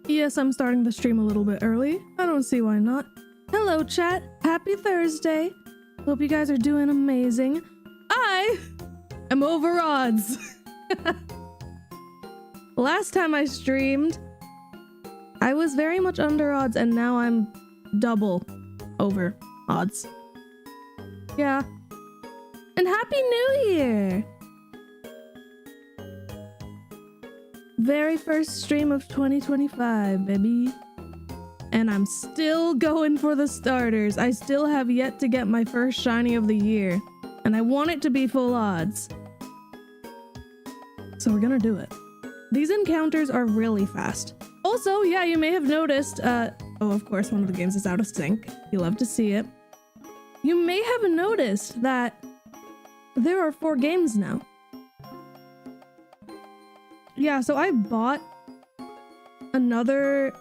Yes, I'm starting the stream a little bit early. I don't see why not. Hello, chat. Happy Thursday. Hope you guys are doing amazing. I am over odds. Last time I streamed, I was very much under odds, and now I'm double over odds. Yeah. And Happy New Year! Very first stream of 2025, baby. And I'm still going for the starters. I still have yet to get my first shiny of the year. And I want it to be full odds. So we're gonna do it. These encounters are really fast. Also, yeah, you may have noticed, oh, of course, one of the games is out of sync. You love to see it. You may have noticed that there are 4 games now. Yeah, so I bought another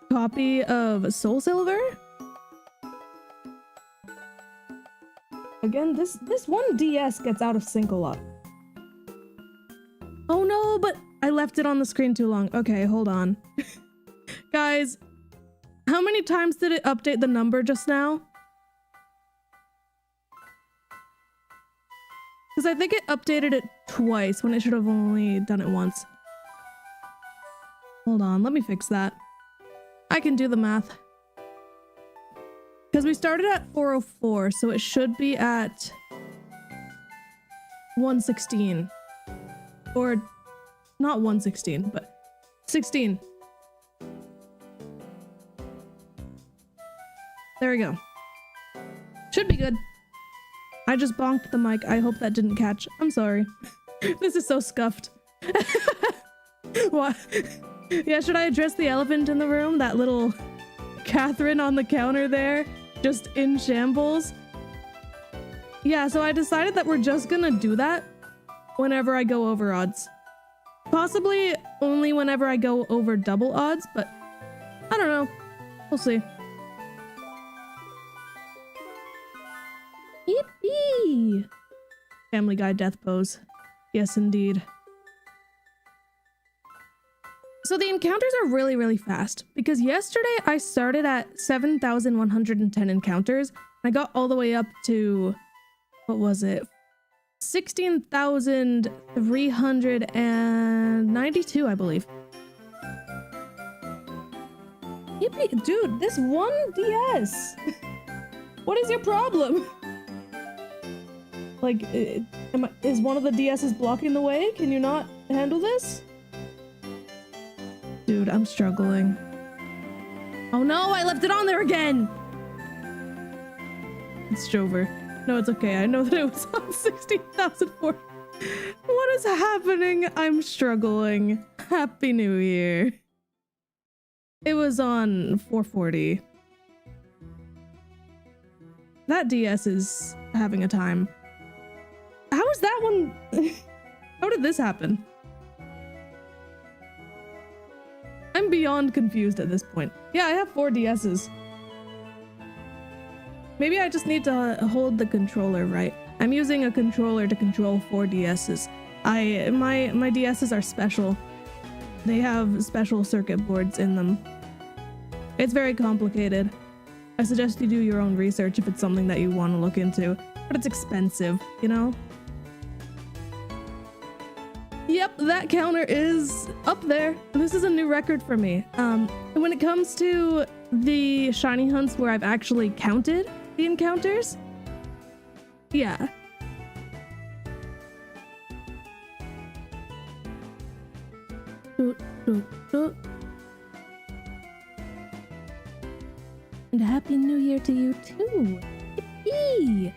copy of Soul Silver. Again, this one DS gets out of sync a lot. Oh no, but I left it on the screen too long. Okay, hold on. Guys, how many times did it update the number just now? Because I think it updated it twice when it should have only done it once. Hold on, let me fix that. I can do the math. Because we started at 404, so it should be at 116. Or not 116, but 16. There we go. Should be good. I just bonked the mic. I hope that didn't catch. I'm sorry. This is so scuffed. What? Yeah, should I address the elephant in the room? That little Catherine on the counter there, just in shambles. Yeah, so I decided that we're just gonna do that whenever I go over odds. Possibly only whenever I go over double odds, but I don't know. We'll see. Yippee! Family Guy death pose. Yes, indeed. So the encounters are really, really fast because yesterday I started at 7,110 encounters. I got all the way up to, what was it? 16,392, I believe. Yippee, dude, this one DS. What is your problem? Like, is one of the DSs blocking the way? Can you not handle this? Dude, I'm struggling. Oh no, I left it on there again! It's Jover. No, it's okay. I know that it was on 16,004. What is happening? I'm struggling. Happy New Year. It was on 440. That DS is having a time. How is that one? How did this happen? I'm beyond confused at this point. Yeah, I have 4 DSs. Maybe I just need to hold the controller right. I'm using a controller to control 4 DSs. My DSs are special. They have special circuit boards in them. It's very complicated. I suggest you do your own research if it's something that you want to look into. But it's expensive, you know? Yep, that counter is up there. This is a new record for me. When it comes to the shiny hunts where I've actually counted the encounters, yeah. And Happy New Year to you too. Yippee!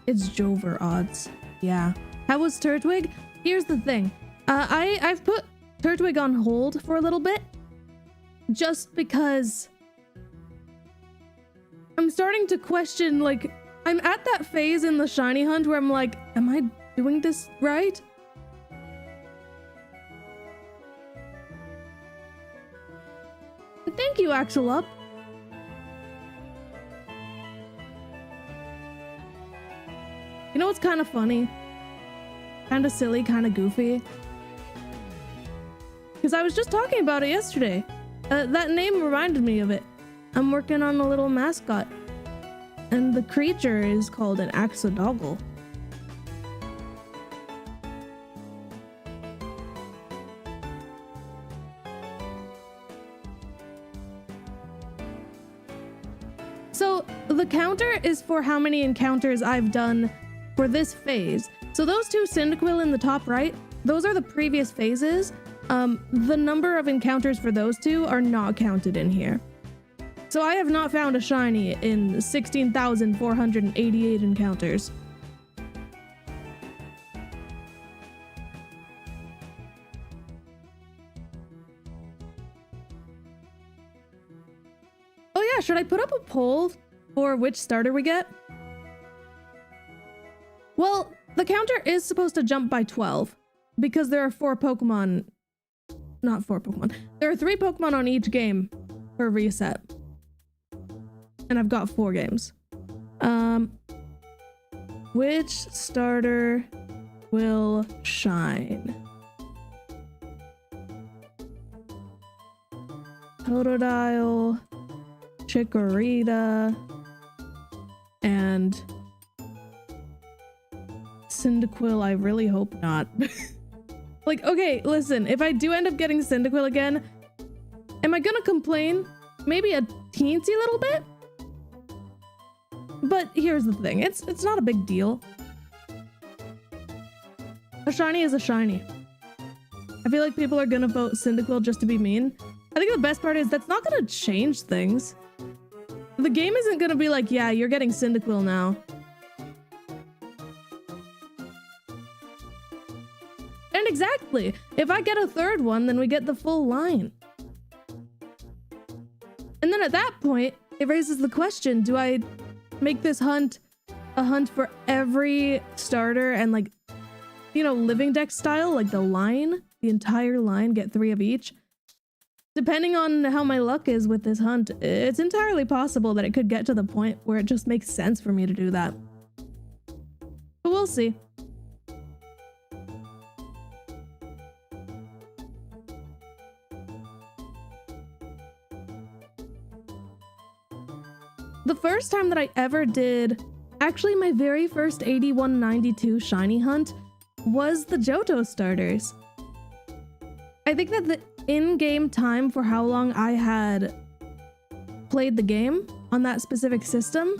It's Jover odds. Yeah. How was Turtwig? Here's the thing. I've put Turtwig on hold for a little bit. Just because I'm starting to question, like, I'm at that phase in the shiny hunt where I'm like, am I doing this right? Thank you, Axel Up. You know what's kind of funny? Kind of silly, kind of goofy. Because I was just talking about it yesterday. That name reminded me of it. I'm working on a little mascot. And the creature is called an axolotl. So the counter is for how many encounters I've done for this phase. So those two Cyndaquil in the top right, those are the previous phases. The number of encounters for those two are not counted in here. So I have not found a shiny in 16,488 encounters. Oh yeah, should I put up a poll for which starter we get? Well, the counter is supposed to jump by 12 because there are 4 Pokemon. Not 4 Pokemon. There are 3 Pokemon on each game for reset. And I've got 4 games. Which starter will shine? Totodile, Chikorita, and Cyndaquil. I really hope not. Like, okay, listen, if I do end up getting Cyndaquil again, am I gonna complain? Maybe a teensy little bit? But here's the thing, it's not a big deal. A shiny is a shiny. I feel like people are gonna vote Cyndaquil just to be mean. I think the best part is that's not gonna change things. The game isn't gonna be like, yeah, you're getting Cyndaquil now. And exactly, if I get a third one, then we get the full line. And then at that point, it raises the question, do I make this hunt a hunt for every starter and, like, you know, living deck style, like the line, the entire line, get 3 of each? Depending on how my luck is with this hunt, it's entirely possible that it could get to the point where it just makes sense for me to do that. But we'll see. The first time that I ever did, actually my very first 8192 shiny hunt, was the Johto starters. I think that the in-game time for how long I had played the game on that specific system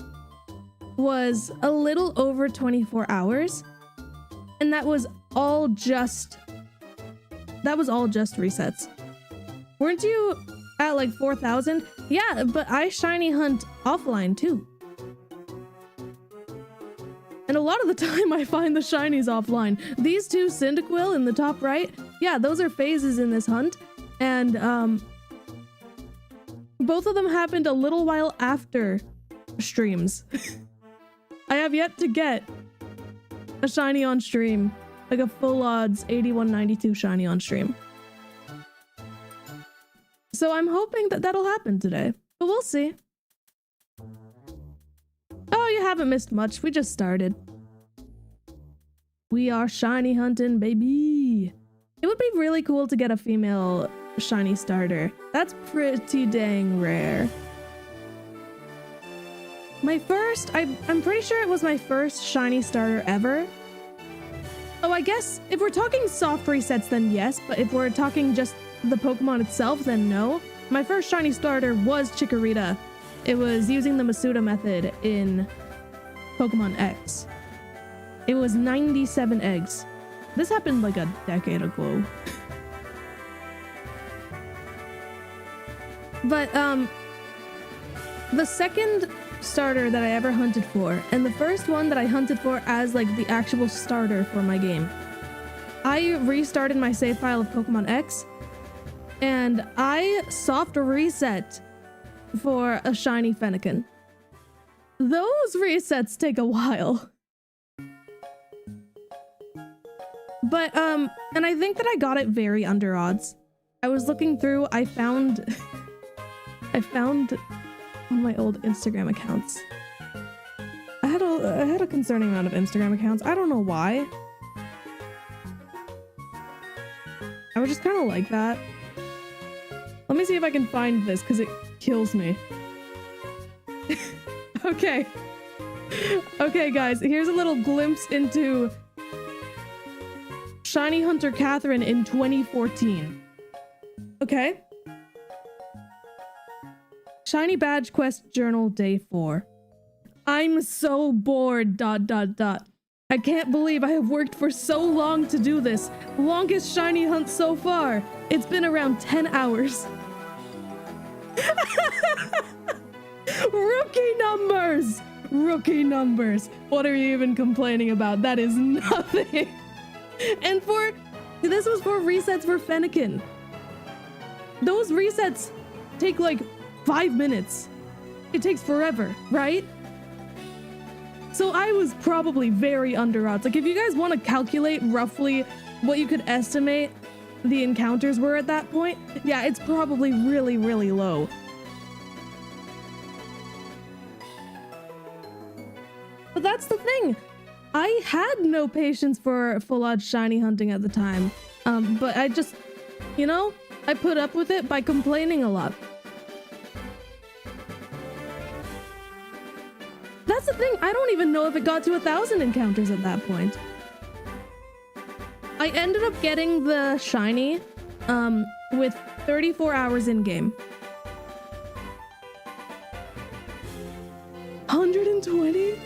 was a little over 24 hours. And that was all just resets. Weren't you at like 4,000? Yeah, but I shiny hunt offline too. And a lot of the time I find the shinies offline. These 2 Cyndaquil in the top right, yeah, those are phases in this hunt. And both of them happened a little while after streams. I have yet to get a shiny on stream, like a full odds 8192 shiny on stream. So I'm hoping that that'll happen today, but we'll see. Oh, you haven't missed much. We just started. We are shiny hunting, baby. It would be really cool to get a female shiny starter. That's pretty dang rare. My first, I'm pretty sure it was my first shiny starter ever. Oh, I guess if we're talking soft resets, then yes, but if we're talking just the Pokemon itself, then no. My first shiny starter was Chikorita. It was using the Masuda method in Pokemon X. It was 97 eggs. This happened like a decade ago. But the second starter that I ever hunted for, and the first one that I hunted for as like the actual starter for my game, I restarted my save file of Pokemon X, and I soft reset for a shiny Fennekin. Those resets take a while. But, and I think that I got it very under odds. I was looking through, I found one of my old Instagram accounts. I had a concerning amount of Instagram accounts. I don't know why. I was just kind of like that. Let me see if I can find this because it kills me. Okay. Okay, guys, here's a little glimpse into Shiny Hunter Catherine in 2014. Okay. Shiny Badge Quest Journal Day 4. I'm so bored, ... I can't believe I have worked for so long to do this. Longest shiny hunt so far. It's been around 10 hours. Rookie numbers! Rookie numbers. What are you even complaining about? That is nothing. And this was for resets for Fennekin. Those resets take like 5 minutes. It takes forever, right? So I was probably very under odds. Like, if you guys want to calculate roughly what you could estimate the encounters were at that point, yeah, it's probably really, really low. But that's the thing. I had no patience for full-on shiny hunting at the time. But I just, you know, I put up with it by complaining a lot. That's the thing, I don't even know if it got to 1,000 encounters at that point. I ended up getting the shiny with 34 hours in game. 120?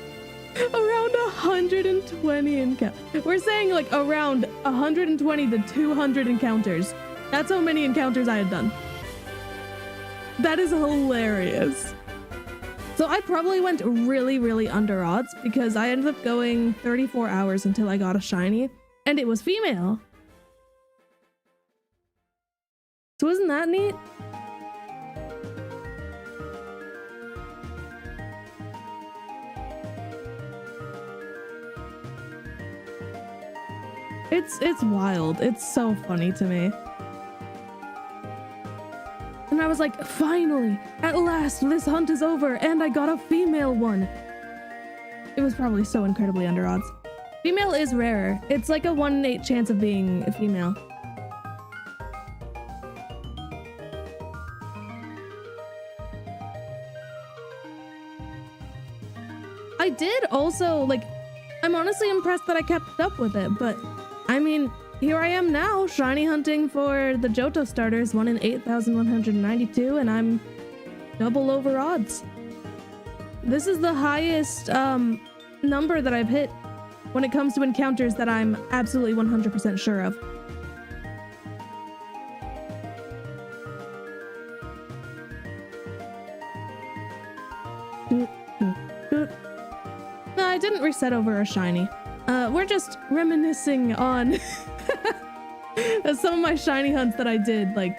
Around 120 encounters. We're saying like around 120 to 200 encounters. That's how many encounters I had done. That is hilarious. So I probably went really, really under odds because I ended up going 34 hours until I got a shiny, and it was female. So isn't that neat? It's wild. It's so funny to me. And I was like, finally, at last, this hunt is over, and I got a female one. It was probably so incredibly under odds. Female is rarer. It's like a 1 in 8 chance of being a female. I did also, like, I'm honestly impressed that I kept up with it, but I mean, here I am now, shiny hunting for the Johto starters, 1 in 8,192, and I'm double over odds. This is the highest number that I've hit when it comes to encounters that I'm absolutely 100% sure of. No, I didn't reset over a shiny. We're just reminiscing on some of my shiny hunts that I did like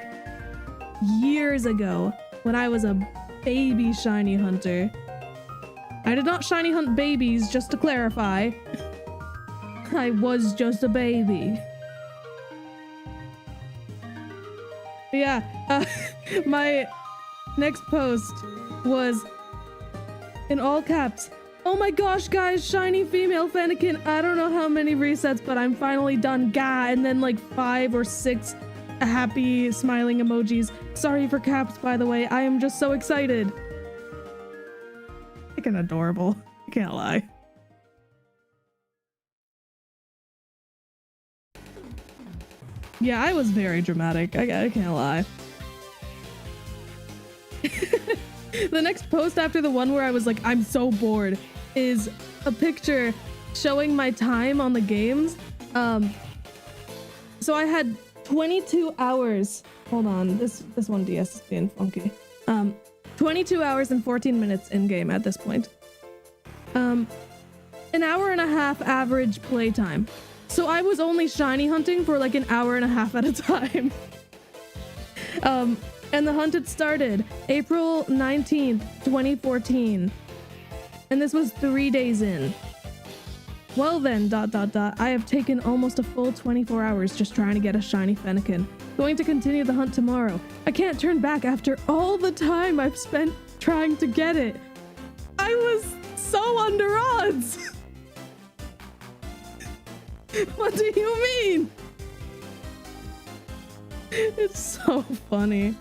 years ago when I was a baby shiny hunter. I did not shiny hunt babies, just to clarify. I was just a baby. Yeah, my next post was in all caps. Oh my gosh, guys, shiny female Fennekin. I don't know how many resets, but I'm finally done. Gah, and then like 5 or 6 happy smiling emojis. Sorry for caps, by the way. I am just so excited. Freaking adorable. I can't lie. Yeah, I was very dramatic. I can't lie. The next post after the one where I was like, I'm so bored, is a picture showing my time on the games. So I had 22 hours. Hold on, this one DS is being funky. 22 hours and 14 minutes in game at this point. An hour and a half average playtime. So I was only shiny hunting for like an hour and a half at a time. And the hunt had started April 19th, 2014. And this was 3 days in. Well then, ... I have taken almost a full 24 hours just trying to get a shiny Fennekin. Going to continue the hunt tomorrow. I can't turn back after all the time I've spent trying to get it. I was so under odds. What do you mean? It's so funny.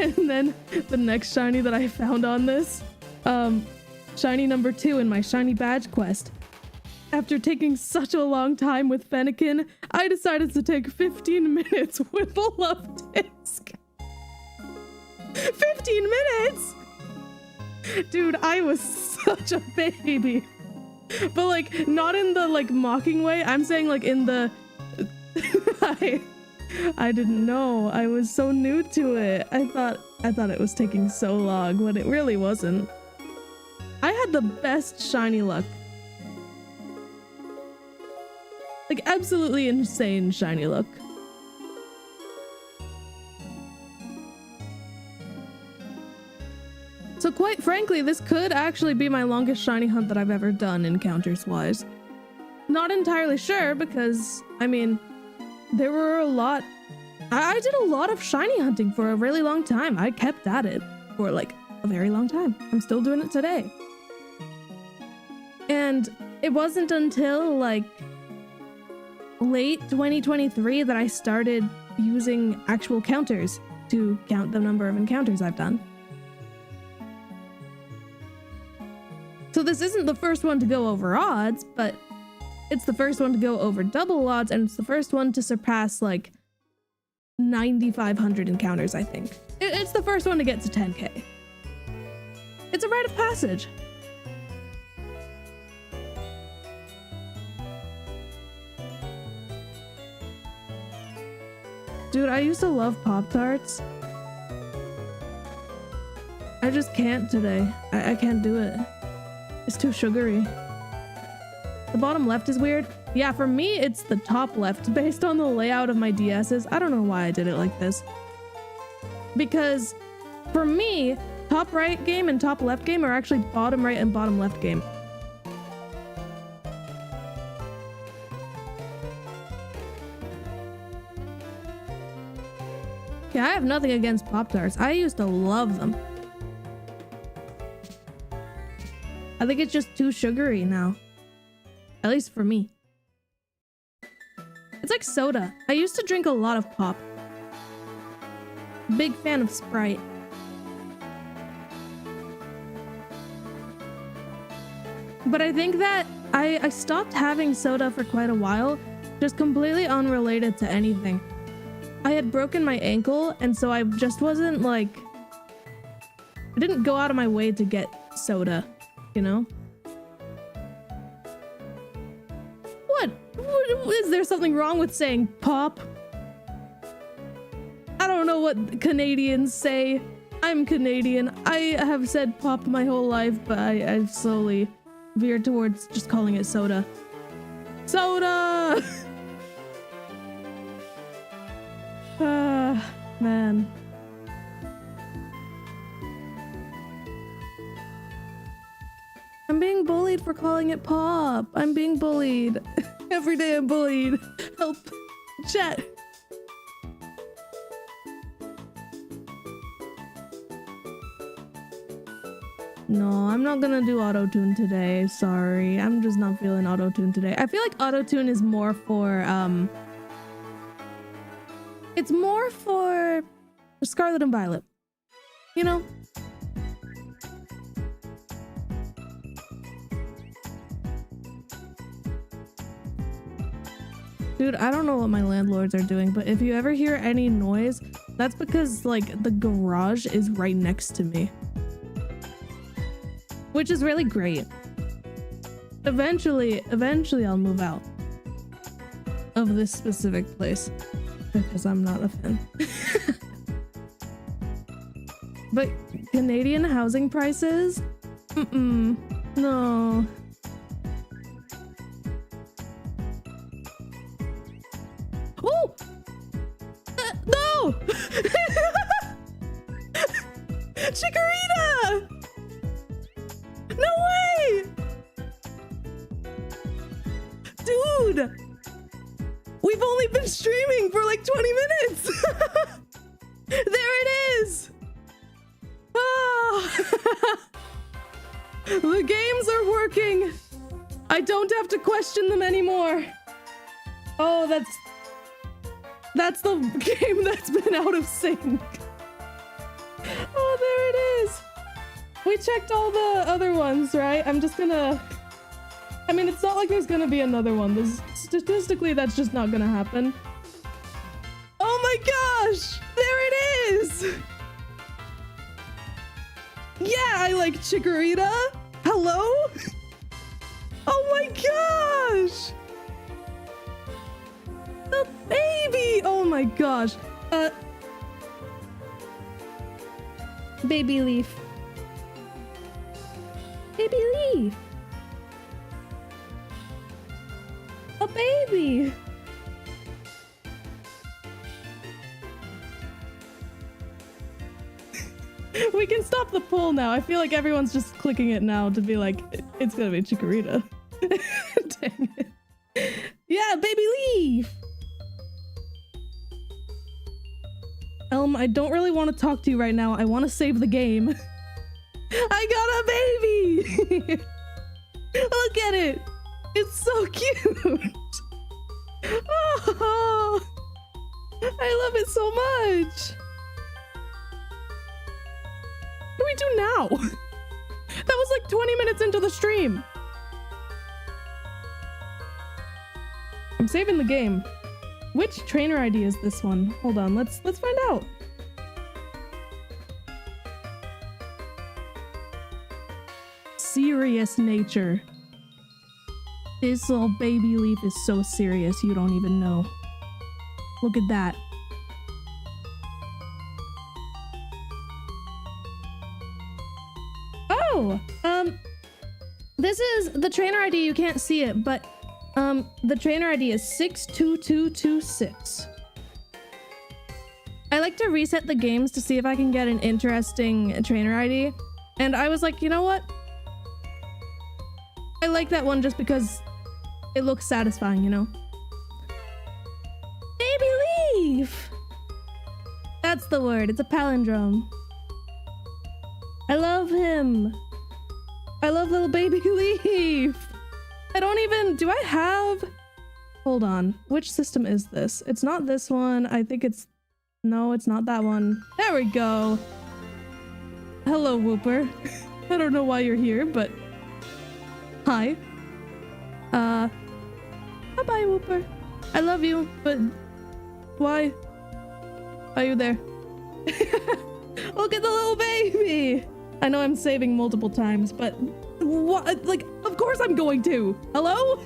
And then the next shiny that I found on this, shiny number 2 in my shiny badge quest. After taking such a long time with Fennekin, I decided to take 15 minutes with the love disc. 15 minutes? Dude, I was such a baby. But like, not in the like mocking way. I'm saying like in the... I didn't know. I was so new to it. I thought it was taking so long, but it really wasn't. I had the best shiny luck. Like, absolutely insane shiny luck. So quite frankly, this could actually be my longest shiny hunt that I've ever done, encounters-wise. Not entirely sure, because, I mean, there were a lot... I did a lot of shiny hunting for a really long time. I kept at it for, like, a very long time. I'm still doing it today. And it wasn't until, like, late 2023 that I started using actual counters to count the number of encounters I've done. So this isn't the first one to go over odds, but it's the first one to go over double odds, and it's the first one to surpass, like, 9,500 encounters, I think. It's the first one to get to 10k. It's a rite of passage. Dude, I used to love Pop-Tarts. I just can't today. I can't do it. It's too sugary. The bottom left is weird. Yeah, for me, it's the top left based on the layout of my DSs. I don't know why I did it like this. Because for me, top right game and top left game are actually bottom right and bottom left game. Yeah, I have nothing against Pop-Tarts. I used to love them. I think it's just too sugary now. At least for me. It's like soda. I used to drink a lot of pop. Big fan of Sprite. But I think that I stopped having soda for quite a while, just completely unrelated to anything. I had broken my ankle, and so I just wasn't like... I didn't go out of my way to get soda, you know? What? Is there something wrong with saying pop? I don't know what Canadians say. I'm Canadian. I have said pop my whole life, but I've slowly veered towards just calling it soda. Soda! Man. I'm being bullied for calling it pop. I'm being bullied. Every day I'm bullied. Help. Chat. No, I'm not gonna do auto-tune today. Sorry. I'm just not feeling auto-tune today. I feel like auto-tune is more for, it's more for Scarlet and Violet. You know? Dude, I don't know what my landlords are doing, but if you ever hear any noise, that's because, like, the garage is right next to me. Which is really great. Eventually I'll move out of this specific place because I'm not a fan. But Canadian housing prices? No. Oh! No! Chikorita! No way! Dude! We've only been streaming for like 20 minutes! There it is! Oh. The games are working! I don't have to question them anymore! Oh, that's the game that's been out of sync. there it is. We checked all the other ones, right? I'm just gonna... I mean, it's not like there's gonna be another one. Statistically, that's just not gonna happen. Oh my gosh! There it is! Yeah, I like Chikorita. Hello? Oh my gosh! The baby! Oh my gosh. Baby Leaf. Baby Leaf. A baby. We can stop the poll now. I feel like everyone's just clicking it now to be like, it's gonna be Chikorita. Dang it. Yeah, Baby Leaf. Elm, I don't really want to talk to you right now. I want to save the game. I got a baby! Look at it! It's so cute! Oh, I love it so much! What do we do now? That was like 20 minutes into the stream. I'm saving the game. Which trainer ID is this one? Hold on, let's find out. Serious nature. This little Baby Leaf is so serious you don't even know. Look at that. Oh, this is the trainer ID. You can't see it, but the trainer ID is 62226. I like to reset the games to see if I can get an interesting trainer ID, and I was like, you know what? I like that one just because it looks satisfying, you know? Baby Leaf! That's the word. It's a palindrome. I love him. I love little Baby Leaf. I don't even... Do I have... Hold on. Which system is this? It's not this one. I think it's... No, it's not that one. There we go. Hello, Whooper. I don't know why you're here, but... Hi. Bye-bye, Whooper. I love you, but... Why? Are you there? Look at the little baby! I know I'm saving multiple times, but... What? Like, of course I'm going to! Hello?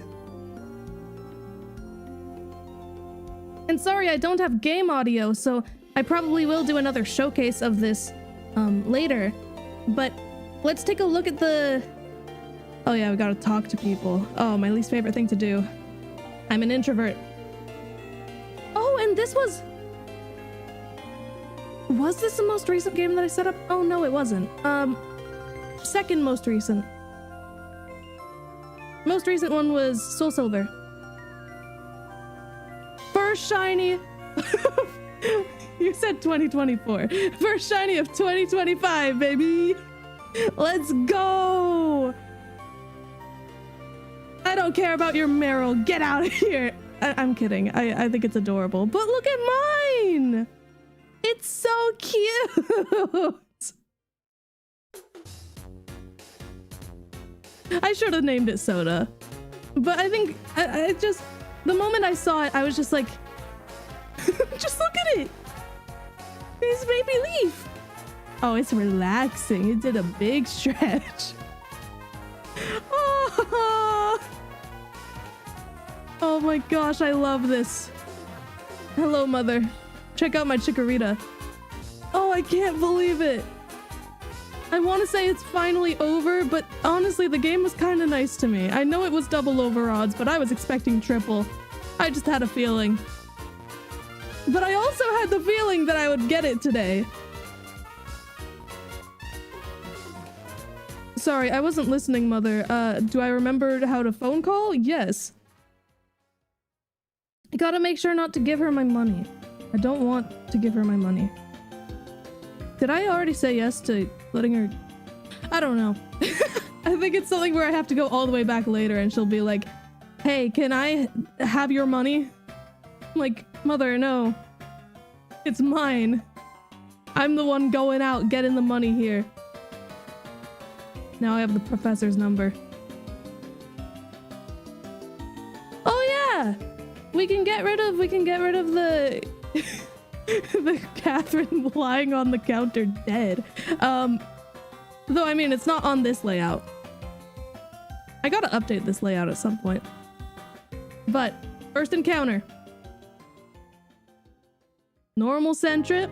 And sorry, I don't have game audio, so I probably will do another showcase of this, later. But let's take a look at the... Oh yeah, we gotta talk to people. Oh, my least favorite thing to do. I'm an introvert. Oh, and this was... Was this the most recent game that I set up? Oh, no, it wasn't. Second most recent. Most recent one was Soul Silver. First shiny... You said 2024. First shiny of 2025, baby! Let's go! I don't care about your Meryl. Get out of here! I'm kidding. I think it's adorable. But look at mine! It's so cute! I should have named it Soda. But I think I just... The moment I saw it, I was just like... Just look at it! It's Baby Leaf! Oh, it's relaxing. It did a big stretch. Oh, oh my gosh, I love this. Hello, mother. Check out my Chikorita. Oh, I can't believe it. I want to say it's finally over, but honestly, the game was kind of nice to me. I know it was double over odds, but I was expecting triple. I just had a feeling. But I also had the feeling that I would get it today. Sorry, I wasn't listening, mother. Do I remember how to phone call? Yes. I gotta make sure not to give her my money. I don't want to give her my money. Did I already say yes to letting her... I don't know. I think it's something where I have to go all the way back later and she'll be like, hey, can I have your money? I'm like, mother, no. It's mine. I'm the one going out, getting the money here. Now I have the professor's number. Oh yeah! We can get rid of the the Catherine lying on the counter dead. Though I mean it's not on this layout. I gotta update this layout at some point. But first encounter. Normal Centrip.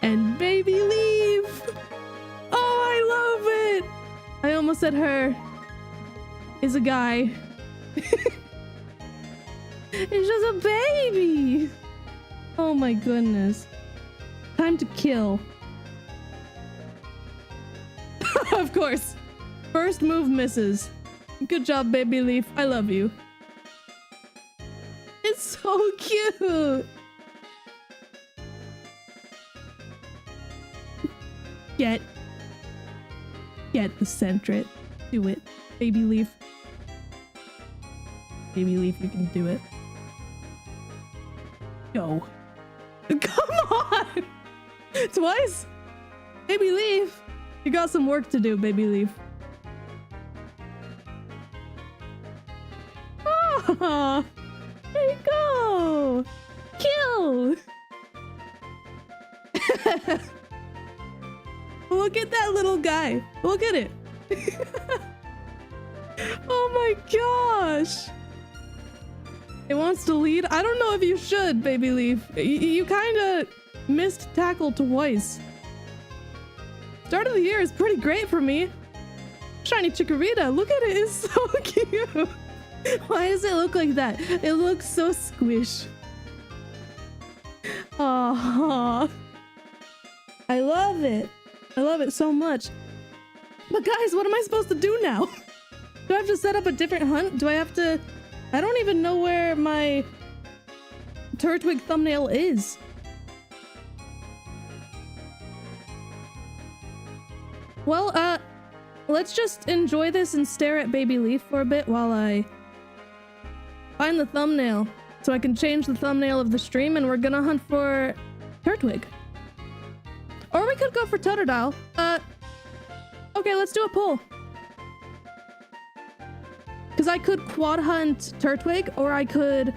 And Baby Leaf. Oh, I love it. I almost said her is a guy. It's just a baby. Oh my goodness. Time to kill. Of course. First move misses. Good job, Baby Leaf. I love you. It's so cute. Get the Centret. Do it. Baby Leaf. Baby Leaf, you can do it. Go. Come on! Twice? Baby Leaf, you got some work to do, Baby Leaf. Oh, there you go! Kill! Look at that little guy. Look at it. Oh my gosh. It wants to lead. I don't know if you should, Baby Leaf. You kind of missed tackle twice. Start of the year is pretty great for me. Shiny Chikorita. Look at it. It's so cute. Why does it look like that? It looks so squish. Oh, I love it. I love it so much. But guys, what am I supposed to do now? Do I have to set up a different hunt? Do I have to... I don't even know where my Turtwig thumbnail is. Well, let's just enjoy this and stare at Baby Leaf for a bit while I find the thumbnail so I can change the thumbnail of the stream, and we're gonna hunt for Turtwig. Or we could go for Totodile. Okay, let's do a poll. Because I could quad hunt Turtwig, or I could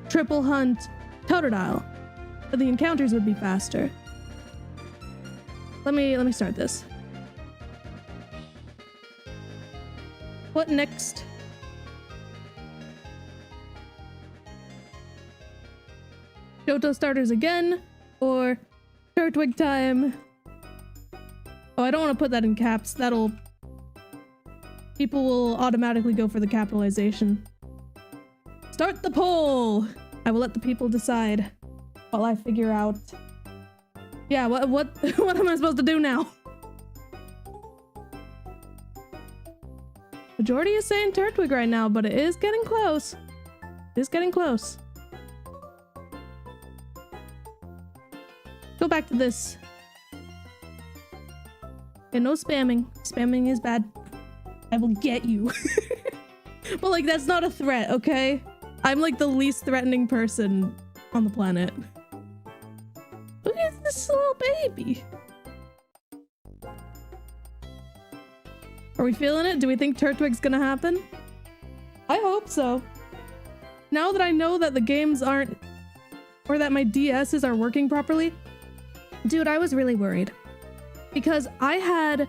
triple hunt Totodile. But the encounters would be faster. Let me start this. What next? Johto starters again, or Turtwig time. Oh, I don't want to put that in caps. People will automatically go for the capitalization. Start the poll! I will let the people decide while I figure out... Yeah, what am I supposed to do now? Majority is saying Turtwig right now, but it is getting close. It is getting close. Go back to this. Okay, no spamming. Spamming is bad. I will get you. But like, that's not a threat, okay? I'm like the least threatening person on the planet. Look at this little baby. Are we feeling it? Do we think Turtwig's gonna happen? I hope so. Now that I know that the games aren't, or that my DSs are working properly, dude, I was really worried. Because I had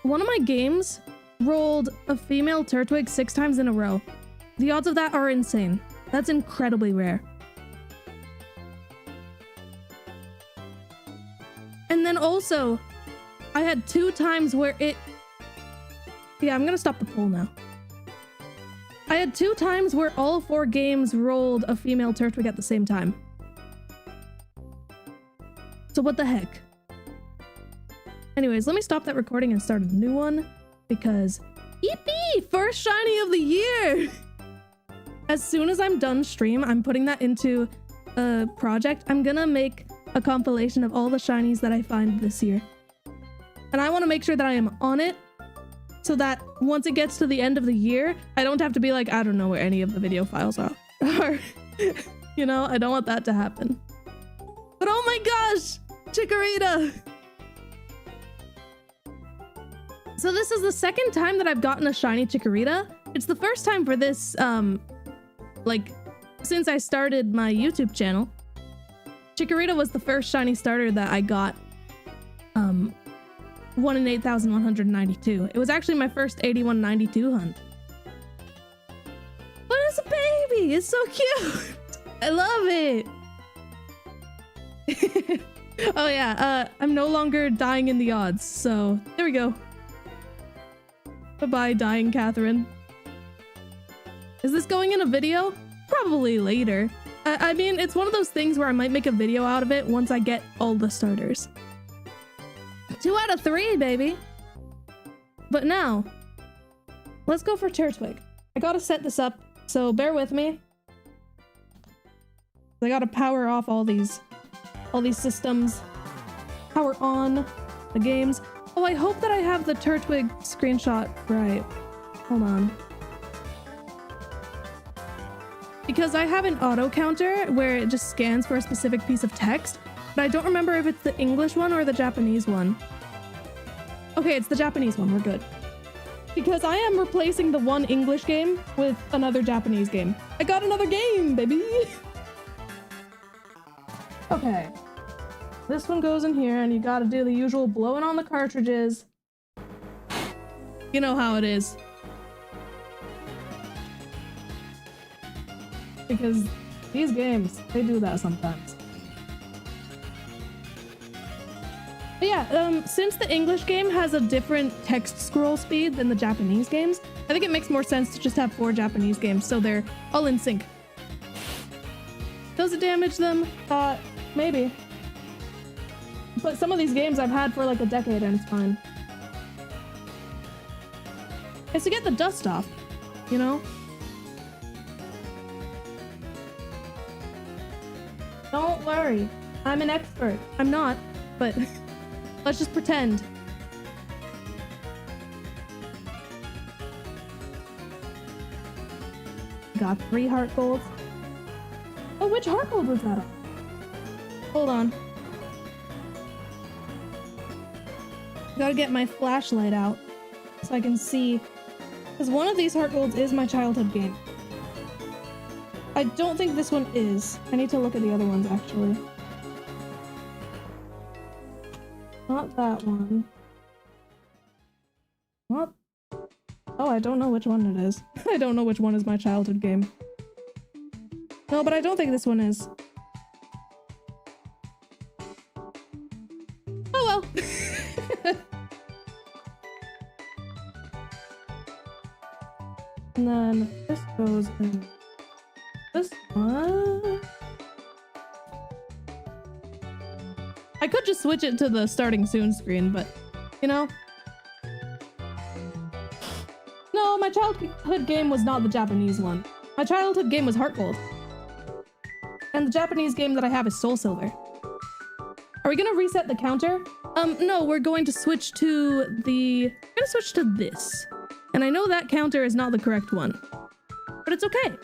one of my games rolled a female Turtwig 6 times in a row. The odds of that are insane. That's incredibly rare. And then also, I had 2 times where it... Yeah, I'm gonna stop the poll now. I had 2 times where all 4 games rolled a female Turtwig at the same time. So what the heck? Anyways, let me stop that recording and start a new one. Because, yippee! First shiny of the year! As soon as I'm done stream, I'm putting that into a project. I'm gonna make a compilation of all the shinies that I find this year. And I want to make sure that I am on it, so that once it gets to the end of the year, I don't have to be like, I don't know where any of the video files are. You know, I don't want that to happen. But oh my gosh, Chikorita. So this is the second time that I've gotten a shiny Chikorita. It's the first time for this, like, since I started my YouTube channel. Chikorita was the first shiny starter that I got, 1 in 8,192. It was actually my first 8192 hunt. But it's a baby! It's so cute! I love it! Oh yeah, I'm no longer dying in the odds, so there we go. Bye-bye, dying Catherine. Is this going in a video? Probably later. I mean, it's one of those things where I might make a video out of it once I get all the starters. 2 out of 3, baby! But now, let's go for Turtwig. I gotta set this up, so bear with me. I gotta power off all these systems. Power on the games. Oh, I hope that I have the Turtwig screenshot right. Hold on. Because I have an auto counter where it just scans for a specific piece of text, but I don't remember if it's the English one or the Japanese one. Okay, it's the Japanese one, we're good. Because I am replacing the one English game with another Japanese game. I got another game, baby! Okay. This one goes in here, and you gotta do the usual blowing on the cartridges. You know how it is. Because these games, they do that sometimes. But yeah, since the English game has a different text scroll speed than the Japanese games, I think it makes more sense to just have 4 Japanese games, so they're all in sync. Does it damage them? Maybe. But some of these games I've had for like a decade and it's fine. It's to get the dust off, you know? Don't worry, I'm an expert. I'm not, but let's just pretend. Got 3 heart golds. Oh, which heart gold was that on? Hold on. Gotta get my flashlight out so I can see. Because one of these heart golds is my childhood game. I don't think this one is. I need to look at the other ones, actually. Not that one. What? Oh, I don't know which one it is. I don't know which one is my childhood game. No, but I don't think this one is. Oh well. And then this goes in this one. I could just switch it to the starting soon screen, but you know. No, my childhood game was not the Japanese one. My childhood game was Heart Gold. And the Japanese game that I have is Soul Silver. Are we gonna reset the counter? No, we're going to switch to this. And I know that counter is not the correct one, but it's okay.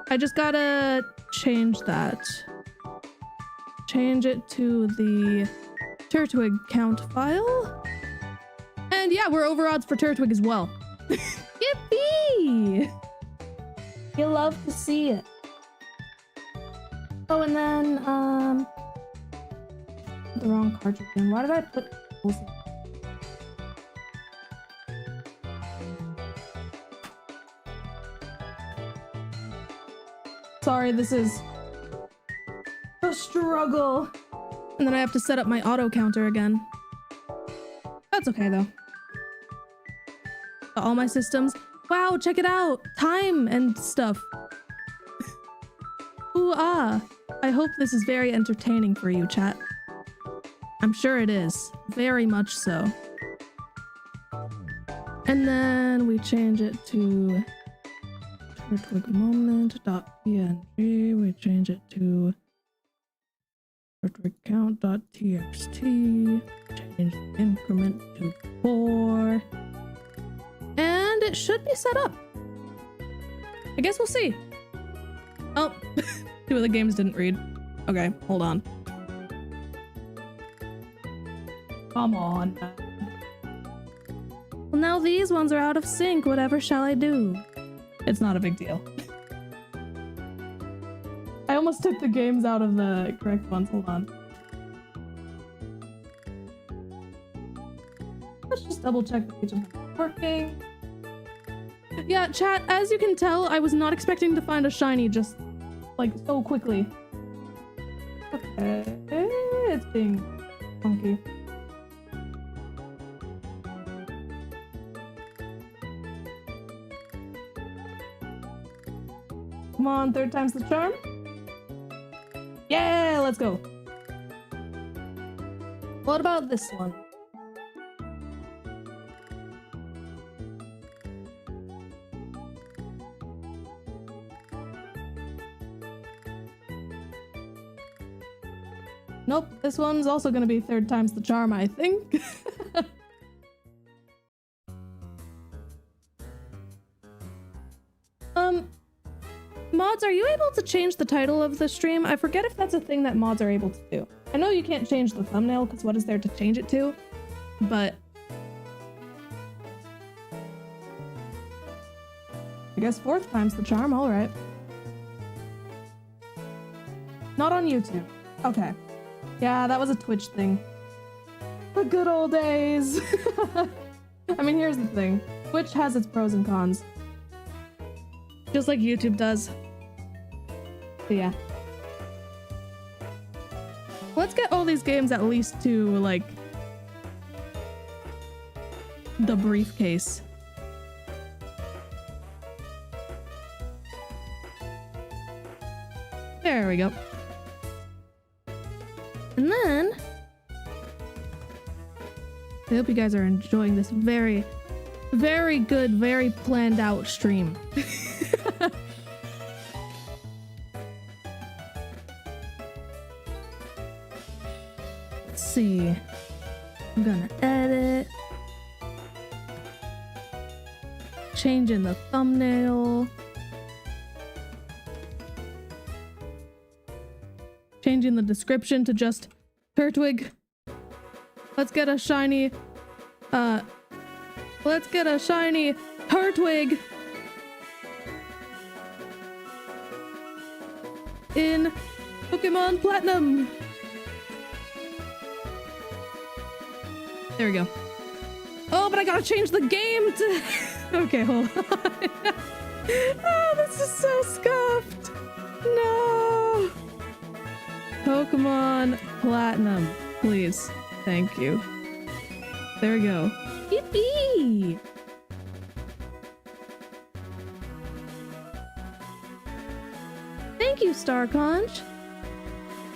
I just gotta change that. Change it to the Turtwig count file. And yeah, we're over odds for Turtwig as well. Yippee! You love to see it. Oh, and then, the wrong cartridge in. Why did I put... Sorry, this is a struggle. And then I have to set up my auto counter again. That's okay, though. All my systems. Wow, check it out! Time and stuff. Ooh, ah. I hope this is very entertaining for you, chat. I'm sure it is. Very much so. And then we change it to Turtwig moment.png. We change it to Turtwig count.txt. Change the increment to 4. And it should be set up. I guess we'll see. Oh, 2 of the games didn't read. Okay, hold on. Come on. Well, now these ones are out of sync. Whatever shall I do? It's not a big deal. I almost took the games out of the correct ones. Hold on. Let's just double check that each of them is working. Yeah, chat, as you can tell, I was not expecting to find a shiny just, like, so quickly. Okay, it's being funky. Come on, third time's the charm. Yeah, let's go. What about this one? Nope, this one's also gonna be third time's the charm, I think. Mods, are you able to change the title of the stream? I forget if that's a thing that mods are able to do. I know you can't change the thumbnail because what is there to change it to? But I guess fourth time's the charm, alright. Not on YouTube. Okay. Yeah, that was a Twitch thing. The good old days! I mean, here's the thing. Twitch has its pros and cons. Just like YouTube does. But yeah. Let's get all these games at least to, like, the briefcase. There we go. And then I hope you guys are enjoying this very, very good, very planned out stream. Let's see. I'm gonna edit. Changing the thumbnail. Changing the description to just Turtwig. Let's get a shiny Turtwig in Pokemon Platinum. There we go. Oh, but I gotta change the game to... Okay, hold on. Oh, this is so scuffed. No. Pokemon Platinum, please. Thank you. There we go. Yippee! Thank you, Starconch.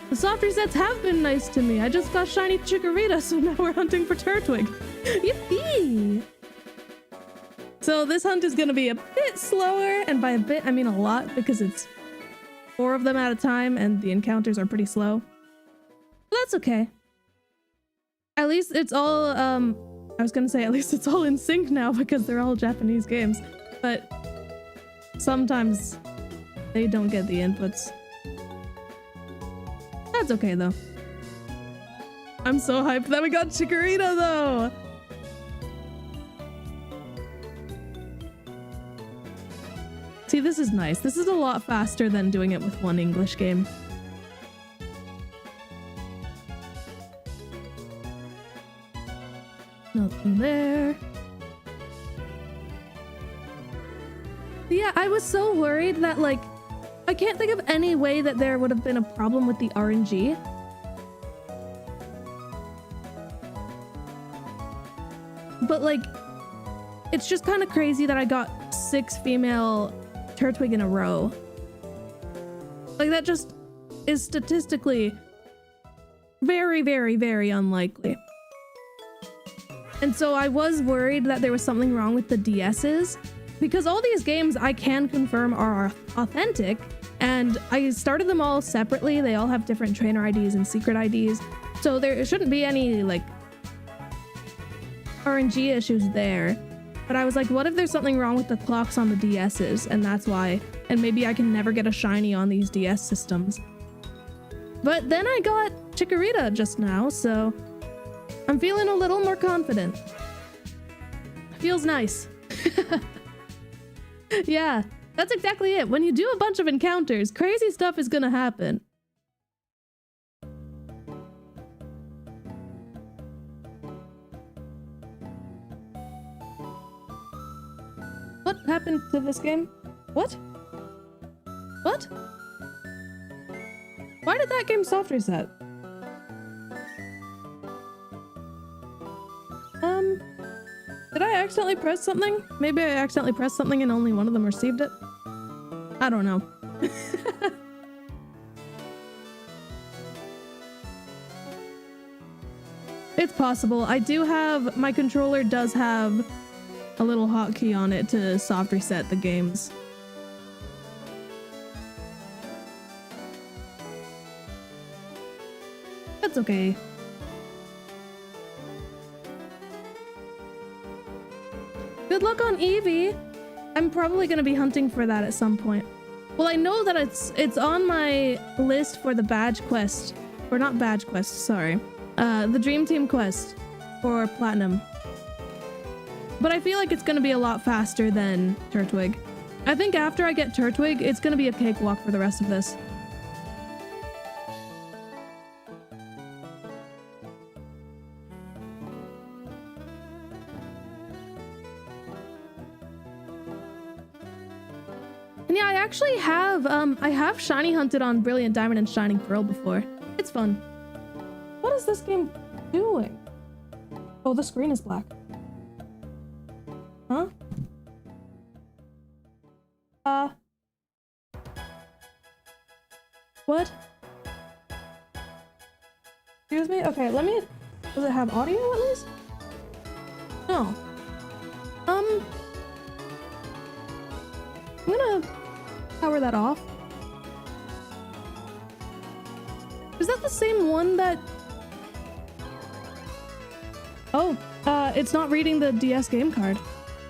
The soft resets have been nice to me. I just got shiny Chikorita, so now we're hunting for Turtwig. Yippee! So this hunt is gonna be a bit slower, and by a bit I mean a lot, because it's 4 of them at a time and the encounters are pretty slow. But that's okay. At least it's all, I was gonna say at least it's all in sync now because they're all Japanese games. But sometimes they don't get the inputs. That's okay though. I'm so hyped that we got Chikorita though! See, this is nice. This is a lot faster than doing it with one English game. Nothing there. Yeah, I was so worried that, like, I can't think of any way that there would have been a problem with the RNG. But, like, it's just kind of crazy that I got 6 female Turtwig in a row. Like, that just is statistically very, very, very unlikely. And so I was worried that there was something wrong with the DSs, because all these games I can confirm are authentic, and I started them all separately. They all have different trainer IDs and secret IDs, so there shouldn't be any, like, RNG issues there. But I was like, what if there's something wrong with the clocks on the DSs, and that's why, and maybe I can never get a shiny on these DS systems. But then I got Chikorita just now, so I'm feeling a little more confident. Feels nice. Yeah, that's exactly it. When you do a bunch of encounters, crazy stuff is gonna happen. What happened to this game? What? What? Why did that game soft reset? Did I accidentally press something? Maybe I accidentally pressed something and only one of them received it? I don't know. It's possible. I do have, my controller does have a little hotkey on it to soft reset the games. That's okay. Good luck on Eevee. I'm probably gonna be hunting for that at some point. Well, I know that it's on my list for the badge quest, or not badge quest, sorry. The Dream Team quest for Platinum. But I feel like it's gonna be a lot faster than Turtwig. I think after I get Turtwig, it's gonna be a cakewalk for the rest of this. And yeah, I actually have, I have shiny hunted on Brilliant Diamond and Shining Pearl before. It's fun. What is this game doing? Oh, the screen is black. Huh? What? Excuse me? Okay, let me... Does it have audio at least? No. I'm gonna power that off. Is that the same one that... Oh, it's not reading the DS game card.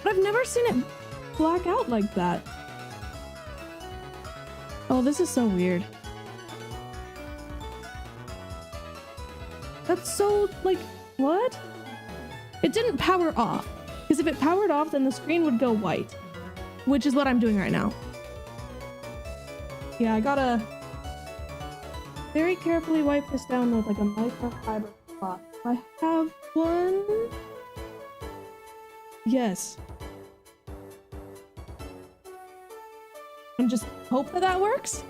But I've never seen it black out like that. Oh, this is so weird. That's so, like, what? It didn't power off. Because if it powered off, then the screen would go white. Which is what I'm doing right now. Yeah, I gotta very carefully wipe this down with like a microfiber cloth. I have one. Yes. And just hope that that works.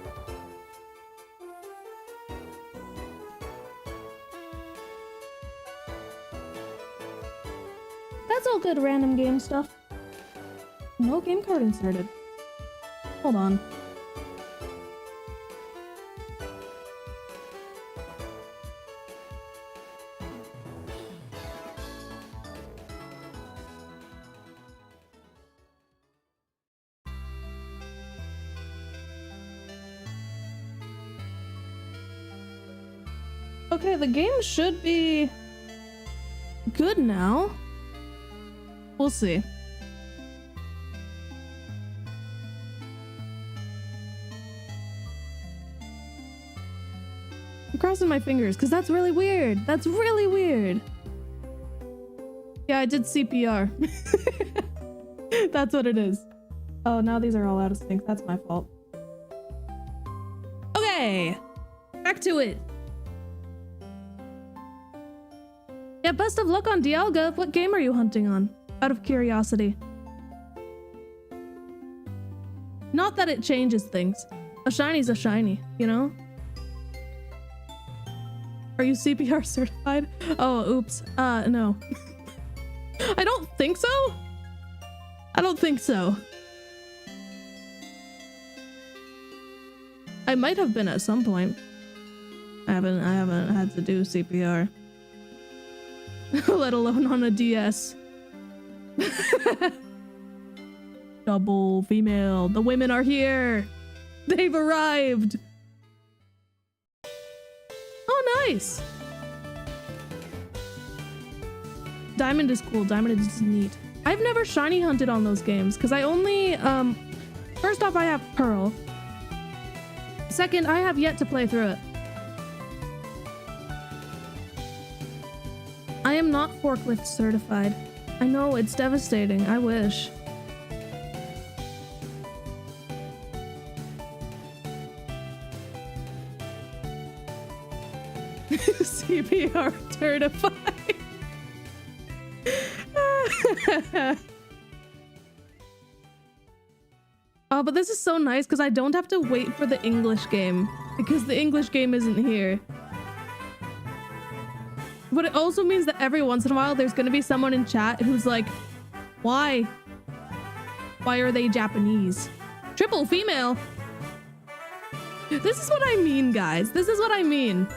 That's all good random game stuff. No game card inserted. Hold on. Okay, the game should be good now. We'll see. I'm crossing my fingers because that's really weird. That's really weird. Yeah, I did CPR. That's what it is. Oh, now these are all out of sync. That's my fault. Okay, back to it. Yeah, best of luck on Dialga. What game are you hunting on? Out of curiosity. Not that it changes things. A shiny's a shiny, you know? Are you CPR certified? Oh, oops. No. I don't think so. I don't think so. I might have been at some point. I haven't had to do CPR. Let alone on a DS. Double female. The women are here. They've arrived. Oh, nice. Diamond is cool. Diamond is neat. I've never shiny hunted on those games because I only, first off, I have Pearl. Second, I have yet to play through it. I am not forklift certified. I know, it's devastating. I wish. CPR certified. Oh, but this is so nice because I don't have to wait for the English game because the English game isn't here. But it also means that every once in a while there's gonna be someone in chat who's like, why? Why are they Japanese? Triple female. This is what I mean, guys. This is what I mean.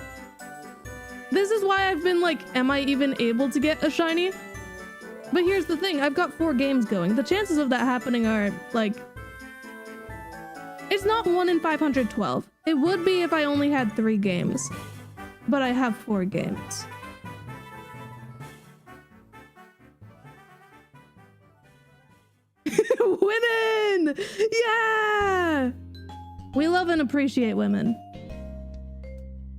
This is why I've been like, am I even able to get a shiny? But here's the thing, I've got 4 games going. The chances of that happening are like, it's not 1 in 512. It would be if I only had 3 games, but I have 4 games. Women! Yeah! We love and appreciate women.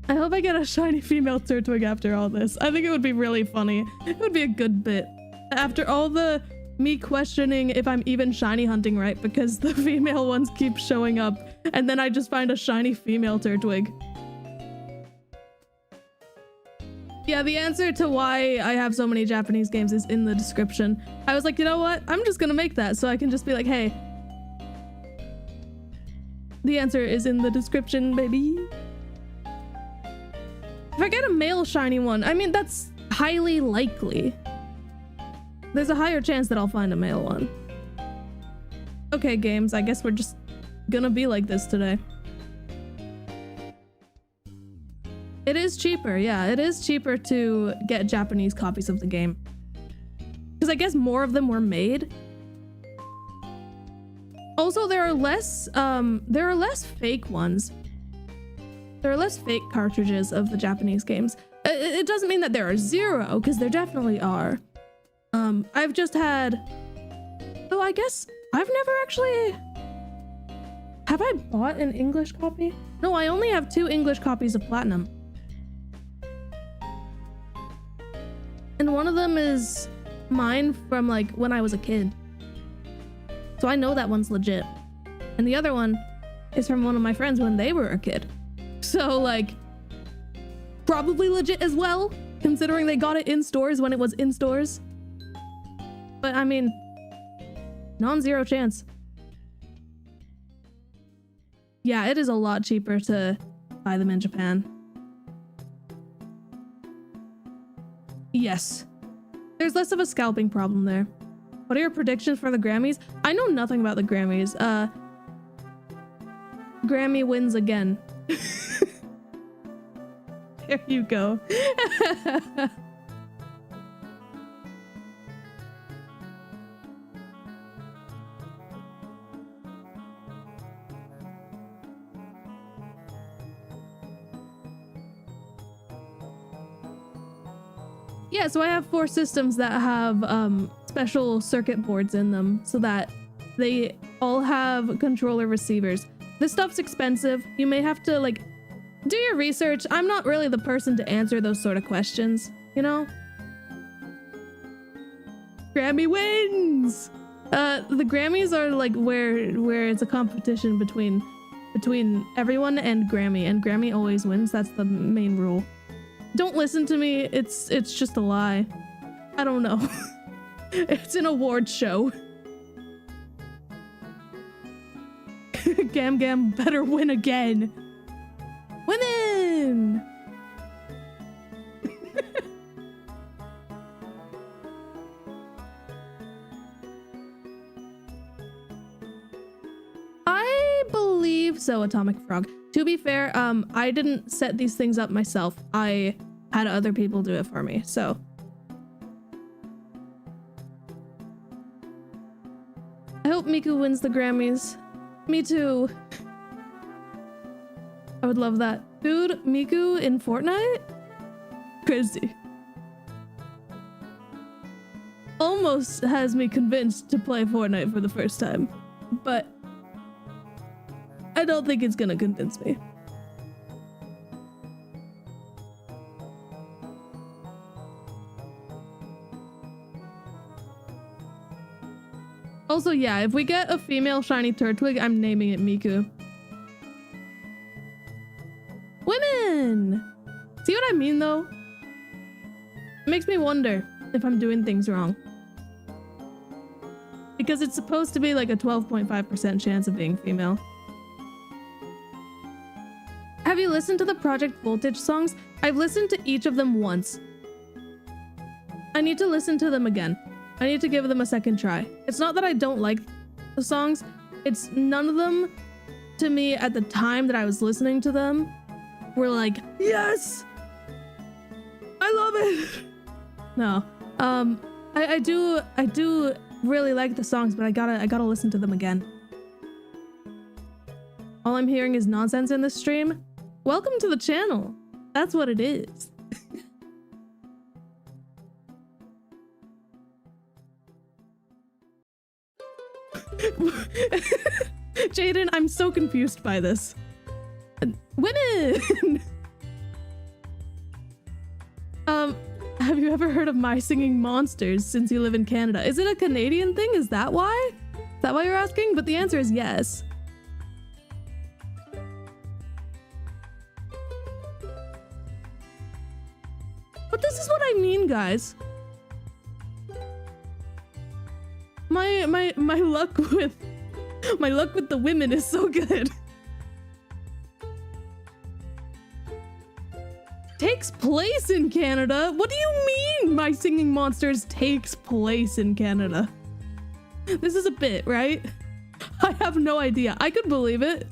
I hope I get a shiny female Turtwig after all this. I think it would be really funny. It would be a good bit. After all the me questioning if I'm even shiny hunting right because the female ones keep showing up and then I just find a shiny female Turtwig. Yeah, the answer to why I have so many Japanese games is in the description. I was like, you know what? I'm just gonna make that so I can just be like, hey. The answer is in the description, baby. If I get a male shiny one, I mean, that's highly likely. There's a higher chance that I'll find a male one. Okay, games, I guess we're just gonna be like this today. It is cheaper, yeah, it is cheaper to get Japanese copies of the game. Because I guess more of them were made. Also, there are less fake ones. There are less fake cartridges of the Japanese games. It doesn't mean that there are 0, because there definitely are. I've just had... Oh, I guess I've never actually... Have I bought an English copy? No, I only have 2 English copies of Platinum. And one of them is mine from like when I was a kid. So I know that one's legit. And the other one is from one of my friends when they were a kid. So like, probably legit as well, considering they got it in stores when it was in stores. But I mean, non-zero chance. Yeah, it is a lot cheaper to buy them in Japan. Yes. There's less of a scalping problem there. What are your predictions for the Grammys? I know nothing about the Grammys. Grammy wins again. There you go. Yeah, so I have 4 systems that have special circuit boards in them so that they all have controller receivers. This stuff's expensive. You may have to like do your research. I'm not really the person to answer those sort of questions, you know? Grammy wins! The Grammys are like where it's a competition between everyone and Grammy always wins. That's the main rule. Don't listen to me. It's just a lie. I don't know. It's an award show. Gam Gam better win again. Women! I believe so, Atomic Frog. To be fair, I didn't set these things up myself. I had other people do it for me, so. I hope Miku wins the Grammys. Me too. I would love that. Dude, Miku in Fortnite? Crazy. Almost has me convinced to play Fortnite for the first time, but I don't think it's gonna convince me. Also, yeah, if we get a female shiny Turtwig, I'm naming it Miku. Women! See what I mean, though? It makes me wonder if I'm doing things wrong. Because it's supposed to be like a 12.5% chance of being female. Have you listened to the Project Voltage songs? I've listened to each of them once. I need to listen to them again. I need to give them a second try. It's not that I don't like the songs. It's none of them, to me, at the time that I was listening to them, were like, yes! I love it! No. I do really like the songs, but I gotta listen to them again. All I'm hearing is nonsense in this stream. Welcome to the channel. That's what it is. Jaden, I'm so confused by this. Women! Have you ever heard of My Singing Monsters since you live in Canada? Is it a Canadian thing? Is that why? Is that why you're asking? But the answer is yes. But this is what I mean, guys. My luck with the women is so good. Takes place in Canada? What do you mean My Singing Monsters takes place in Canada? This is a bit, right? I have no idea. I could believe it.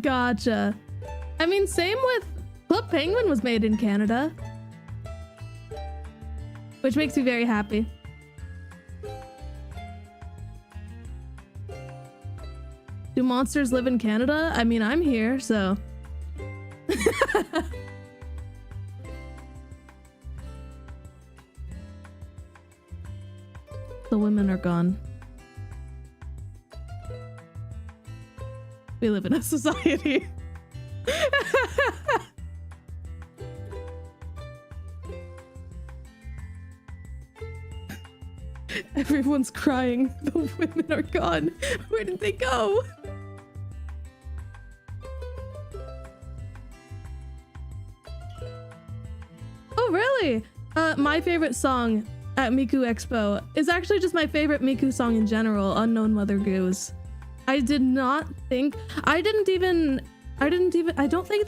Gotcha. I mean, same with Club Penguin was made in Canada. Which makes me very happy. Do monsters live in Canada? I mean, I'm here, so... The women are gone. We live in a society. Everyone's crying. The women are gone. Where did they go? Oh, really? My favorite song at Miku Expo is actually just my favorite Miku song in general, Unknown Mother Goose. I don't think that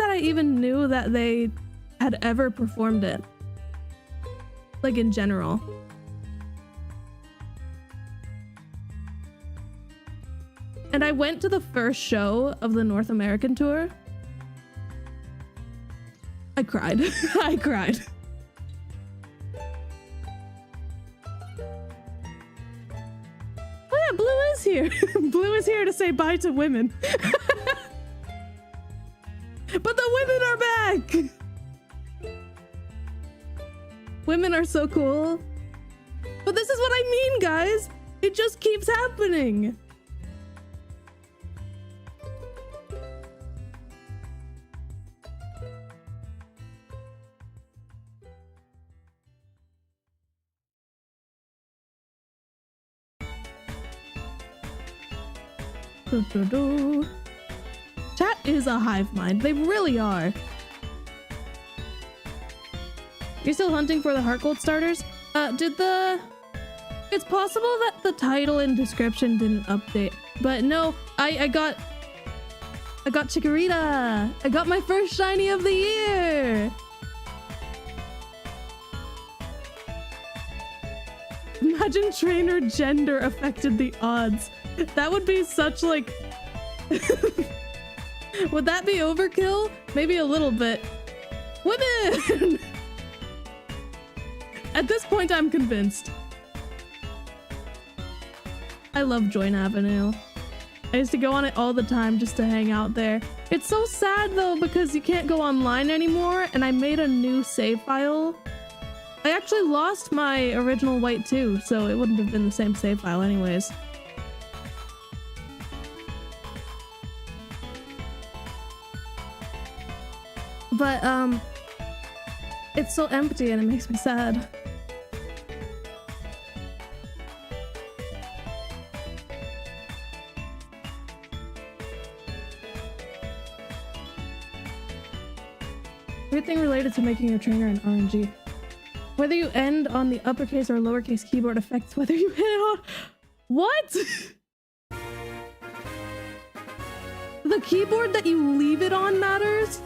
I even knew that they had ever performed it. Like in general. And I went to the first show of the North American tour. I cried. I cried. Oh yeah, Blue is here. Blue is here to say bye to women. But the women are back! Women are so cool. But this is what I mean, guys. It just keeps happening. Chat is a hive mind. They really are. You're still hunting for the heart gold starters? It's possible that the title and description didn't update, but no, I got Chikorita. I got my first shiny of the year. Imagine trainer gender affected the odds. That would be such like... Would that be overkill? Maybe a little bit. Women! At this point, I'm convinced. I love Join Avenue. I used to go on it all the time just to hang out there. It's so sad though because you can't go online anymore, and I made a new save file. I actually lost my original white too, so it wouldn't have been the same save file anyways. But It's so empty and it makes me sad. Everything related to making your trainer an RNG. Whether you end on the uppercase or lowercase keyboard affects whether you hit it on. What? The keyboard that you leave it on matters?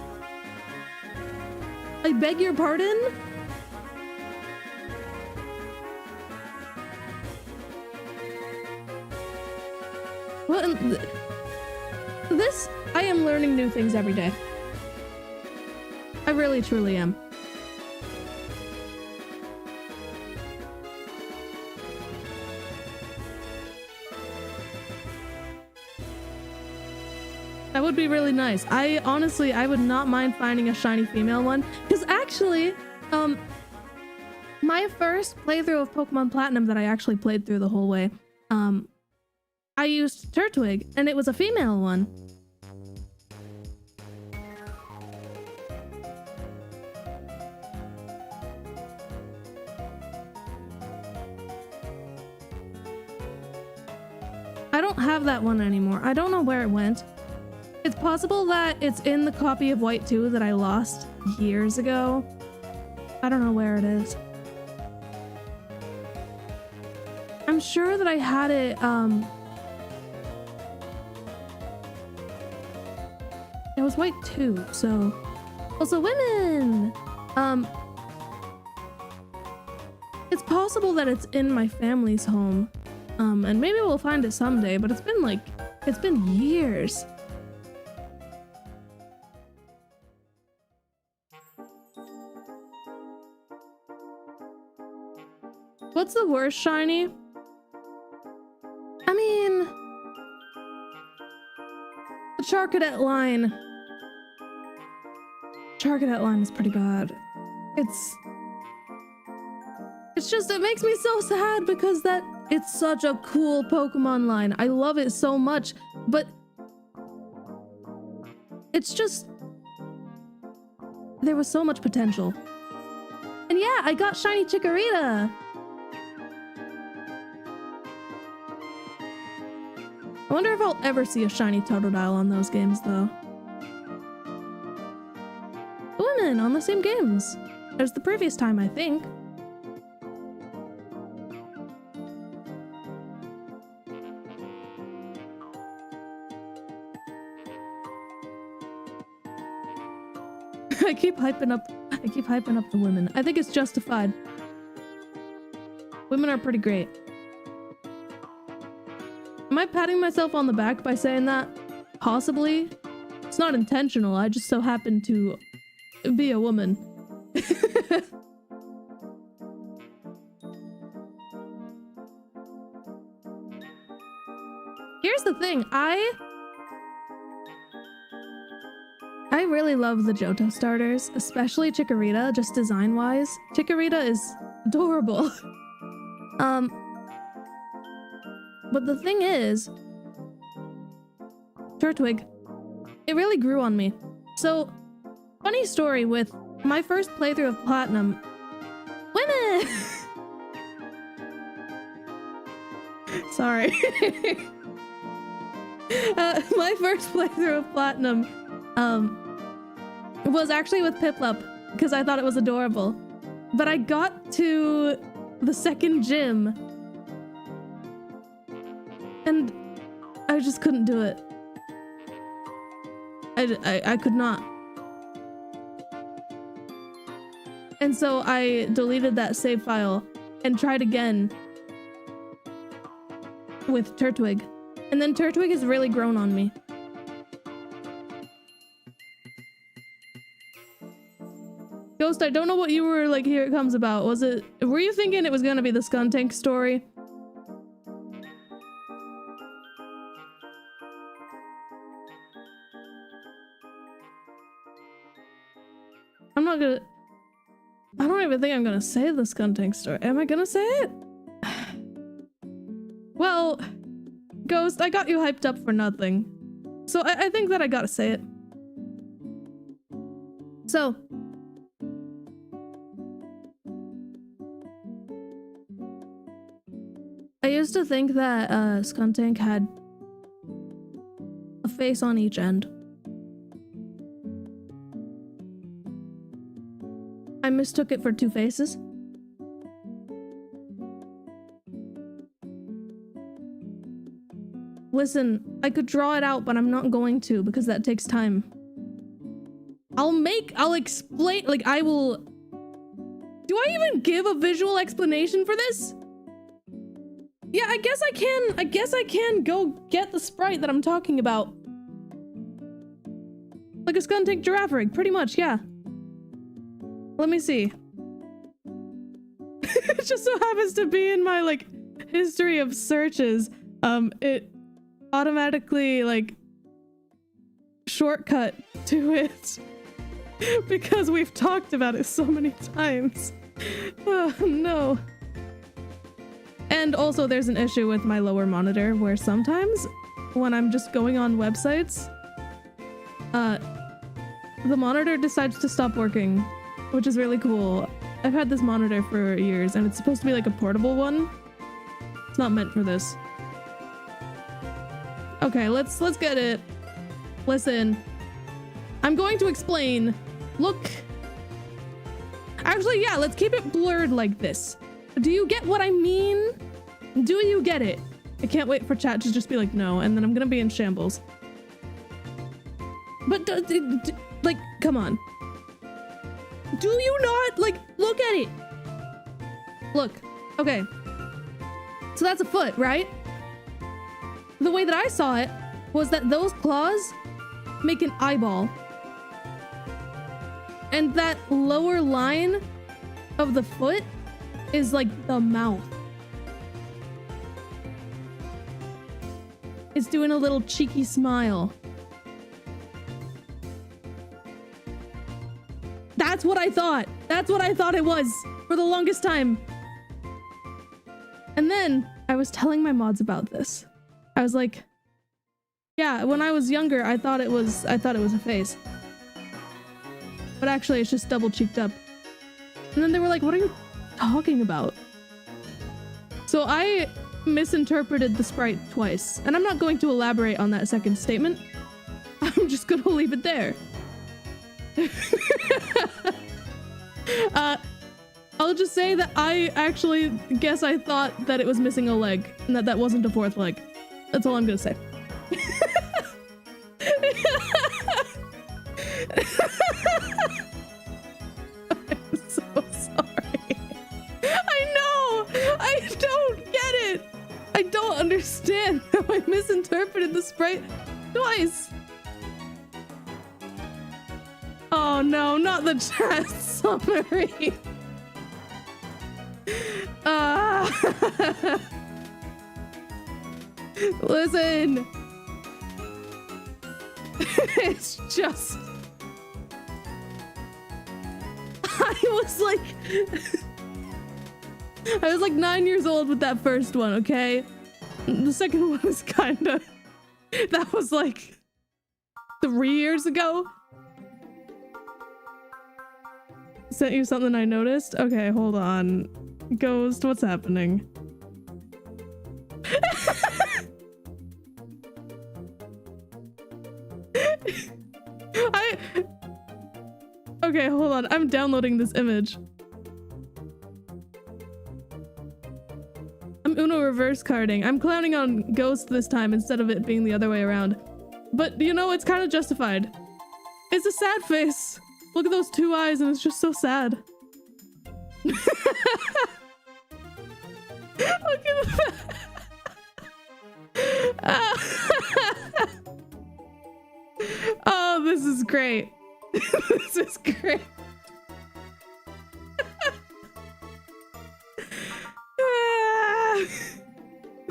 I beg your pardon? Well, this, I am learning new things every day. I really truly am. That would be really nice. I honestly would not mind finding a shiny female one. Because actually, my first playthrough of Pokemon Platinum that I actually played through the whole way, I used Turtwig, and it was a female one. I don't have that one anymore. I don't know where it went. It's possible that it's in the copy of White 2 that I lost years ago. I don't know where it is. I'm sure that I had it, it was White 2, so... Also women! It's possible that it's in my family's home. And maybe we'll find it someday, but it's been years. What's the worst shiny? I mean... the Charcadet line. Charcadet line is pretty bad. It's just, it makes me so sad because it's such a cool Pokemon line. I love it so much, but it's just, there was so much potential. And yeah, I got shiny Chikorita. I wonder if I'll ever see a shiny Totodile on those games though. Women on the same games as the previous time, I think. I keep hyping up the women. I think it's justified. Women are pretty great. Am I patting myself on the back by saying that? Possibly. It's not intentional. I just so happen to be a woman. Here's the thing. I really love the Johto starters, especially Chikorita, just design-wise. Chikorita is adorable. But the thing is, Turtwig, it really grew on me. So, funny story with my first playthrough of Platinum. Women! Sorry. My first playthrough of Platinum, was actually with Piplup, because I thought it was adorable. But I got to the second gym, and I just couldn't do it. I could not. And so I deleted that save file and tried again with Turtwig. And then Turtwig has really grown on me. Ghost, I don't know what you were like, here it comes about. Were you thinking it was gonna be the Scuntank story? I don't even think I'm gonna say the Scuntank story. Am I gonna say it? Well, Ghost, I got you hyped up for nothing. So I think that I gotta say it. So, used to think that Scuntank had a face on each end. I mistook it for two faces. Listen, I could draw it out, but I'm not going to because that takes time. I'll explain, like I will... Do I even give a visual explanation for this? Yeah, I guess I can go get the sprite that I'm talking about. Like a Scuntank giraffe rig, pretty much, yeah. Let me see. It just so happens to be in my, like, history of searches. It automatically, like, shortcut to it. Because we've talked about it so many times. Oh, no. And also there's an issue with my lower monitor where sometimes when I'm just going on websites, the monitor decides to stop working, which is really cool. I've had this monitor for years and it's supposed to be like a portable one. It's not meant for this. Okay, let's get it. Listen. I'm going to explain. Look. Actually, yeah, let's keep it blurred like this. Do you get what I mean? Do you get it? I can't wait for chat to just be like, no, and then I'm gonna be in shambles. But, like, come on. Do you not, like, look at it? Look, okay. So that's a foot, right? The way that I saw it was that those claws make an eyeball. And that lower line of the foot is like the mouth. It's doing a little cheeky smile. That's what I thought. That's what I thought it was for the longest time. And then I was telling my mods about this. I was like, yeah, when I was younger, I thought it was a face. But actually, it's just double cheeked up. And then they were like, what are you talking about? So I misinterpreted the sprite twice. And I'm not going to elaborate on that second statement. I'm just gonna leave it there. I'll just say that I actually guess I thought that it was missing a leg. And that wasn't a fourth leg. That's all I'm gonna say. I'm so sorry. I know! I don't get it! I don't understand how I misinterpreted the sprite twice. Oh no, not the chat summary. Listen. It's just... I was like 9 years old with that first one, okay? The second one is kinda... That was like 3 years ago. Sent you something I noticed? Okay, hold on. Ghost, what's happening? Okay, hold on. I'm downloading this image. I'm Uno reverse carding. I'm clowning on Ghost this time instead of it being the other way around. But, you know, it's kind of justified. It's a sad face. Look at those two eyes and it's just so sad. Look at that. Oh, this is great. This is great.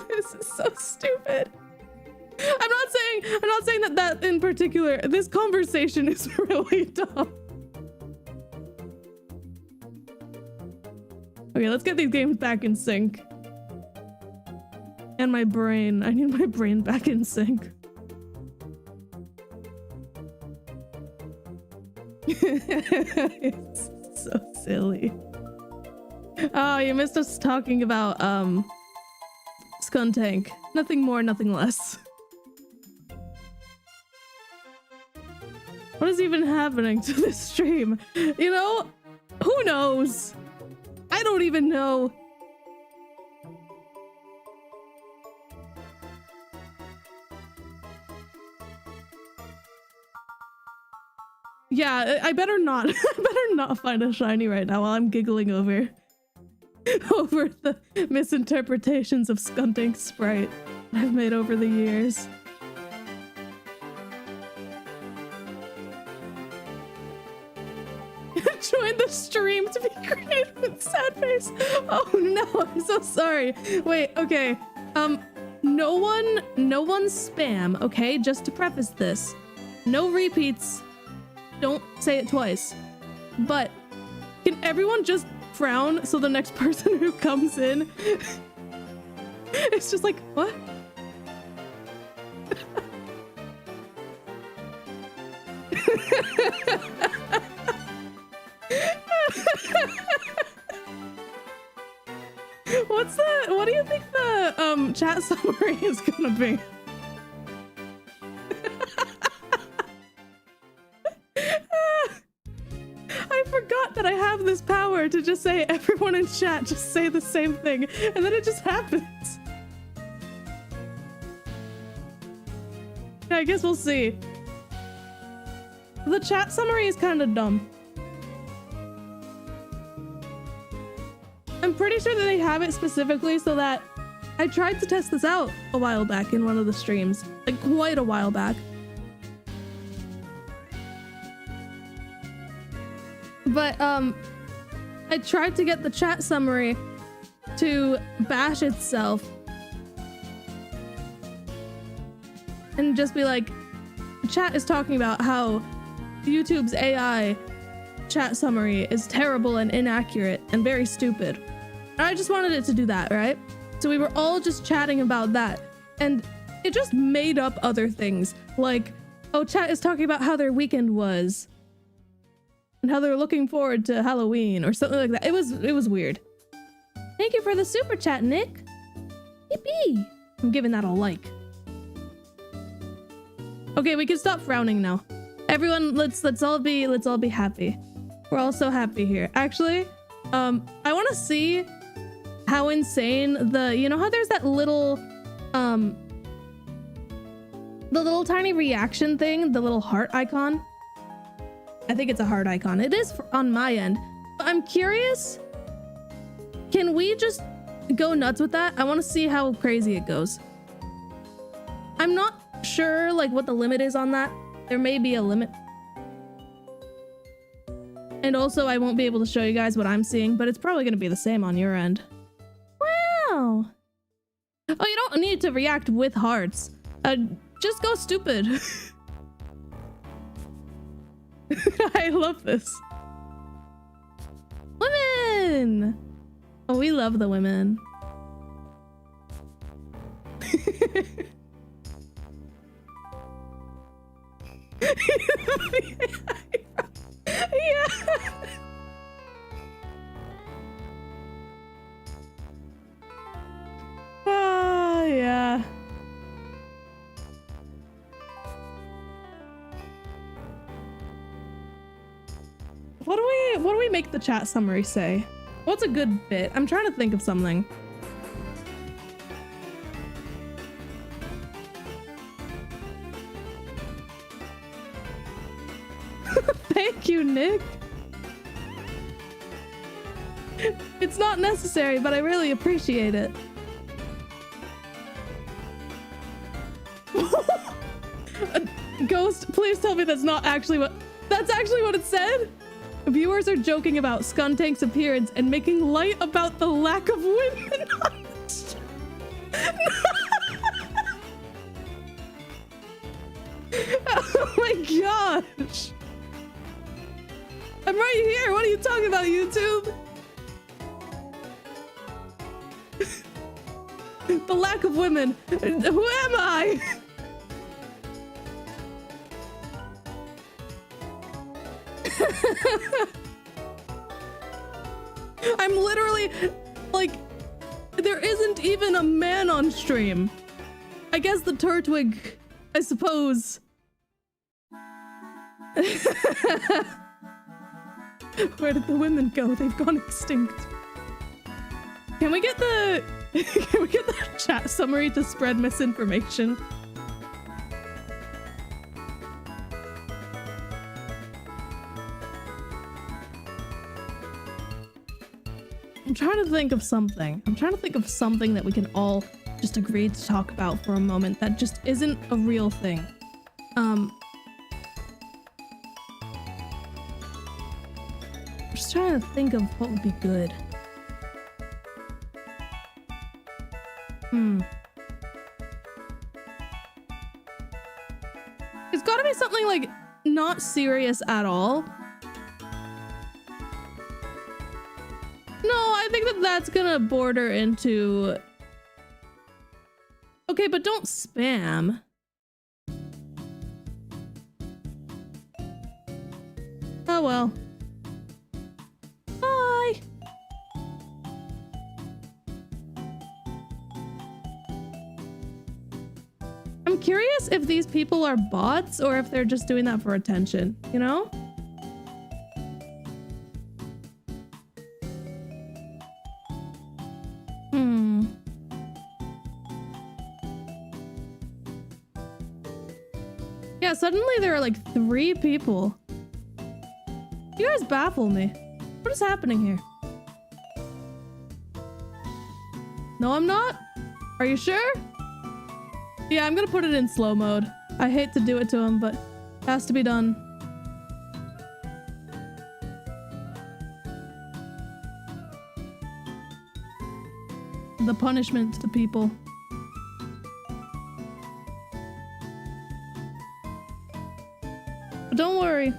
This is so stupid. I'm not saying that in particular. This conversation is really dumb. Okay, let's get these games back in sync. And my brain. I need my brain back in sync. It's so silly. Oh, you missed us talking about Scuntank. Nothing more, nothing less. What is even happening to this stream? You know, who knows? I don't even know. Yeah, I better not. I better not find a shiny right now while I'm giggling over the misinterpretations of Scuntank Sprite that I've made over the years. Join the stream to be created with sad face. Oh no, I'm so sorry. Wait, okay. No one spam, okay? Just to preface this. No repeats. Don't say it twice. But can everyone just frown so the next person who comes in it's just like, what? What do you think the chat summary is gonna be? I forgot that I have this power to just say everyone in chat just say the same thing and then it just happens. Yeah, I guess we'll see. The chat summary is kind of dumb. I'm pretty sure that they have it specifically so that I tried to test this out a while back in one of the streams, like quite a while back. But I tried to get the chat summary to bash itself and just be like, chat is talking about how YouTube's AI chat summary is terrible and inaccurate and very stupid. And I just wanted it to do that, right? So we were all just chatting about that, and it just made up other things like, oh, chat is talking about how their weekend was and how they're looking forward to Halloween or something like that. It was weird. Thank you for the super chat, Nick. Yippee! I'm giving that a like. Okay, we can stop frowning now. Everyone, let's all be happy. We're all so happy here. Actually, I want to see how insane you know how there's that little the little tiny reaction thing, the little heart icon. I think it's a heart icon. It is on my end. But I'm curious, can we just go nuts with that? I want to see how crazy it goes. I'm not sure like what the limit is on that. There may be a limit. And also I won't be able to show you guys what I'm seeing, but it's probably going to be the same on your end. Wow. Oh, you don't need to react with hearts. Just go stupid. I love this. Women! Oh, we love the women. Yeah. Oh, yeah. What do we make the chat summary say? What's a good bit? I'm trying to think of something. Thank you, Nick. It's not necessary, but I really appreciate it. Ghost, please tell me that's not actually what... That's actually what it said? Viewers are joking about Skuntank's appearance and making light about the lack of women on the stream. Oh my gosh. I'm right here. What are you talking about, YouTube? The lack of women. Who am I? I'm literally like, there isn't even a man on stream. I guess the Turtwig, I suppose. Where did the women go? They've gone extinct. Can we get the can we get the chat summary to spread misinformation? I'm trying to think of something. I'm trying to think of something that we can all just agree to talk about for a moment that just isn't a real thing. I'm just trying to think of what would be good. It's gotta be something like not serious at all. No, I think that that's gonna border into... Okay, but don't spam. Oh well. Bye! I'm curious if these people are bots or if they're just doing that for attention, you know? Yeah, suddenly there are like 3 people. You guys baffle me. What is happening here? No, I'm not? Are you sure? Yeah, I'm gonna put it in slow mode. I hate to do it to him, but it has to be done. The punishment to people. But don't worry.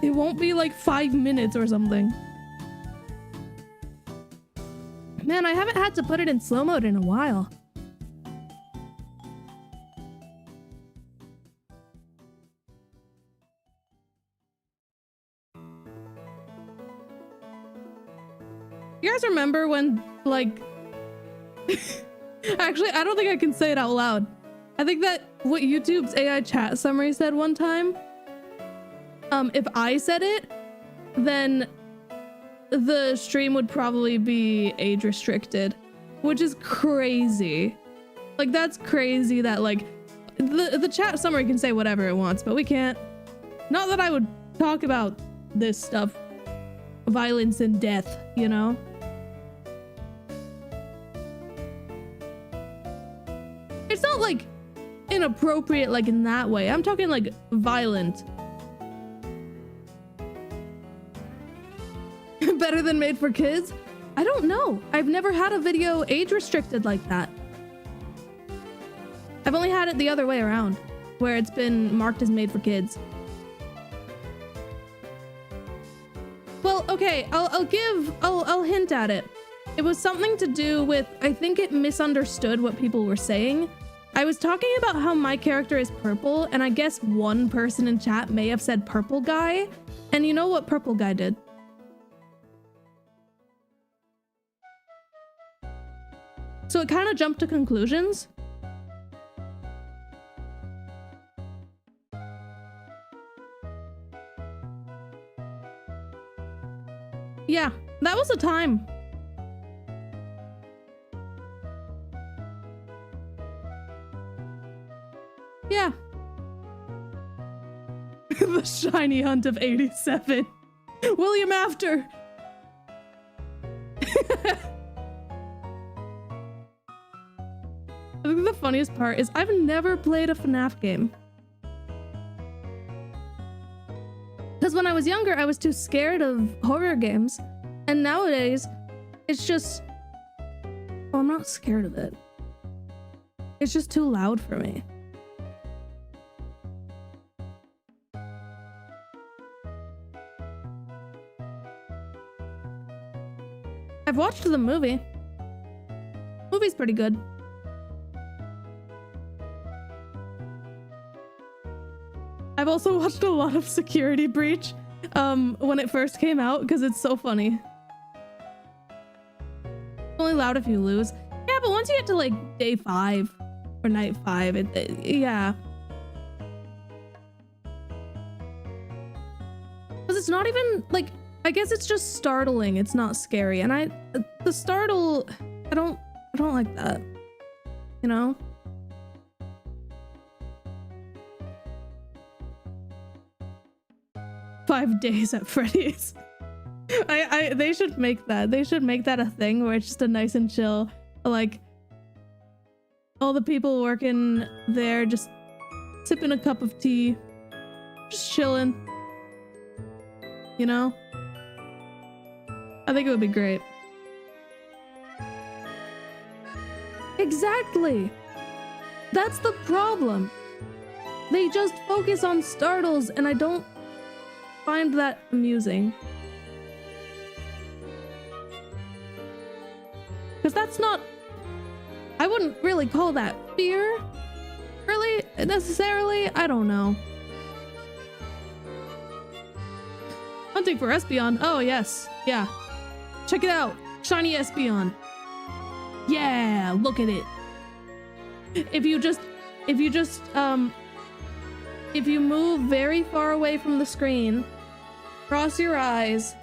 It won't be like 5 minutes or something. Man, I haven't had to put it in slow mode in a while. You guys remember when, like... Actually, I don't think I can say it out loud. I think that what YouTube's AI chat summary said one time, if I said it, then the stream would probably be age restricted, which is crazy. Like, that's crazy that, like, the chat summary can say whatever it wants, but we can't. Not that I would talk about this stuff. Violence and death, you know? It's not, like, inappropriate, like, in that way. I'm talking, like, violent. Better than made for kids? I don't know. I've never had a video age restricted like that. I've only had it the other way around, where it's been marked as made for kids. Well, okay, I'll hint at it. It was something to do with, I think it misunderstood what people were saying. I was talking about how my character is purple, and I guess one person in chat may have said purple guy, and you know what purple guy did? So it kind of jumped to conclusions. Yeah, that was a time. Yeah. The shiny hunt of 87. William After. I think the funniest part is I've never played a FNAF game. Because when I was younger, I was too scared of horror games. And nowadays, it's just... Well, I'm not scared of it. It's just too loud for me. I've watched the movie. Movie's pretty good. I've also watched a lot of Security Breach when it first came out because it's so funny. Well, only loud if you lose. Yeah, but once you get to like day 5 or night 5, yeah. Because it's not even like, I guess it's just startling. It's not scary. And the startle, I don't like that, you know? "5 days at Freddy's." They should make that. They should make that a thing where it's just a nice and chill, like all the people working there just sipping a cup of tea, just chilling, you know? I think it would be great. Exactly. That's the problem. They just focus on startles, and I don't find that amusing. Because that's not... I wouldn't really call that fear. Really? Necessarily? I don't know. Hunting for Espeon. Oh, yes. Yeah. Check it out. Shiny Espeon. Yeah, look at it. If you move very far away from the screen, cross your eyes,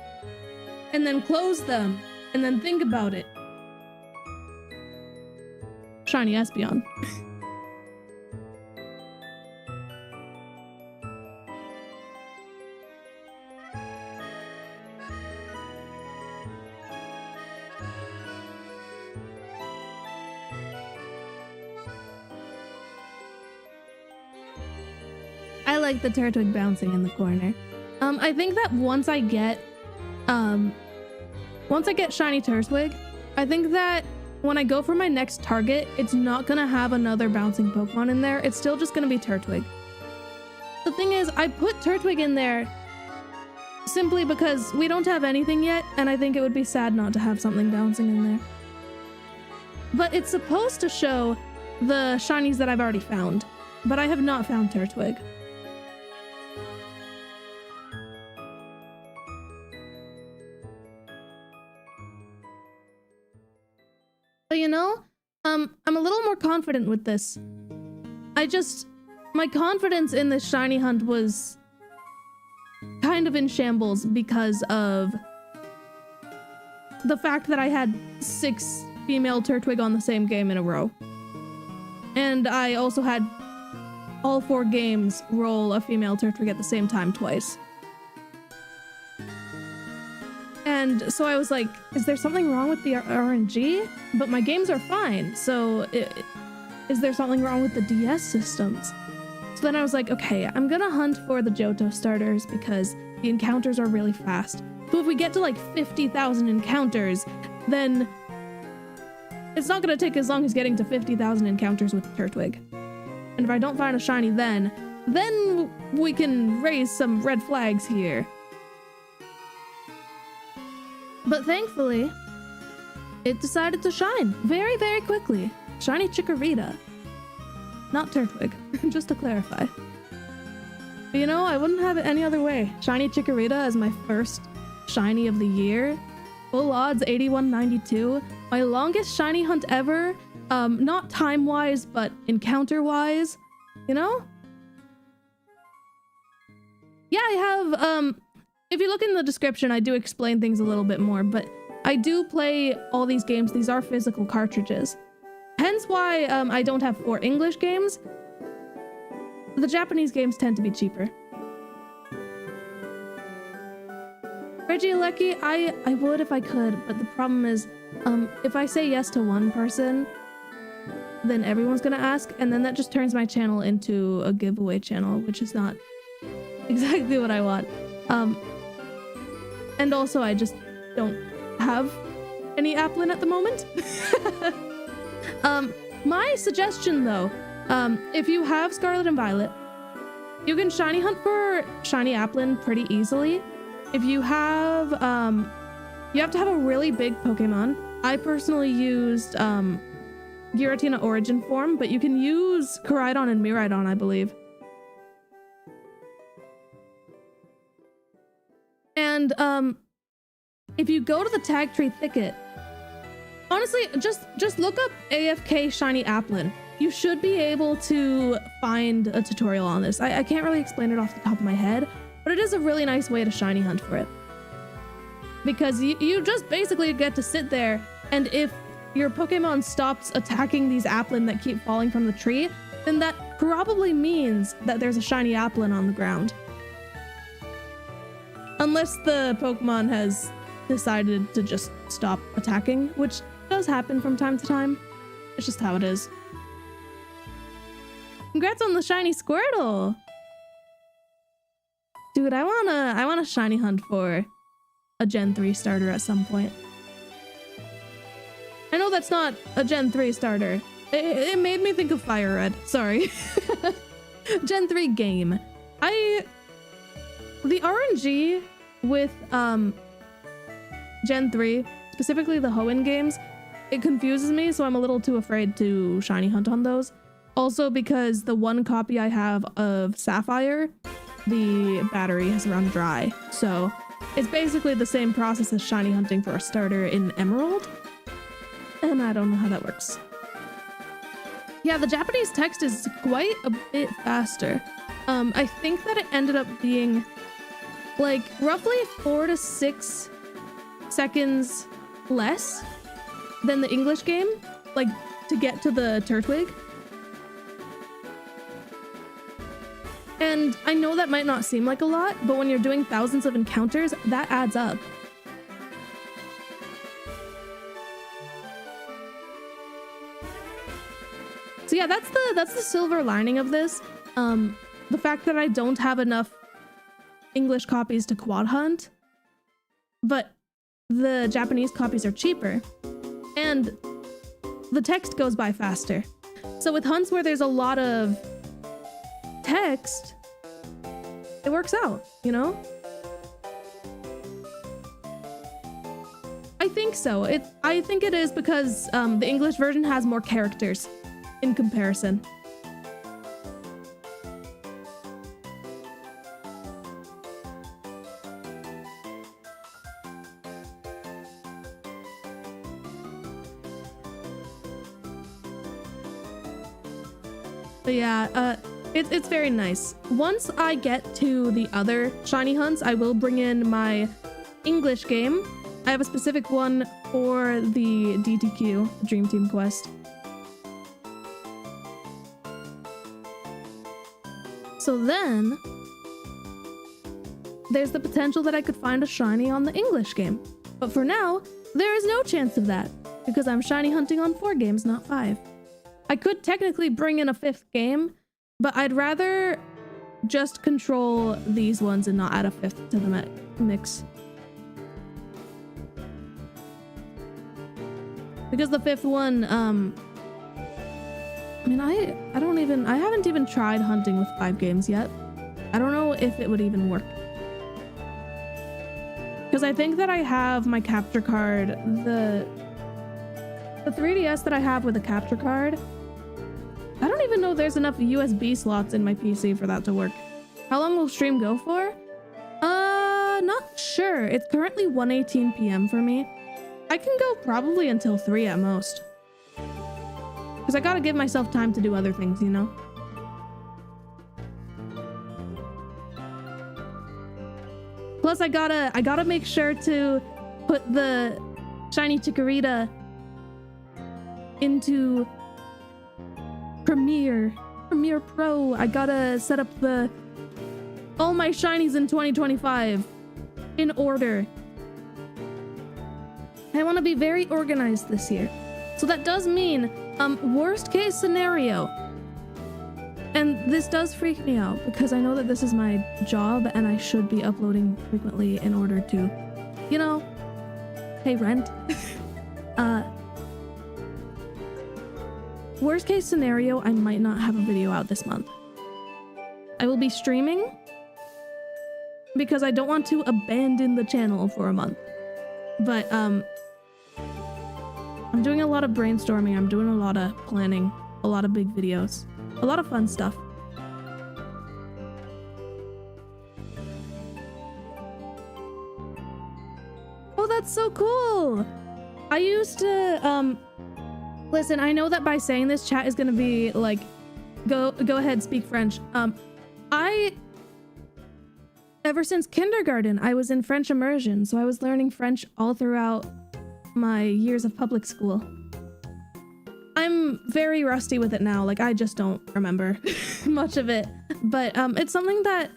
and then close them, and then think about it. Shiny Espeon. I like the Turtwig bouncing in the corner. I think that once I get Shiny Turtwig, I think that when I go for my next target, it's not gonna have another bouncing Pokemon in there. It's still just gonna be Turtwig. The thing is, I put Turtwig in there simply because we don't have anything yet, and I think it would be sad not to have something bouncing in there. But it's supposed to show the shinies that I've already found, but I have not found Turtwig. But you know, I'm a little more confident with this. My confidence in this shiny hunt was kind of in shambles because of the fact that I had 6 female Turtwig on the same game in a row. And I also had all 4 games roll a female Turtwig at the same time twice. And so I was like, is there something wrong with the RNG? But my games are fine, so is there something wrong with the DS systems? So then I was like, okay, I'm gonna hunt for the Johto starters because the encounters are really fast. So if we get to like 50,000 encounters, then it's not gonna take as long as getting to 50,000 encounters with Turtwig. And if I don't find a shiny then we can raise some red flags here. But thankfully, it decided to shine very, very quickly. Shiny Chikorita. Not Turtwig, just to clarify. But you know, I wouldn't have it any other way. Shiny Chikorita as my first shiny of the year. Full odds 81.92. My longest shiny hunt ever. Not time-wise, but encounter-wise. You know? Yeah, I have, if you look in the description, I do explain things a little bit more, but I do play all these games. These are physical cartridges. Hence why I don't have 4 English games. The Japanese games tend to be cheaper. Regieleki, I would if I could, but the problem is, if I say yes to one person, then everyone's gonna ask, and then that just turns my channel into a giveaway channel, which is not exactly what I want. And also, I just don't have any Applin at the moment. My suggestion, though, if you have Scarlet and Violet, you can shiny hunt for shiny Applin pretty easily. If you have to have a really big Pokemon. I personally used Giratina Origin Form, but you can use Koraidon and Miraidon, I believe. And if you go to the Tag Tree Thicket, Honestly, just look up AFK shiny Applin. You should be able to find a tutorial on this. I can't really explain it off the top of my head, but it is a really nice way to shiny hunt for it. Because you just basically get to sit there, and if your Pokemon stops attacking these Applin that keep falling from the tree, then that probably means that there's a shiny Applin on the ground. Unless the Pokemon has decided to just stop attacking, which does happen from time to time. It's just how it is. Congrats on the shiny Squirtle! Dude, I wanna shiny hunt for a Gen 3 starter at some point. I know that's not a Gen 3 starter. It made me think of Fire Red. Sorry. Gen 3 game. The RNG with Gen 3, specifically the Hoenn games, it confuses me, so I'm a little too afraid to shiny hunt on those. Also because the one copy I have of Sapphire, the battery has run dry. So it's basically the same process as shiny hunting for a starter in Emerald. And I don't know how that works. Yeah, the Japanese text is quite a bit faster. I think that it ended up being like roughly 4 to 6 seconds less than the English game, like to get to the Turtwig. And I know that might not seem like a lot, but when you're doing thousands of encounters, that adds up. So yeah, that's the silver lining of this. The fact that I don't have enough English copies to quad hunt, but the Japanese copies are cheaper, and the text goes by faster. So with hunts where there's a lot of text, it works out, you know? I think so. I think it is because the English version has more characters in comparison. But yeah, it's very nice. Once I get to the other shiny hunts, I will bring in my English game. I have a specific one for the DTQ, the Dream Team Quest. So then, there's the potential that I could find a shiny on the English game. But for now, there is no chance of that, because I'm shiny hunting on 4 games, not 5. I could technically bring in a 5th game, but I'd rather just control these ones and not add a 5th to the mix. Because the 5th one, I mean, I haven't even tried hunting with 5 games yet. I don't know if it would even work. Because I think that I have my capture card, the 3DS that I have with a capture card, I don't even know there's enough USB slots in my PC for that to work. How long will stream go for? Not sure. It's currently 1:18 p.m. for me. I can go probably until 3 at most. Because I gotta give myself time to do other things, you know? Plus, I gotta make sure to put the shiny Chikorita into Premiere Pro. I gotta set up all my shinies in 2025 in order. I want to be very organized this year. So that does mean worst case scenario. And this does freak me out because I know that this is my job and I should be uploading frequently in order to, you know, pay rent. Worst case scenario, I might not have a video out this month. I will be streaming because I don't want to abandon the channel for a month. But I'm doing a lot of brainstorming, I'm doing a lot of planning, a lot of big videos, a lot of fun stuff. Oh, that's so cool! I used to, listen, I know that by saying this, chat is gonna be like, go ahead, speak French. Ever since kindergarten, I was in French immersion, so I was learning French all throughout my years of public school. I'm very rusty with it now, like I just don't remember much of it. But it's something that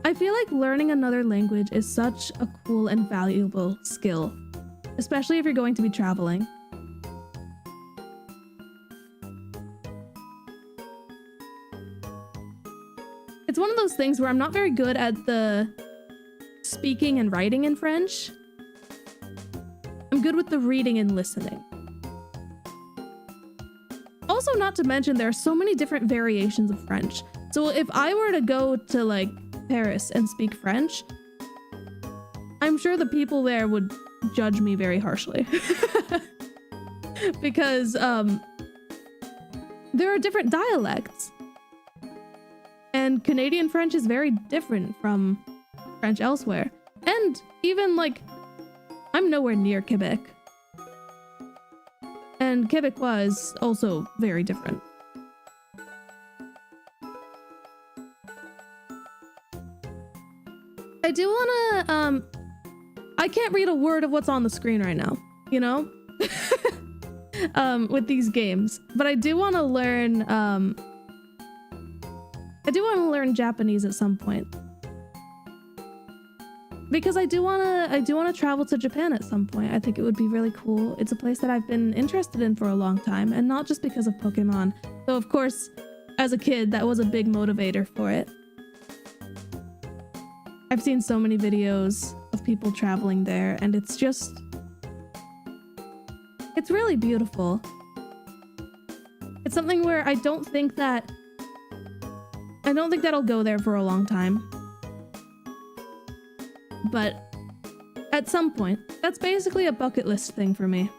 I feel like learning another language is such a cool and valuable skill, especially if you're going to be traveling. It's one of those things where I'm not very good at the speaking and writing in French. I'm good with the reading and listening. Also, not to mention, there are so many different variations of French. So if I were to go to like Paris and speak French, I'm sure the people there would judge me very harshly. Because there are different dialects. And Canadian French is very different from French elsewhere. And even like, I'm nowhere near Quebec. And Quebecois is also very different. I do wanna, I can't read a word of what's on the screen right now, you know? With these games. But I do wanna learn, Japanese at some point. Because I do wanna travel to Japan at some point. I think it would be really cool. It's a place that I've been interested in for a long time, and not just because of Pokemon. Though of course, as a kid, that was a big motivator for it. I've seen so many videos of people traveling there, and it's really beautiful. It's something where I don't think that'll go there for a long time. But at some point, that's basically a bucket list thing for me.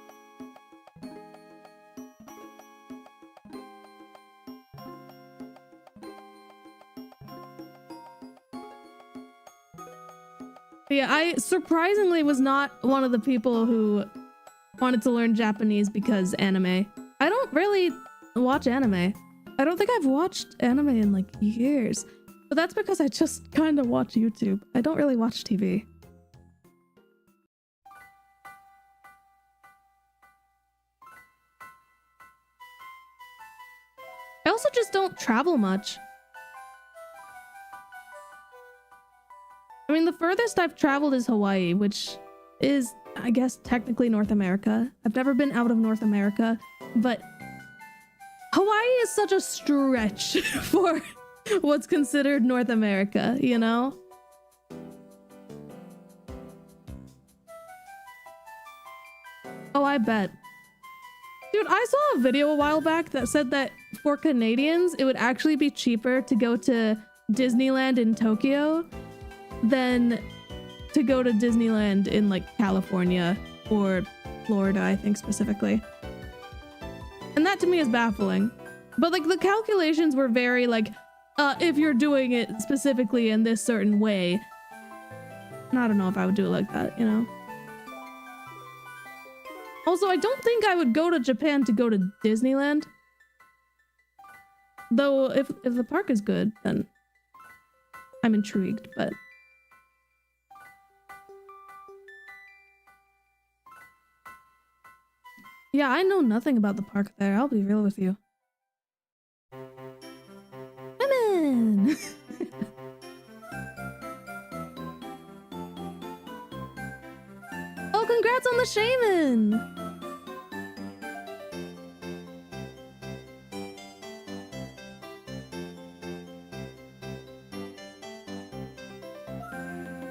Yeah, I surprisingly was not one of the people who wanted to learn Japanese because anime. I don't really watch anime. I don't think I've watched anime in like years. But that's because I just kind of watch YouTube. I don't really watch TV. I also just don't travel much. I mean, the furthest I've traveled is Hawaii, which is, I guess, technically North America. I've never been out of North America, but Hawaii is such a stretch for what's considered North America, you know? Oh, I bet. Dude, I saw a video a while back that said that for Canadians, it would actually be cheaper to go to Disneyland in Tokyo than to go to Disneyland in like California or Florida, I think specifically. And that to me is baffling. But like the calculations were very like, if you're doing it specifically in this certain way. And I don't know if I would do it like that, you know? Also, I don't think I would go to Japan to go to Disneyland. Though, if the park is good, then I'm intrigued, but... Yeah, I know nothing about the park there, I'll be real with you. Women! Oh, congrats on the shaman!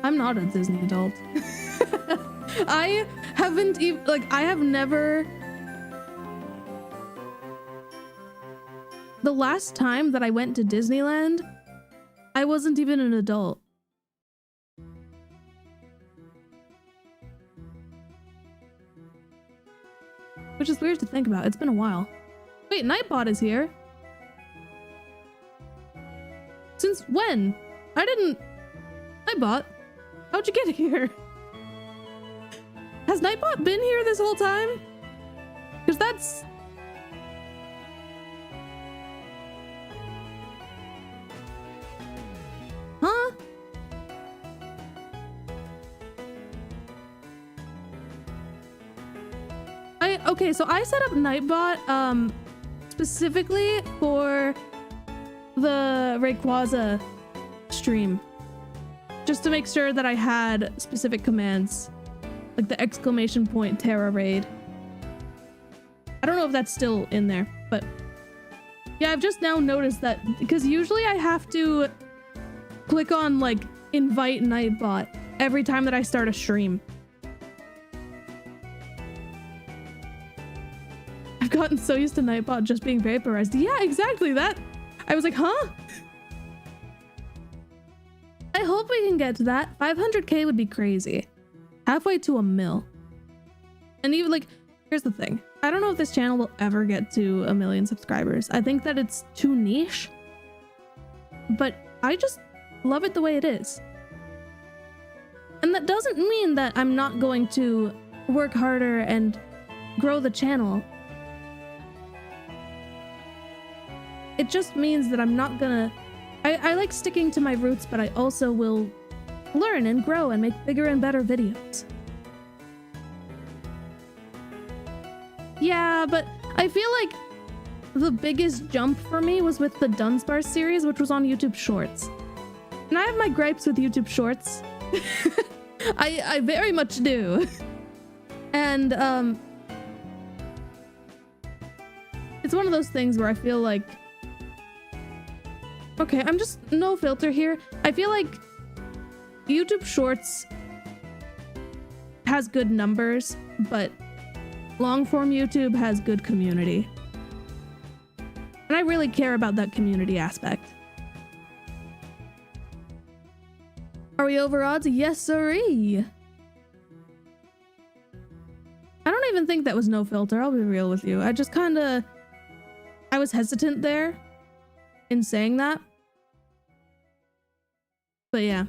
I'm not a Disney adult. I haven't even, like, I have never... The last time that I went to Disneyland, I wasn't even an adult. Which is weird to think about. It's been a while. Wait, Nightbot is here. Since when? I didn't... Nightbot, how'd you get here? Has Nightbot been here this whole time? Because that's... Huh? Okay, so I set up Nightbot specifically for the Rayquaza stream, just to make sure that I had specific commands, like the exclamation point Terra raid. I don't know if that's still in there, but yeah, I've just now noticed that, because usually I have to click on like invite Nightbot every time that I start a stream. I've gotten so used to Nightbot just being vaporized. Yeah, exactly that. I was like, huh? I hope we can get to that. 500k would be crazy. Halfway to a mil. And even like, here's the thing. I don't know if this channel will ever get to 1 million subscribers. I think that it's too niche. But I just love it the way it is. And that doesn't mean that I'm not going to work harder and grow the channel. It just means that I'm not gonna... I like sticking to my roots, but I also will learn and grow and make bigger and better videos. Yeah, but I feel like the biggest jump for me was with the Dunsparce series, which was on YouTube Shorts. And I have my gripes with YouTube Shorts. I very much do. And it's one of those things where I feel like, okay, I'm just no filter here. I feel like YouTube Shorts has good numbers, but long form YouTube has good community. And I really care about that community aspect. Are we over odds? Yes, sirree. I don't even think that was no filter. I'll be real with you. I just I was hesitant there in saying that. But yeah,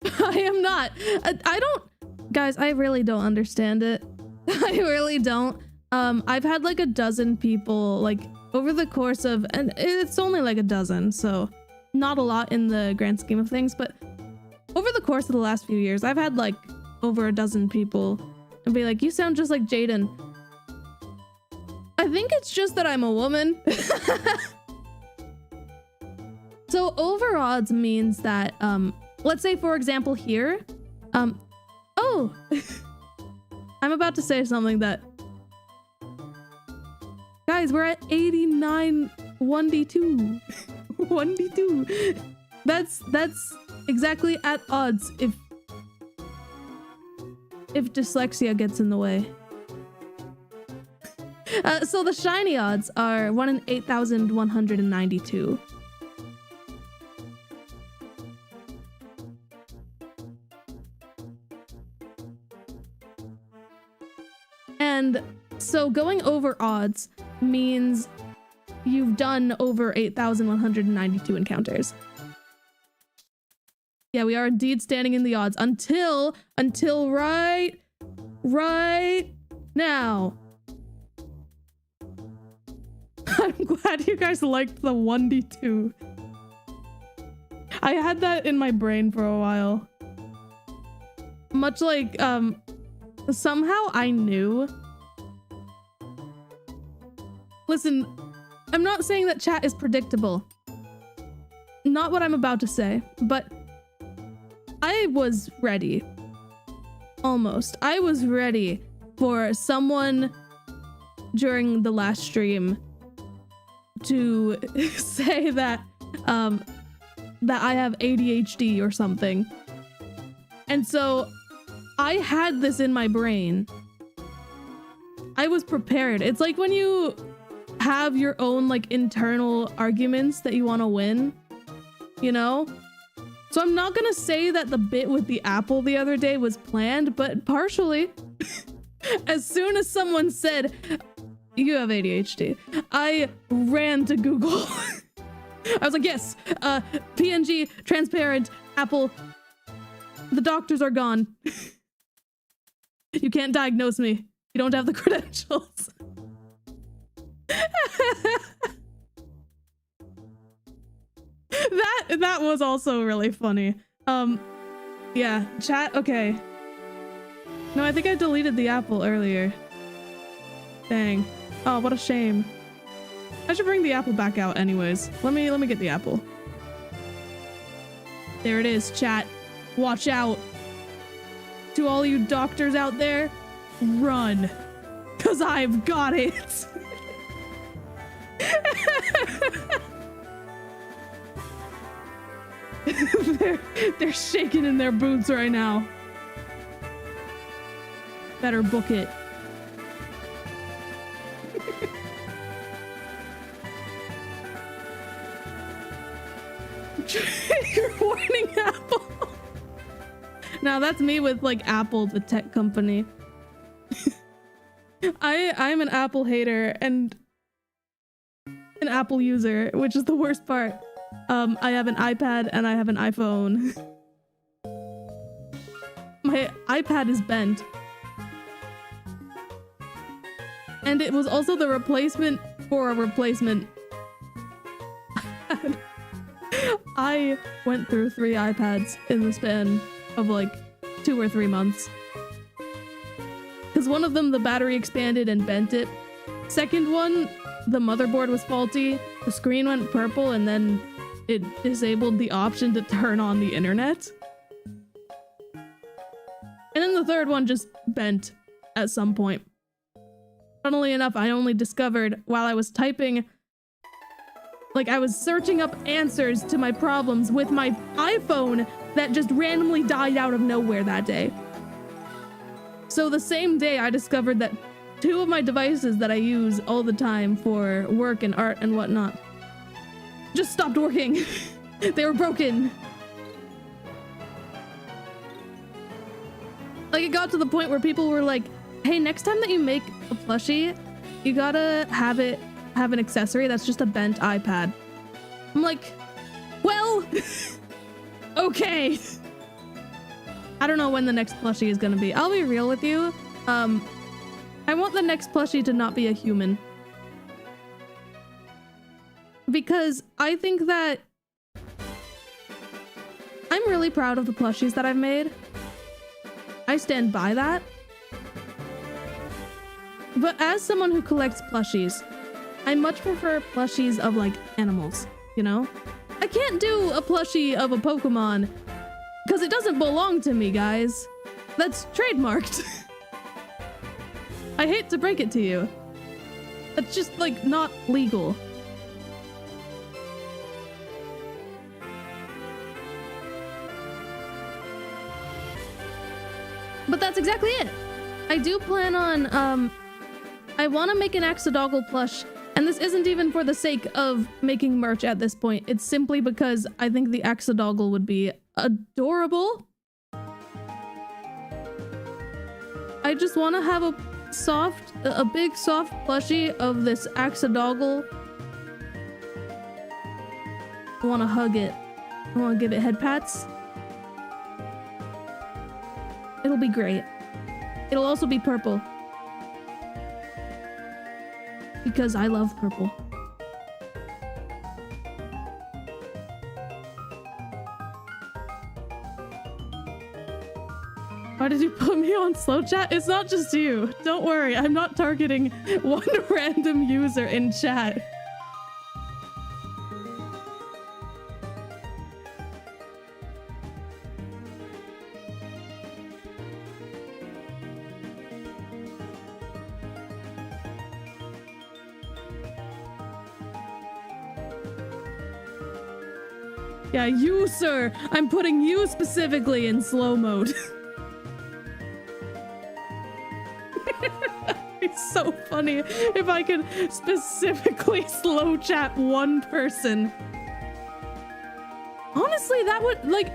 I am not. I don't, guys, I really don't understand it. I really don't. I've had like a dozen people, like over the course of, and it's only like a dozen, so not a lot in the grand scheme of things, but over the course of the last few years, I've had like over a dozen people and be like, you sound just like Jaden. I think it's just that I'm a woman. So over odds means that, let's say for example here, oh, I'm about to say something that, guys, we're at 89 1d2. 1d2. That's exactly at odds if dyslexia gets in the way. So the shiny odds are 1 in 8,192. And so going over odds means you've done over 8,192 encounters. Yeah, we are indeed standing in the odds until right now. I'm glad you guys liked the 1d2. I had that in my brain for a while. Much like, somehow I knew. Listen, I'm not saying that chat is predictable. Not what I'm about to say, but I was ready. Almost. I was ready for someone during the last stream to say that that I have ADHD or something. And so I had this in my brain. I was prepared. It's like when you have your own like internal arguments that you want to win, you know? So I'm not gonna say that the bit with the apple the other day was planned, but partially. As soon as someone said, you have ADHD, I ran to Google. I was like, yes, PNG, transparent, apple, the doctors are gone. You can't diagnose me. You don't have the credentials. That was also really funny. Yeah, chat, okay. No, I think I deleted the apple earlier. Dang. Oh, what a shame. I should bring the apple back out anyways. Let me get the apple. There it is, chat. Watch out. To all you doctors out there, run. 'Cause I've got it. they're shaking in their boots right now. Better book it. Trigger warning, Apple. Now that's me with like Apple, the tech company. I'm an Apple hater and an Apple user, which is the worst part. I have an iPad and I have an iPhone. My iPad is bent. And it was also the replacement for a replacement. I went through 3 iPads in the span of like 2 or 3 months. Because one of them, the battery expanded and bent it. Second one, the motherboard was faulty, the screen went purple, and then it disabled the option to turn on the internet. And then the third one just bent at some point. Funnily enough, I only discovered while I was typing, like I was searching up answers to my problems with my iPhone that just randomly died out of nowhere that day. So the same day I discovered that 2 of my devices that I use all the time for work and art and whatnot just stopped working. They were broken. Like it got to the point where people were like, hey, next time that you make a plushie, you gotta have an accessory that's just a bent iPad. I'm like, well, okay. I don't know when the next plushie is gonna be. I'll be real with you. I want the next plushie to not be a human. Because I think that I'm really proud of the plushies that I've made. I stand by that. But as someone who collects plushies, I much prefer plushies of like animals, you know? I can't do a plushie of a Pokemon because it doesn't belong to me, guys. That's trademarked. I hate to break it to you. It's just like not legal. But that's exactly it. I do plan on, I want to make an Axodoggle plush, and this isn't even for the sake of making merch at this point. It's simply because I think the Axodoggle would be adorable. I just want to have a big soft plushie of this Axodoggle. I want to hug it. I want to give it head pats. It'll be great. It'll also be purple. Because I love purple. Why did you put me on slow chat? It's not just you. Don't worry, I'm not targeting one random user in chat. Yeah, you, sir. I'm putting you specifically in slow mode. It's so funny if I could specifically slow chat one person. Honestly, that would, like,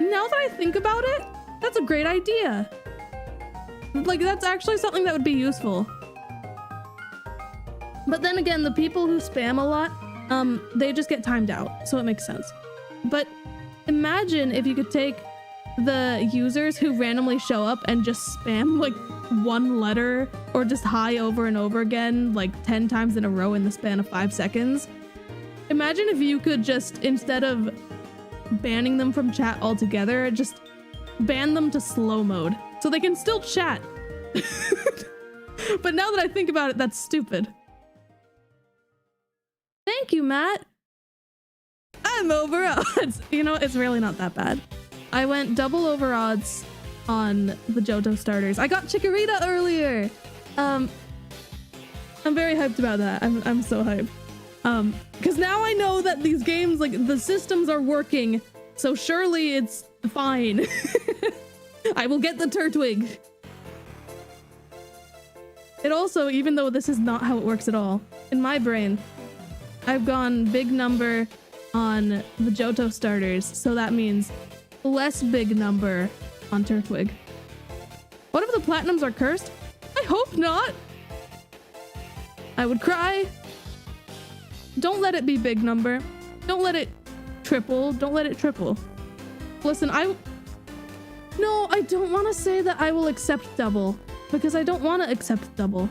now that I think about it, that's a great idea. Like, that's actually something that would be useful. But then again, the people who spam a lot, they just get timed out, so it makes sense. But imagine if you could take the users who randomly show up and just spam like one letter or just hi over and over again like 10 times in a row in the span of 5 seconds. Imagine if you could just, instead of banning them from chat altogether, just ban them to slow mode so they can still chat. But now that I think about it, that's stupid. Thank you, Matt. I'm over odds. You know, it's really not that bad. I went double over odds on the Johto starters. I got Chikorita earlier. I'm very hyped about that. I'm so hyped. Because now I know that these games, like, the systems are working, so surely it's fine. I will get the Turtwig. It also, even though this is not how it works at all, in my brain, I've gone big number on the Johto starters, so that means less big number on Turtwig. What if the platinums are cursed? I hope not. I would cry. Don't let it be big number. Don't let it triple. Don't let it triple. Listen, no, I don't want to say that I will accept double, because I don't want to accept double.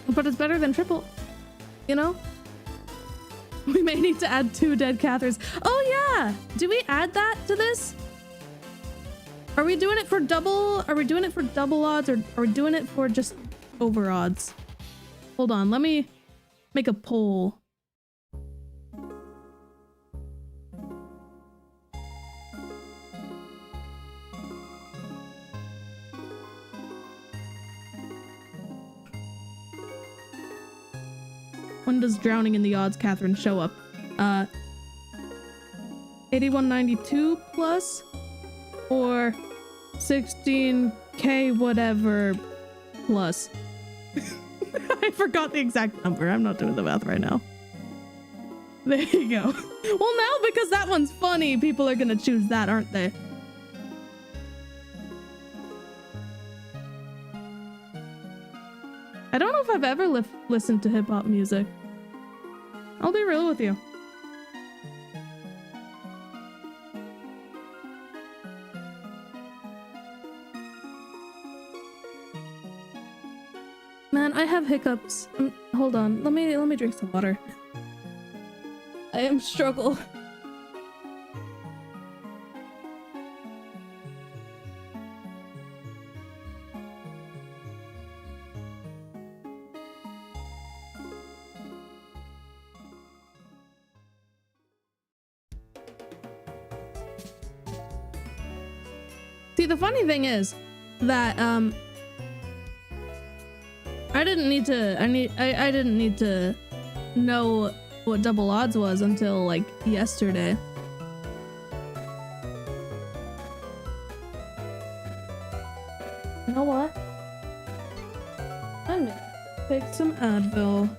But it's better than triple, you know? We may need to add 2 dead Cathers. Oh yeah! Do we add that to this? Are we doing it for double? Are we doing it for double odds, or are we doing it for just over odds? Hold on, let me make a poll. When does Drowning in the Odds Catherine show up? 8192 plus or 16k whatever plus. I forgot the exact number. I'm not doing the math right now. There you go. Well, now because that one's funny, people are gonna choose that, aren't they? I don't know if I've ever listened to hip-hop music. I'll be real with you. Man, I have hiccups. Hold on. Let me drink some water. I am struggle. See, the funny thing is that I didn't need to know what double odds was until like yesterday. You know what? I'm gonna take some Advil.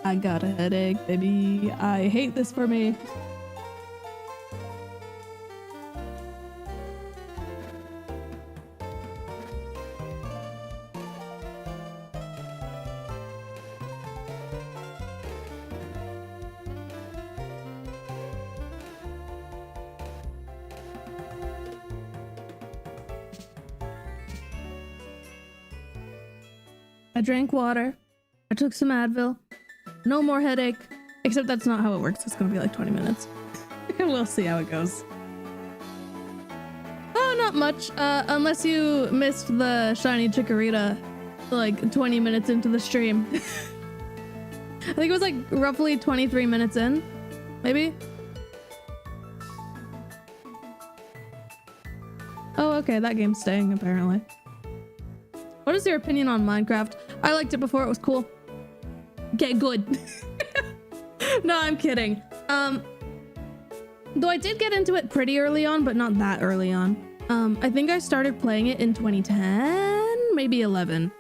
I got a headache, baby. I hate this for me. I drank water. I took some Advil. No more headache. Except that's not how it works. It's gonna be like 20 minutes. We'll see how it goes. Oh, not much. Unless you missed the shiny Chikorita like 20 minutes into the stream. I think it was like roughly 23 minutes in. Maybe? Oh, okay. That game's staying, apparently. What is your opinion on Minecraft? I liked it before it was cool. Get good. No, I'm kidding. Though I did get into it pretty early on, but not that early on. I think I started playing it in 2010, maybe 11.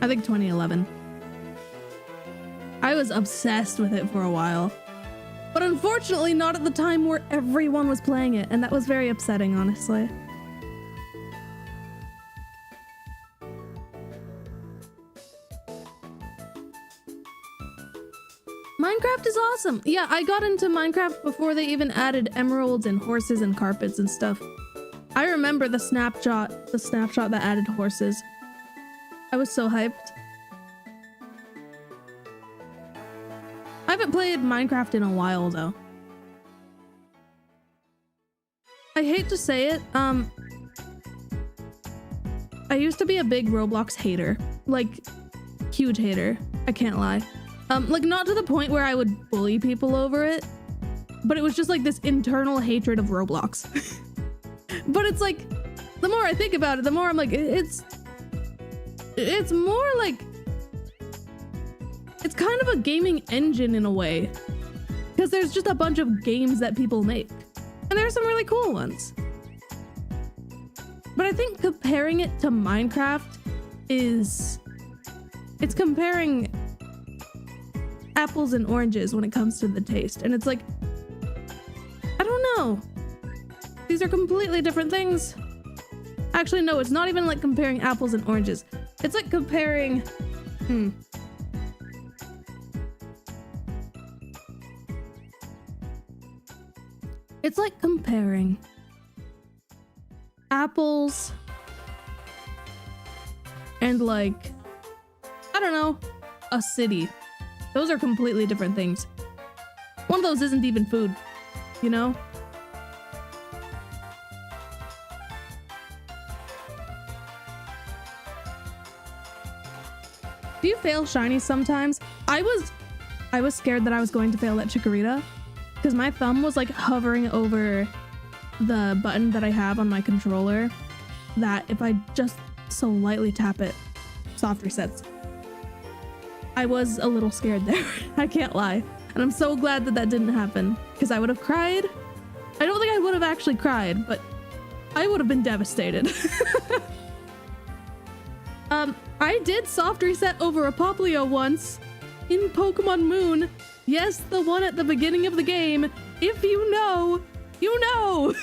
I think 2011. I was obsessed with it for a while. But unfortunately not at the time where everyone was playing it, and that was very upsetting, honestly. Minecraft is awesome. Yeah, I got into Minecraft before they even added emeralds and horses and carpets and stuff. I remember the snapshot that added horses. I was so hyped. I haven't played Minecraft in a while though. I hate to say it, I used to be a big Roblox hater. Like, huge hater. I can't lie. Like, not to the point where I would bully people over it, but it was just like this internal hatred of Roblox. But it's like, the more I think about it, the more I'm like, it's more like, it's kind of a gaming engine in a way, because there's just a bunch of games that people make, and there are some really cool ones. But I think comparing it to Minecraft it's comparing apples and oranges when it comes to the taste. And it's like, I don't know. These are completely different things. Actually, no, it's not even like comparing apples and oranges. It's like comparing, It's like comparing apples and like, I don't know, a city. Those are completely different things. One of those isn't even food, you know? Do you fail shinies sometimes? I was scared that I was going to fail at Chikorita because my thumb was like hovering over the button that I have on my controller, that if I just so lightly tap it, soft resets. I was a little scared there. I can't lie. And I'm so glad that that didn't happen, because I would have cried. I don't think I would have actually cried, but I would have been devastated. I did soft reset over a Poplio once in Pokemon Moon. Yes, the one at the beginning of the game. If you know, you know.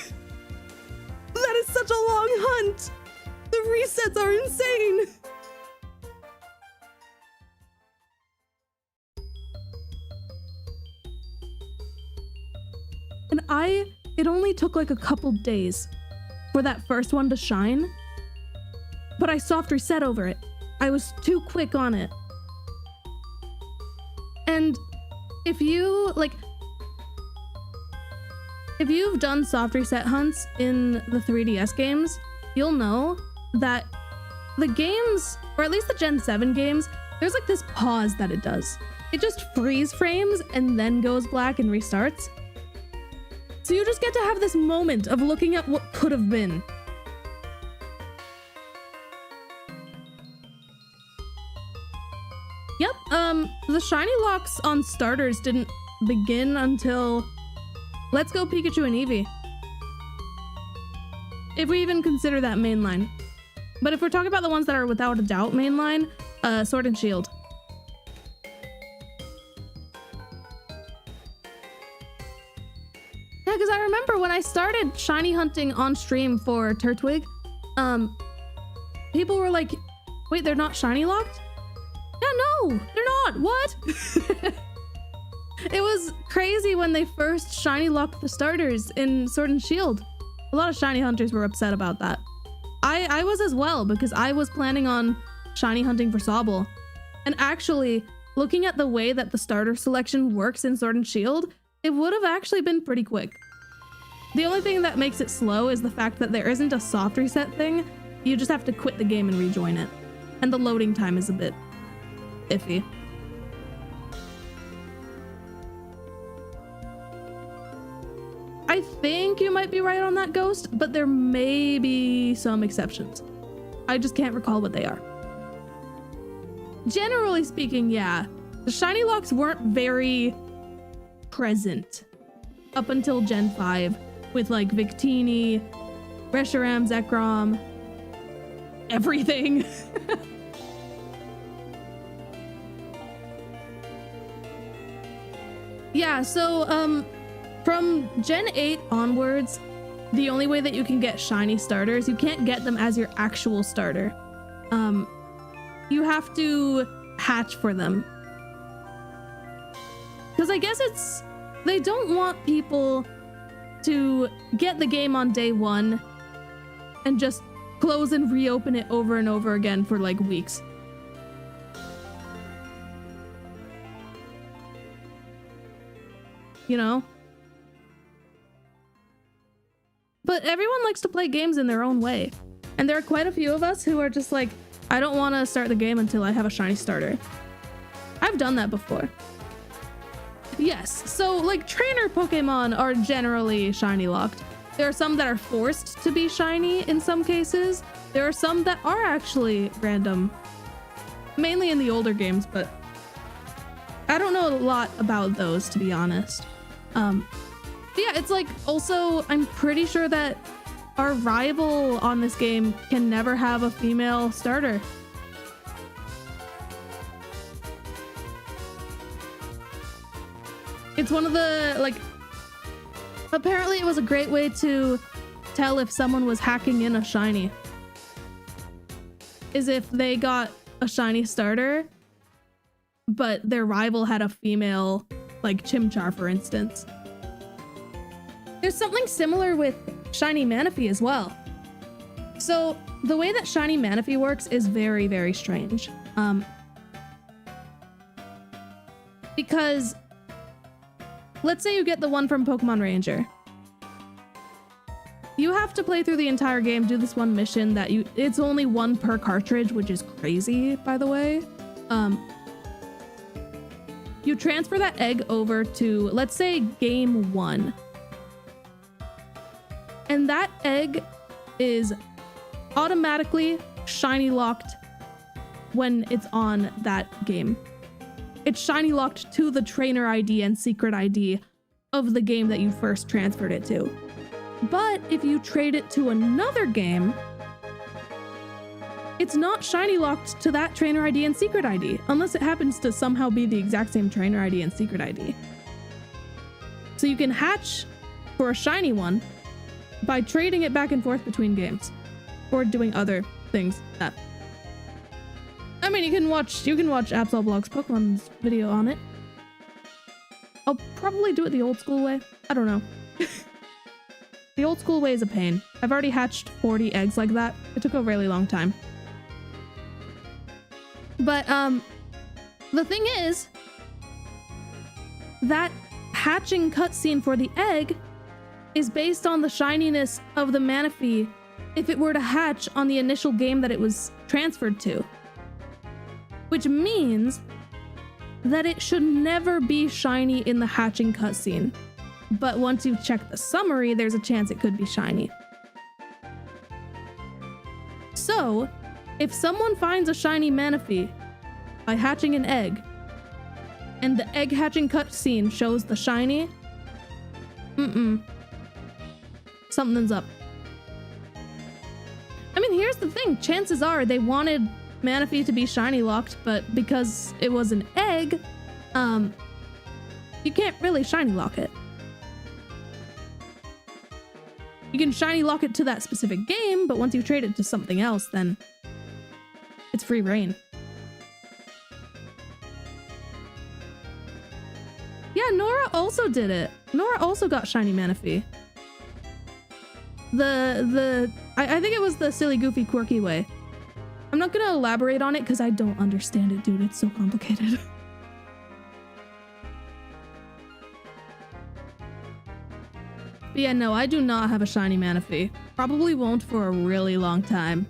That is such a long hunt. The resets are insane. And it only took like a couple days for that first one to shine, but I soft reset over it. I was too quick on it. And if you've done soft reset hunts in the 3DS games, you'll know that the games, or at least the Gen 7 games, there's like this pause that it does. It just freeze frames and then goes black and restarts. So you just get to have this moment of looking at what could have been. Yep, the shiny locks on starters didn't begin until Let's Go Pikachu and Eevee. If we even consider that mainline. But if we're talking about the ones that are without a doubt mainline, Sword and Shield. Yeah, because I remember when I started shiny hunting on stream for Turtwig, people were like, wait, they're not shiny locked? Yeah, no, they're not. What? It was crazy when they first shiny locked the starters in Sword and Shield. A lot of shiny hunters were upset about that. I was as well, because I was planning on shiny hunting for Sobble. And actually, looking at the way that the starter selection works in Sword and Shield, it would have actually been pretty quick. The only thing that makes it slow is the fact that there isn't a soft reset thing. You just have to quit the game and rejoin it. And the loading time is a bit iffy. I think you might be right on that, Ghost, but there may be some exceptions. I just can't recall what they are. Generally speaking, yeah, the shiny locks weren't very present up until Gen 5 with like Victini, Reshiram, Zekrom, everything. Yeah, so from Gen 8 onwards, the only way that you can get shiny starters, you can't get them as your actual starter. You have to hatch for them. Because I guess they don't want people to get the game on day one and just close and reopen it over and over again for like weeks. You know? But everyone likes to play games in their own way. And there are quite a few of us who are just like, I don't want to start the game until I have a shiny starter. I've done that before. Yes, so like trainer Pokemon are generally shiny locked. There are some that are forced to be shiny in some cases. There are some that are actually random. Mainly in the older games, but I don't know a lot about those, to be honest. But yeah, it's like also, I'm pretty sure that our rival on this game can never have a female starter. It's one of the, like, apparently it was a great way to tell if someone was hacking in a shiny. Is if they got a shiny starter, but their rival had a female, like Chimchar, for instance. There's something similar with Shiny Manaphy as well. So the way that Shiny Manaphy works is very, very strange. Because let's say you get the one from Pokemon Ranger. You have to play through the entire game, do this one mission that it's only one per cartridge, which is crazy, by the way. You transfer that egg over to, let's say, game 1. And that egg is automatically shiny locked when it's on that game. It's shiny locked to the trainer ID and secret ID of the game that you first transferred it to. But if you trade it to another game, it's not shiny locked to that trainer ID and secret ID, unless it happens to somehow be the exact same trainer ID and secret ID. So you can hatch for a shiny one by trading it back and forth between games, or doing other things that, I mean, you can watch AbsolBlog's Pokemon's video on it. I'll probably do it the old school way. I don't know. The old school way is a pain. I've already hatched 40 eggs like that. It took a really long time. But the thing is that hatching cutscene for the egg is based on the shininess of the Manaphy if it were to hatch on the initial game that it was transferred to. Which means that it should never be shiny in the hatching cutscene. But once you check the summary, there's a chance it could be shiny. So, if someone finds a shiny Manaphy by hatching an egg, and the egg hatching cutscene shows the shiny, something's up. I mean, here's the thing. Chances are they wanted Manaphy to be shiny locked, but because it was an egg, you can't really shiny lock it. You can shiny lock it to that specific game, but once you trade it to something else, then it's free reign. Yeah, Nora also did it. Nora also got shiny Manaphy. I think it was the silly, goofy, quirky way. I'm not gonna elaborate on it because I don't understand it, dude. It's so complicated. But yeah, no, I do not have a shiny Manaphy. Probably won't for a really long time.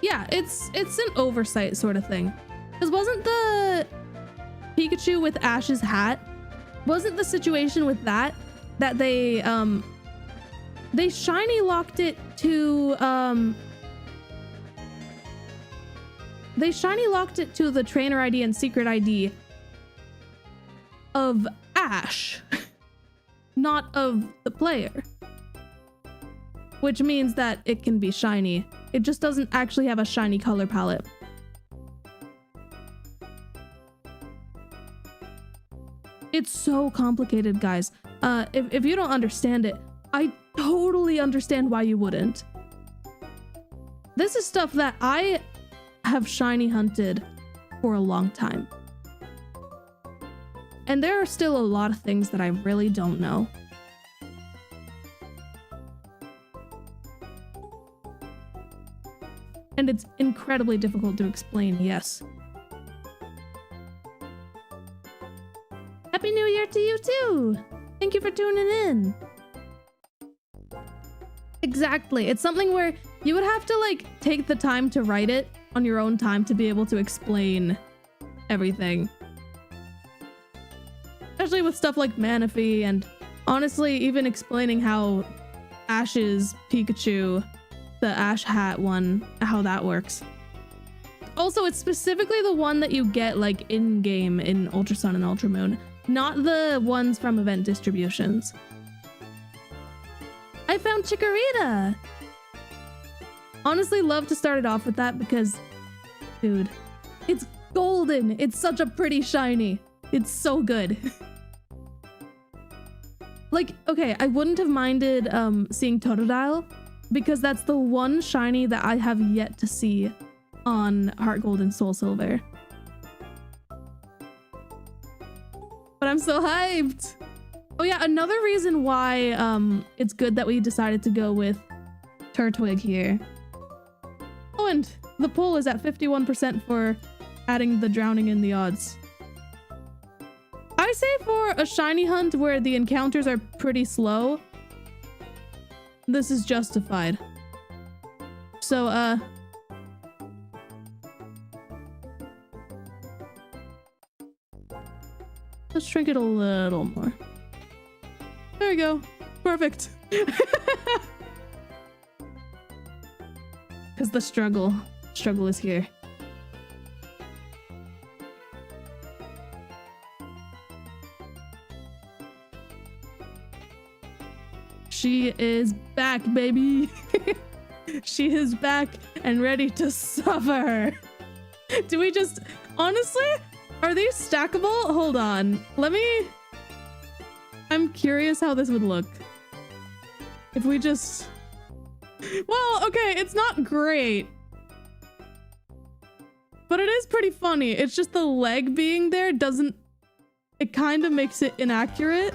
Yeah, it's an oversight sort of thing. Because wasn't the Pikachu with Ash's hat, wasn't the situation with that they shiny locked it to the trainer ID and secret ID of Ash, not of the player. Which means that it can be shiny. It just doesn't actually have a shiny color palette. It's so complicated, guys. If you don't understand it, I totally understand why you wouldn't. This is stuff that I have shiny hunted for a long time. And there are still a lot of things that I really don't know. And it's incredibly difficult to explain, yes. Happy New Year to you too! Thank you for tuning in! Exactly, it's something where you would have to like take the time to write it on your own time to be able to explain everything. Especially with stuff like Manaphy, and honestly even explaining how Ash's Pikachu, the Ash Hat one, how that works. Also, it's specifically the one that you get like in-game in Ultra Sun and Ultra Moon, not the ones from event distributions. I found Chikorita! Honestly, love to start it off with that because, dude, it's golden! It's such a pretty shiny! It's so good. Like, okay, I wouldn't have minded seeing Totodile, because that's the one shiny that I have yet to see on Heart Gold and Soul Silver. But I'm so hyped! Oh yeah, another reason why it's good that we decided to go with Turtwig here. Oh, and the poll is at 51% for adding the drowning in the odds. I say for a shiny hunt where the encounters are pretty slow, this is justified. So, let's shrink it a little more. There we go. Perfect. Because the struggle is here. She is back, baby. She is back and ready to suffer. Do we just... Honestly, are these stackable? Hold on. Let me... I'm curious how this would look. If we just... Well, okay, it's not great. But it is pretty funny. It's just the leg being there doesn't... It kind of makes it inaccurate.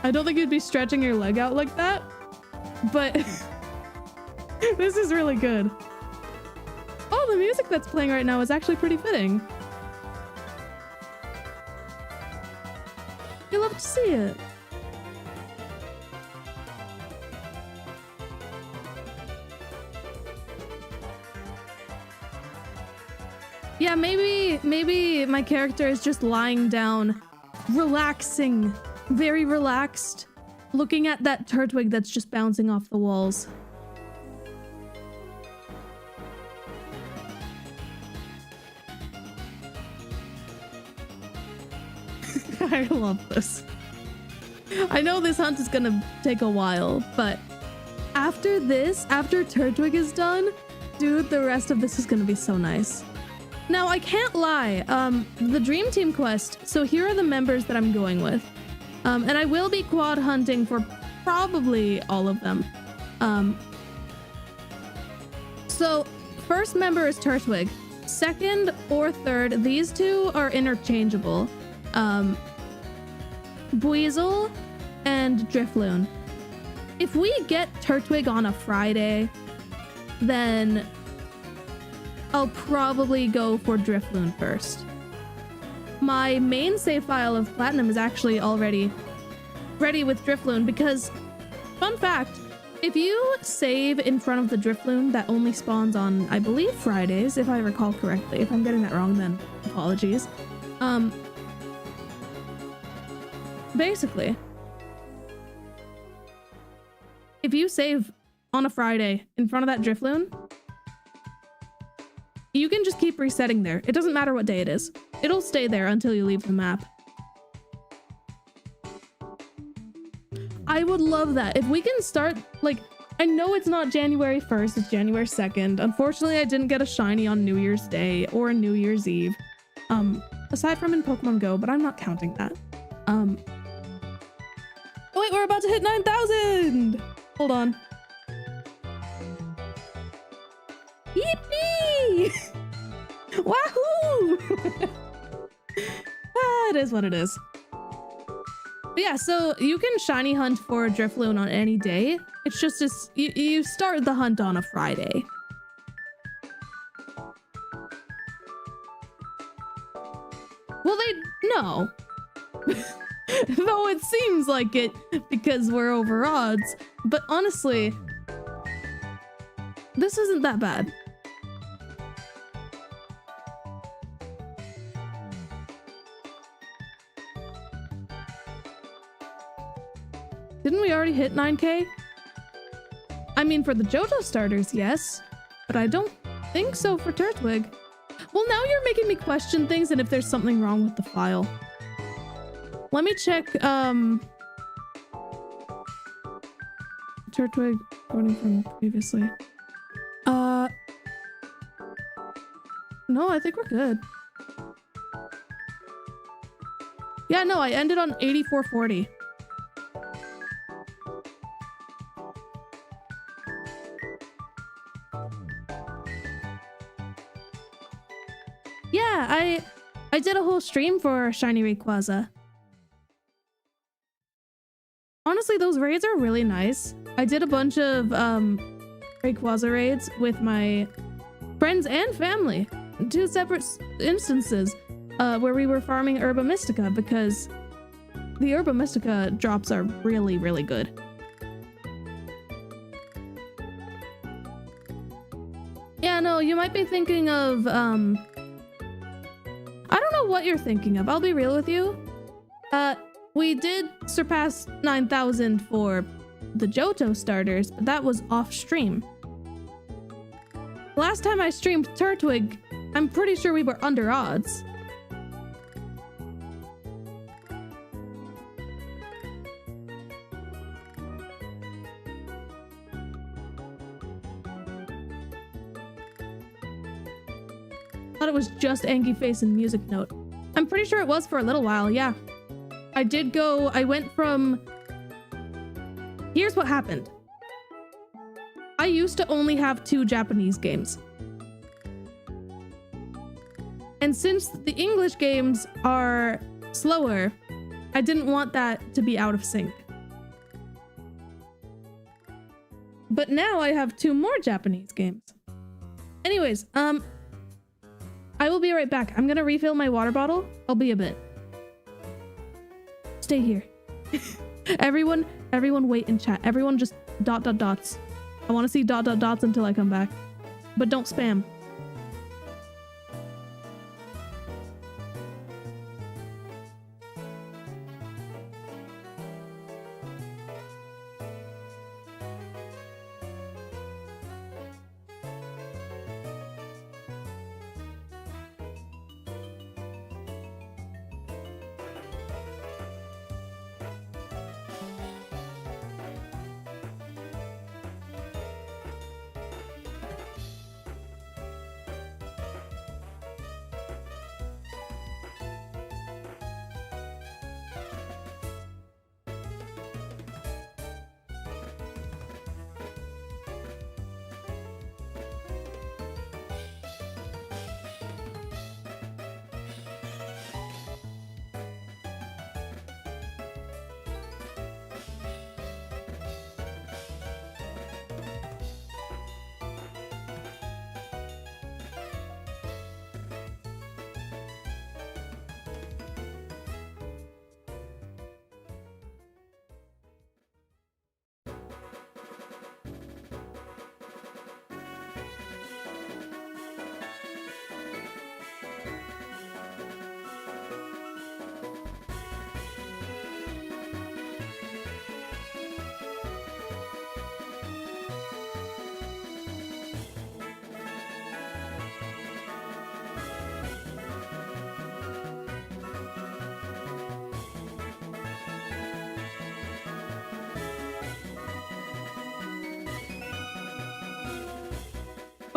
I don't think you'd be stretching your leg out like that. But... this is really good. Oh, the music that's playing right now is actually pretty fitting. You love to see it. Yeah, maybe my character is just lying down, relaxing, very relaxed, looking at that Turtwig that's just bouncing off the walls. I love this. I know this hunt is gonna take a while, but after this, after Turtwig is done, dude, the rest of this is gonna be so nice. Now, I can't lie, the Dream Team quest, so here are the members that I'm going with. And I will be quad hunting for probably all of them. So, first member is Turtwig. Second or third, these two are interchangeable. Buizel and Drifloon. If we get Turtwig on a Friday, then I'll probably go for Drifloon first. My main save file of Platinum is actually already ready with Drifloon because, fun fact, if you save in front of the Drifloon that only spawns on, I believe, Fridays, if I recall correctly. If I'm getting that wrong, then apologies. Basically, if you save on a Friday in front of that Drifloon, you can just keep resetting there. It doesn't matter what day it is. It'll stay there until you leave the map. I would love that. If we can start, like, I know it's not January 1st, it's January 2nd. Unfortunately, I didn't get a shiny on New Year's Day or New Year's Eve. Aside from in Pokemon Go, but I'm not counting that. Oh wait, we're about to hit 9,000! Hold on. Yippee! Wahoo! It is what it is. But yeah, so you can shiny hunt for Drifloon on any day. It's just this, you start the hunt on a Friday. Well, no. Though it seems like it because we're over odds. But honestly, this isn't that bad. Didn't we already hit 9K? I mean, for the Johto starters, yes. But I don't think so for Turtwig. Well, now you're making me question things and if there's something wrong with the file. Let me check, Turtwig, recording from previously. No, I think we're good. Yeah, no, I ended on 8440. Yeah, I did a whole stream for Shiny Rayquaza. Honestly, those raids are really nice. I did a bunch of Rayquaza raids with my friends and family. 2 separate instances where we were farming Herba Mystica because the Herba Mystica drops are really, really good. Yeah, no, you might be thinking of, I don't know what you're thinking of. I'll be real with you. We did surpass 9,000 for the Johto starters, but that was off stream. Last time I streamed Turtwig, I'm pretty sure we were under odds. Thought it was just Angie Face and Music Note. I'm pretty sure it was for a little while, yeah. I went from... Here's what happened. I used to only have 2 Japanese games. And since the English games are slower, I didn't want that to be out of sync. But now I have 2 more Japanese games. Anyways, I will be right back. I'm gonna refill my water bottle. I'll be a bit. Stay here. Everyone wait in chat. Everyone just ... dots. I want to see ... dots until I come back. But don't spam.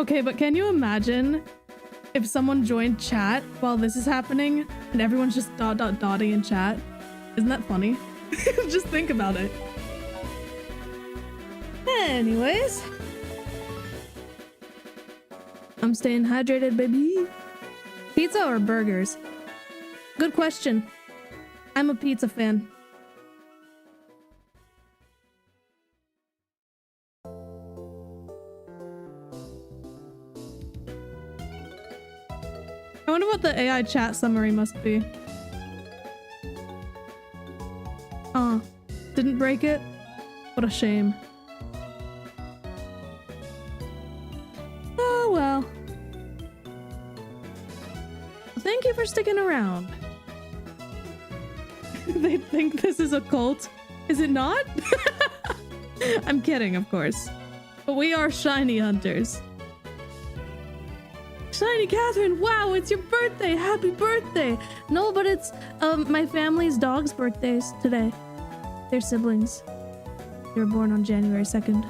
Okay, but can you imagine if someone joined chat while this is happening and everyone's just ... dotting in chat? Isn't that funny? Just think about it. Anyways. I'm staying hydrated, baby. Pizza or burgers? Good question. I'm a pizza fan. I wonder what the AI chat summary must be. Oh, didn't break it? What a shame. Oh well. Thank you for sticking around. They think this is a cult. Is it not? I'm kidding, of course. But we are shiny hunters. Shiny Catherine, wow, it's your birthday. Happy birthday. No, but it's my family's dog's birthdays today. They're siblings. They were born on January 2nd.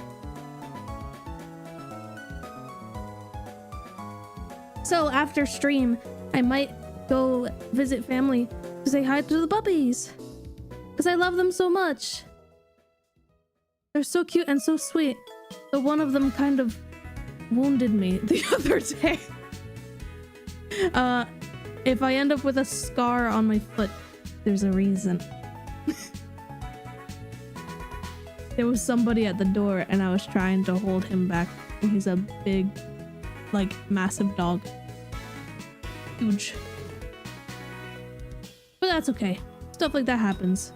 So after stream, I might go visit family to say hi to the puppies. Because I love them so much. They're so cute and so sweet. But one of them kind of wounded me the other day. If I end up with a scar on my foot, there's a reason. There was somebody at the door and I was trying to hold him back. And he's a big, like, massive dog. Huge. But that's okay. Stuff like that happens.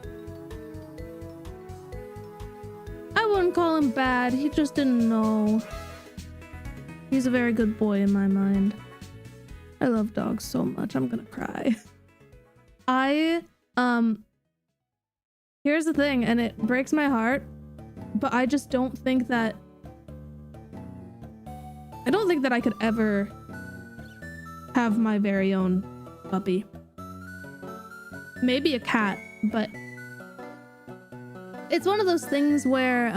I wouldn't call him bad. He just didn't know. He's a very good boy in my mind. I love dogs so much. I'm gonna cry. Here's the thing, and it breaks my heart, but I just don't think that... I don't think that I could ever have my very own puppy. Maybe a cat, but it's one of those things where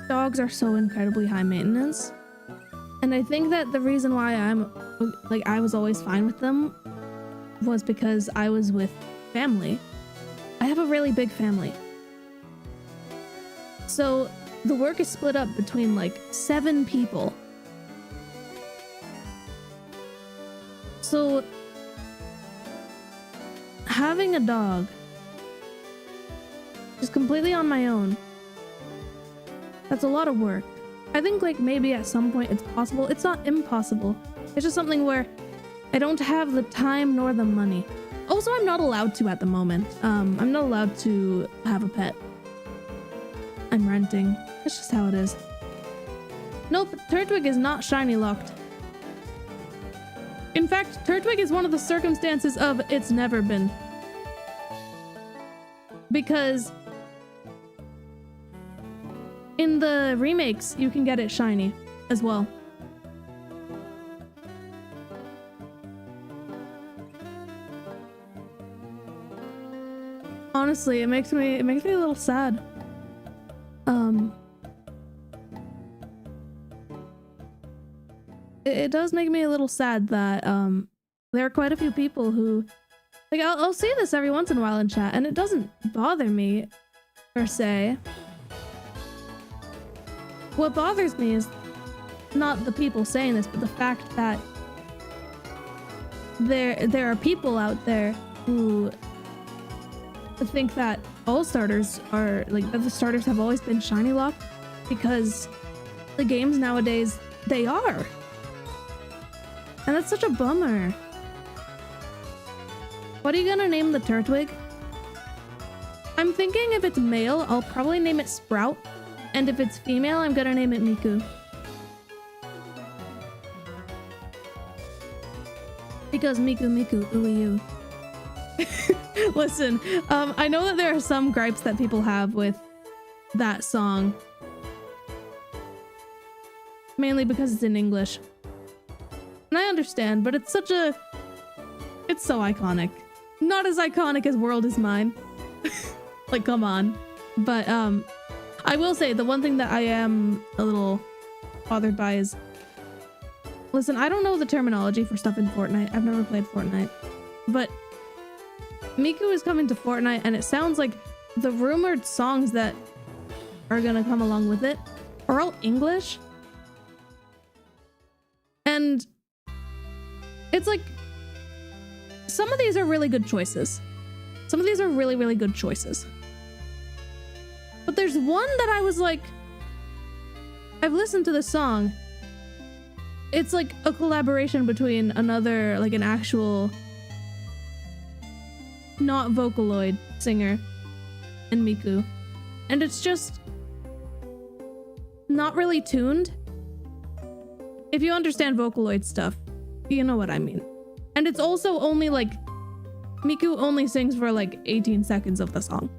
dogs are so incredibly high maintenance. And I think that the reason why I was always fine with them was because I was with family. I have a really big family. So the work is split up between like 7 people. So having a dog just completely on my own, that's a lot of work. I think like maybe at some point it's possible. It's not impossible. It's just something where I don't have the time nor the money. Also, I'm not allowed to at the moment. I'm not allowed to have a pet. I'm renting. That's just how it is. Nope, Turtwig is not shiny locked. In fact, Turtwig is one of the circumstances of it's never been. Because in the remakes, you can get it shiny as well. Honestly, it makes me a little sad. It does make me a little sad that there are quite a few people who, like, I'll see this every once in a while in chat, and it doesn't bother me per se. What bothers me is not the people saying this, but the fact that there are people out there who think that all starters are like that the starters have always been shiny locked, because the games nowadays they are, and that's such a bummer. What are you gonna name the Turtwig? I'm thinking if it's male, I'll probably name it Sprout, and if it's female, I'm gonna name it Miku. Because Miku, ooey you. Listen, I know that there are some gripes that people have with that song. Mainly because it's in English. And I understand, but it's so iconic. Not as iconic as World Is Mine. Like, come on. But, I will say the one thing that I am a little bothered by is... Listen, I don't know the terminology for stuff in Fortnite. I've never played Fortnite. But Miku is coming to Fortnite, and it sounds like the rumored songs that are gonna come along with it are all English. And it's like some of these are really good choices. Some of these are really, really good choices. But there's one that I was like, I've listened to this song. It's like a collaboration between another, like an actual, not Vocaloid singer and Miku. And it's just not really tuned. If you understand Vocaloid stuff, you know what I mean. And it's also only like, Miku only sings for like 18 seconds of the song.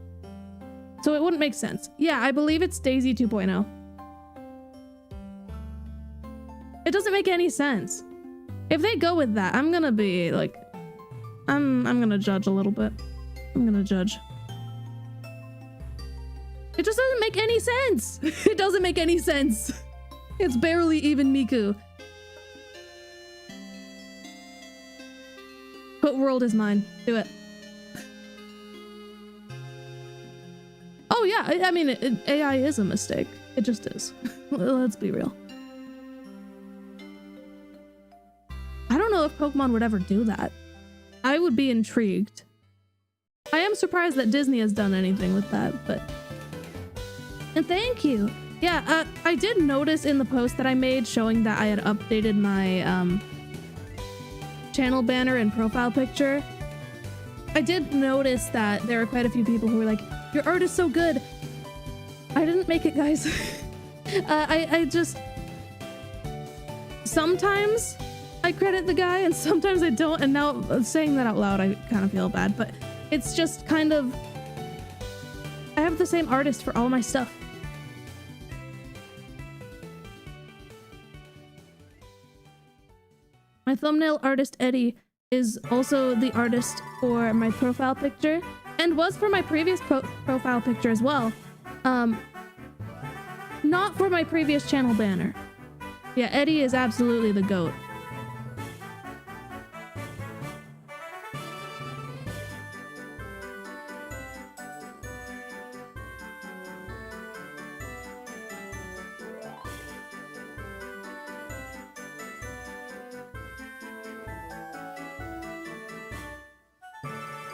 So it wouldn't make sense. Yeah, I believe it's Daisy 2.0. It doesn't make any sense. If they go with that, I'm gonna be like, I'm gonna judge a little bit. I'm gonna judge. It just doesn't make any sense. It doesn't make any sense. It's barely even Miku. But world is mine. Do it. Oh yeah, I mean, AI is a mistake. It just is. Let's be real. I don't know if Pokemon would ever do that. I would be intrigued. I am surprised that Disney has done anything with that, but... And thank you! Yeah, I did notice in the post that I made showing that I had updated my, channel banner and profile picture. I did notice that there are quite a few people who were like, your art is so good! I didn't make it, guys. I just... Sometimes I credit the guy and sometimes I don't, and now saying that out loud I kind of feel bad, but it's just kind of... I have the same artist for all my stuff. My thumbnail artist Eddie is also the artist for my profile picture and was for my previous profile picture as well. Not for my previous channel banner. Yeah, Eddie is absolutely the GOAT.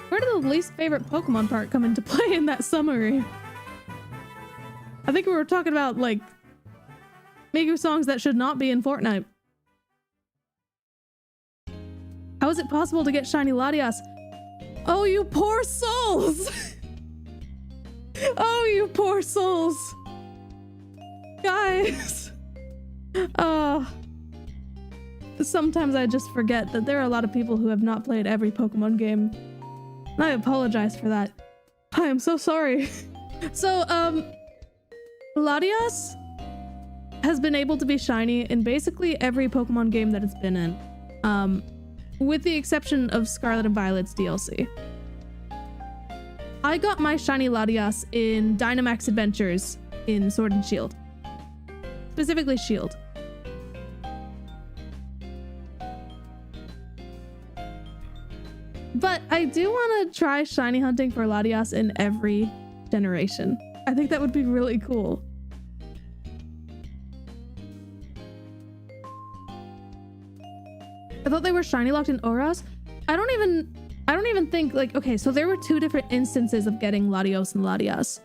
Where did the least favorite Pokemon part come into play in that summary? I think we were talking about, like, Miku songs that should not be in Fortnite. How is it possible to get shiny Latias? Oh, you poor souls! Oh, you poor souls! Guys! Sometimes I just forget that there are a lot of people who have not played every Pokemon game. And I apologize for that. I am so sorry. So, Latias has been able to be shiny in basically every Pokemon game that it's been in. With the exception of Scarlet and Violet's DLC. I got my shiny Latias in Dynamax Adventures in Sword and Shield. Specifically Shield. But I do want to try shiny hunting for Latias in every generation. I think that would be really cool. I thought they were shiny locked in Oras. I don't even think, like, okay, so there were two different instances of getting Latios and Latias.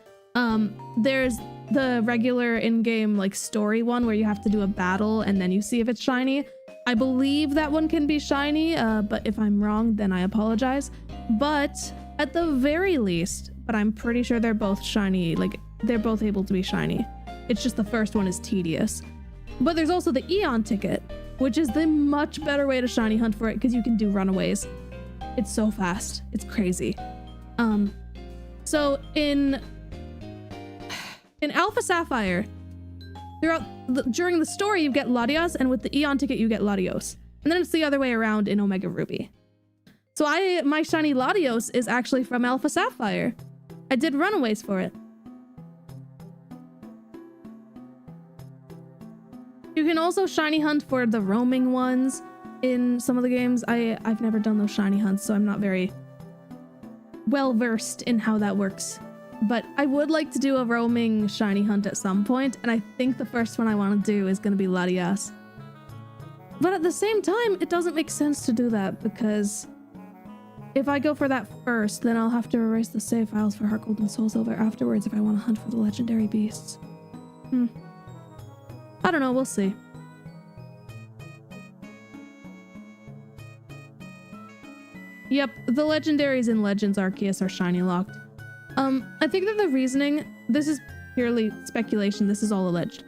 There's the regular in-game, like, story one where you have to do a battle and then you see if it's shiny. I believe that one can be shiny, but if I'm wrong, then I apologize. But at the very least, but I'm pretty sure they're both shiny, like, they're both able to be shiny. It's just the first one is tedious. But there's also the Eon ticket, which is the much better way to shiny hunt for it because you can do runaways. It's so fast. It's crazy. So in Alpha Sapphire, during the story you get Latias, and with the Eon ticket you get Latios. And then it's the other way around in Omega Ruby. So my shiny Latios is actually from Alpha Sapphire. I did runaways for it. You can also shiny hunt for the roaming ones in some of the games. I've never done those shiny hunts, so I'm not very well versed in how that works. But I would like to do a roaming shiny hunt at some point, and I think the first one I want to do is going to be Latias. But at the same time, it doesn't make sense to do that because if I go for that first, then I'll have to erase the save files for Heart Gold and Soul Silver afterwards if I want to hunt for the legendary beasts. I don't know, we'll see. Yep, the legendaries in Legends Arceus are shiny locked. I think that the reasoning, this is purely speculation, this is all alleged.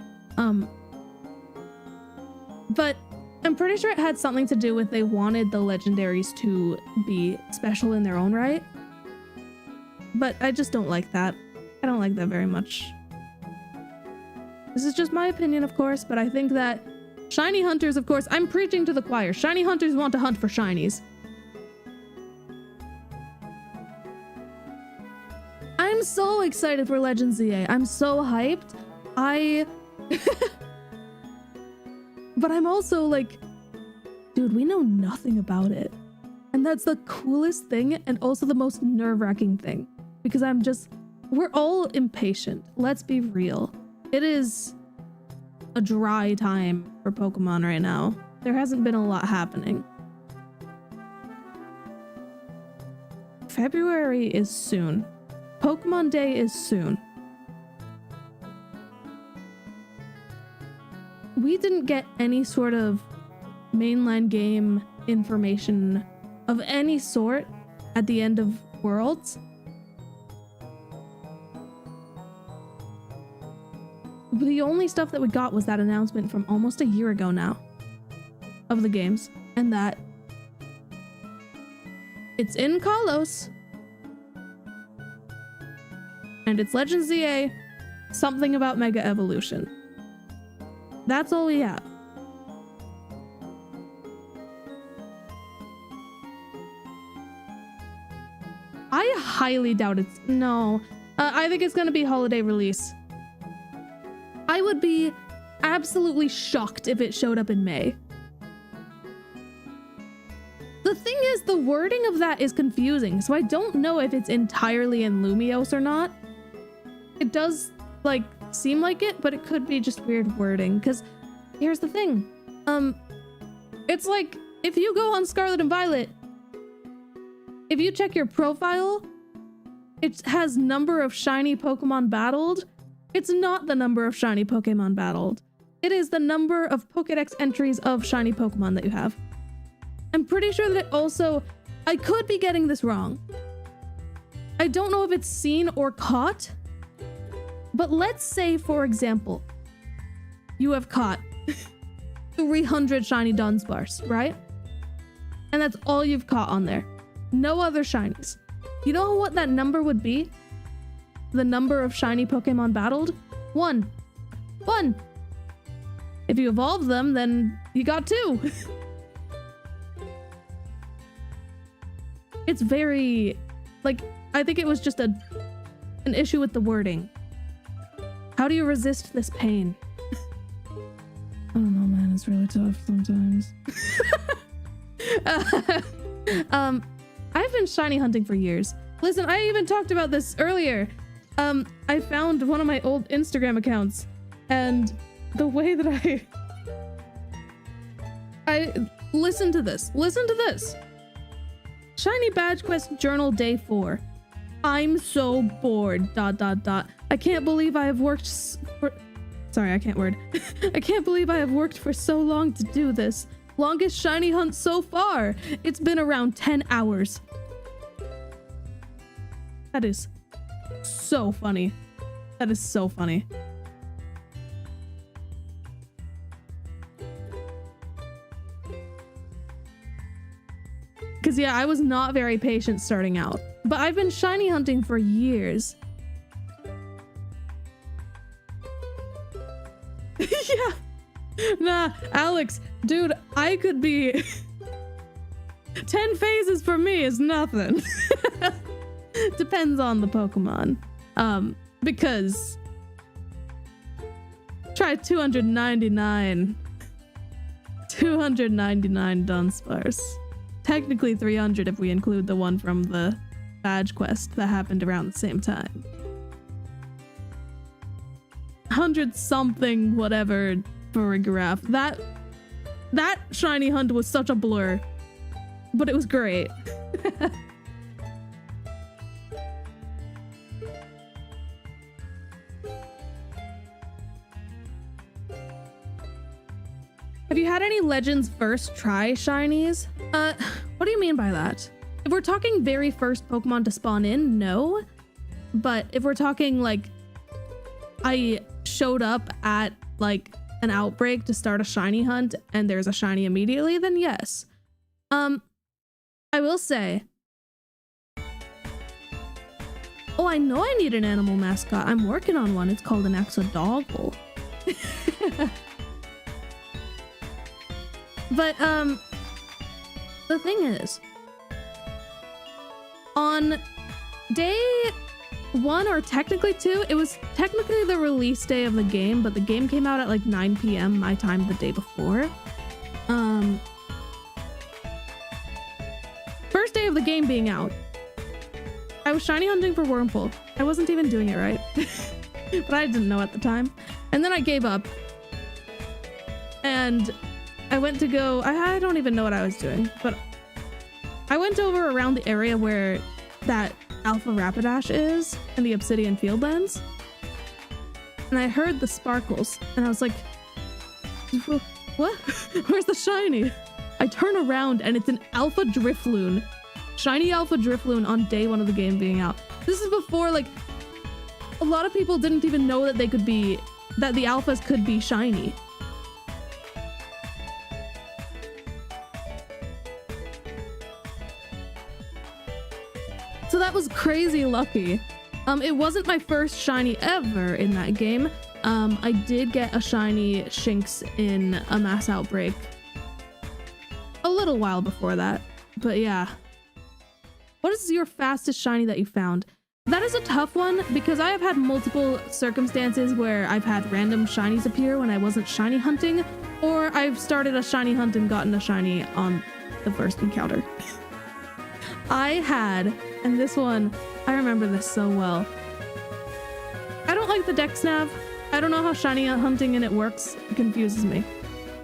But I'm pretty sure it had something to do with they wanted the legendaries to be special in their own right. But I just don't like that. I don't like that very much. This is just my opinion, of course, but I think that shiny hunters, of course, I'm preaching to the choir. Shiny hunters want to hunt for shinies. I'm so excited for Legends ZA. I'm so hyped. But I'm also like, dude, we know nothing about it. And that's the coolest thing and also the most nerve-wracking thing. Because we're all impatient. Let's be real. It is a dry time for Pokemon right now. There hasn't been a lot happening. February is soon. Pokemon Day is soon. We didn't get any sort of mainline game information of any sort at the end of Worlds. The only stuff that we got was that announcement from almost a year ago now of the games, and that it's in Kalos and it's Legends ZA, something about Mega Evolution. That's all we have. I highly doubt it's... No. I think it's gonna be holiday release. I would be absolutely shocked if it showed up in May. The thing is, the wording of that is confusing, so I don't know if it's entirely in Lumiose or not. It does, like, seem like it, but it could be just weird wording, because here's the thing. It's like, if you go on Scarlet and Violet, if you check your profile, it has number of shiny Pokemon battled. It's not the number of shiny Pokemon battled. It is the number of Pokédex entries of shiny Pokemon that you have. I'm pretty sure that it also... I could be getting this wrong. I don't know if it's seen or caught, but let's say, for example, you have caught 300 shiny Dunsparce, right? And that's all you've caught on there. No other shinies. You know what that number would be? The number of shiny Pokemon battled? 1. 1. If you evolve them, then you got 2. It's very... like, I think it was just an issue with the wording. How do you resist this pain? I don't know, man. It's really tough sometimes. I've been shiny hunting for years. Listen, I even talked about this earlier. I found one of my old Instagram accounts, and the way that I listen to this. Listen to this. Shiny Badge Quest Journal Day 4. I'm so bored. ... I can't believe I have worked for... Sorry, I can't word. I can't believe I have worked for so long to do this. Longest shiny hunt so far. It's been around 10 hours. That is so funny. That is so funny. Because yeah, I was not very patient starting out, but I've been shiny hunting for years. Yeah. Nah, Alex, dude, I could be 10 phases for me is nothing. Depends on the Pokemon. Because try 299 Dunsparce. Technically 300 if we include the one from the badge quest that happened around the same time. 100 something whatever for a giraffe. That shiny hunt was such a blur, but it was great. Legends first try shinies? What do you mean by that? If we're talking very first Pokemon to spawn in, no. But if we're talking like I showed up at like an outbreak to start a shiny hunt and there's a shiny immediately, then yes. I will say, oh, I know I need an animal mascot. I'm working on one. It's called an Axolotl. But the thing is, on day 1 or technically 2, it was technically the release day of the game, but the game came out at like 9 p.m. my time the day before. First day of the game being out, I was shiny hunting for Wurmple. I wasn't even doing it right, but I didn't know at the time. And then I gave up and I went to go, I don't even know what I was doing, but I went over around the area where that Alpha Rapidash is in the Obsidian Fieldlands, and I heard the sparkles and I was like, what? Where's the shiny? I turn around and it's an Alpha Drifloon. Shiny Alpha Drifloon on day 1 of the game being out. This is before, like, a lot of people didn't even know that they could be, that the alphas could be shiny. So that was crazy lucky. It wasn't my first shiny ever in that game. I did get a shiny Shinx in a mass outbreak a little while before that, but yeah. What is your fastest shiny that you found? That is a tough one because I have had multiple circumstances where I've had random shinies appear when I wasn't shiny hunting, or I've started a shiny hunt and gotten a shiny on the first encounter. I had, and this one, I remember this so well. I don't like the dex nav. I don't know how shiny hunting in it works. It confuses me.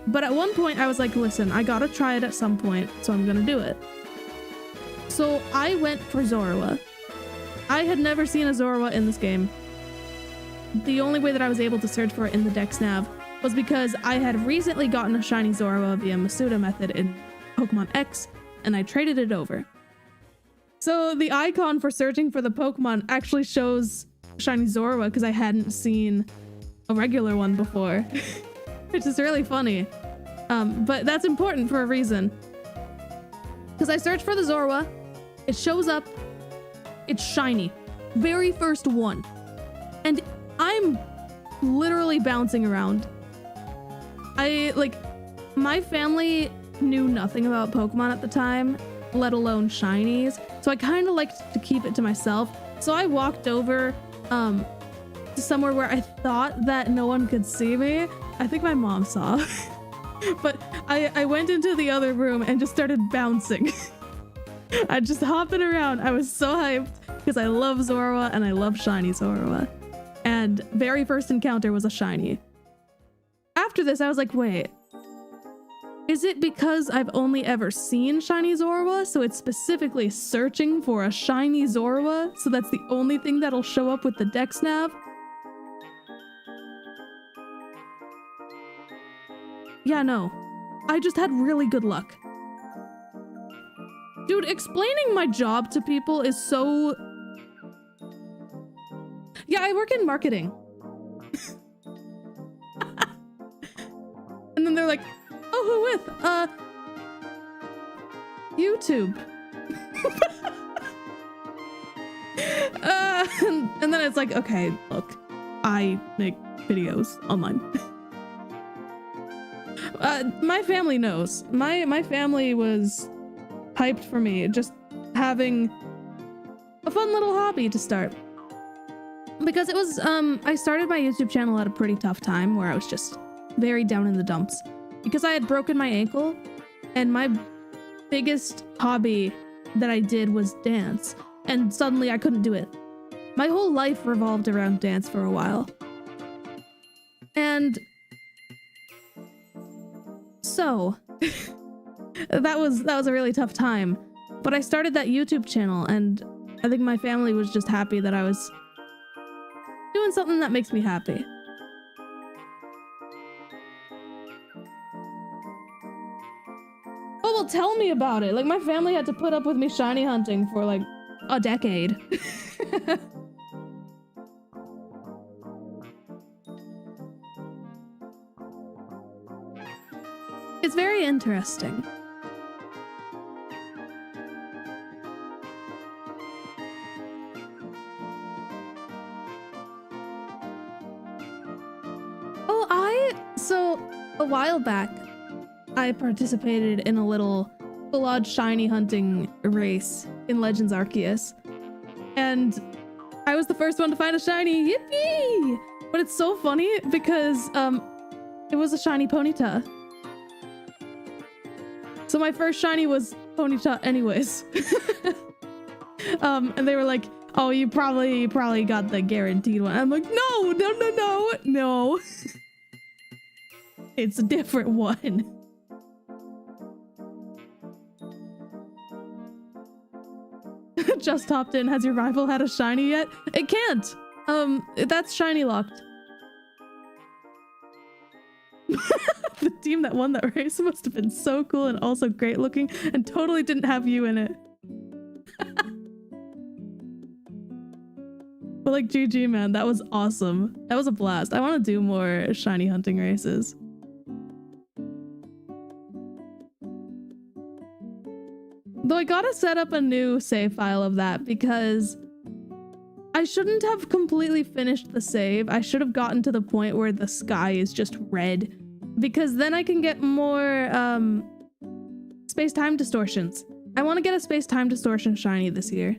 But at one point I was like, listen, I gotta try it at some point, so I'm gonna do it. So I went for Zorua. I had never seen a Zorua in this game. The only way that I was able to search for it in the dex nav was because I had recently gotten a shiny Zorua via Masuda method in Pokemon X, and I traded it over. So the icon for searching for the Pokemon actually shows shiny Zorua because I hadn't seen a regular one before, which is really funny. But that's important for a reason. Because I searched for the Zorua, it shows up, it's shiny. Very first one. And I'm literally bouncing around. My family knew nothing about Pokemon at the time, let alone shinies. So I kind of liked to keep it to myself. So I walked over to somewhere where I thought that no one could see me. I think my mom saw. But I went into the other room and just started bouncing. I just hopping around. I was so hyped because I love Zorua and I love shiny Zorua. And very first encounter was a shiny. After this, I was like, wait. Is it because I've only ever seen shiny Zorua, so it's specifically searching for a shiny Zorua, so that's the only thing that'll show up with the dex nav? Yeah, no. I just had really good luck. Dude, explaining my job to people is so... Yeah, I work in marketing. And then they're like, oh, who with? YouTube. And then it's like, okay, look, I make videos online. My family knows. My family was hyped for me, just having a fun little hobby to start. Because it was, I started my YouTube channel at a pretty tough time where I was just very down in the dumps. Because I had broken my ankle, and my biggest hobby that I did was dance, and suddenly I couldn't do it. My whole life revolved around dance for a while. And so that was a really tough time. But I started that YouTube channel, and I think my family was just happy that I was doing something that makes me happy. Oh, tell me about it. Like, my family had to put up with me shiny hunting for like a decade. It's very interesting. So a while back, I participated in a little full-on shiny hunting race in Legends Arceus, and I was the first one to find a shiny. Yippee! But it's so funny because it was a shiny Ponyta. So my first shiny was Ponyta anyways. And they were like, "Oh, you probably got the guaranteed one." I'm like, no. It's a different one. Just hopped in. Has your rival had a shiny yet? It can't. That's shiny locked. The team that won that race must have been so cool and also great looking and totally didn't have you in it. But like, GG, man, that was awesome. That was a blast. I want to do more shiny hunting races. Though I gotta set up a new save file of that because I shouldn't have completely finished the save. I should have gotten to the point where the sky is just red, because then I can get more space-time distortions. I want to get a space-time distortion shiny this year.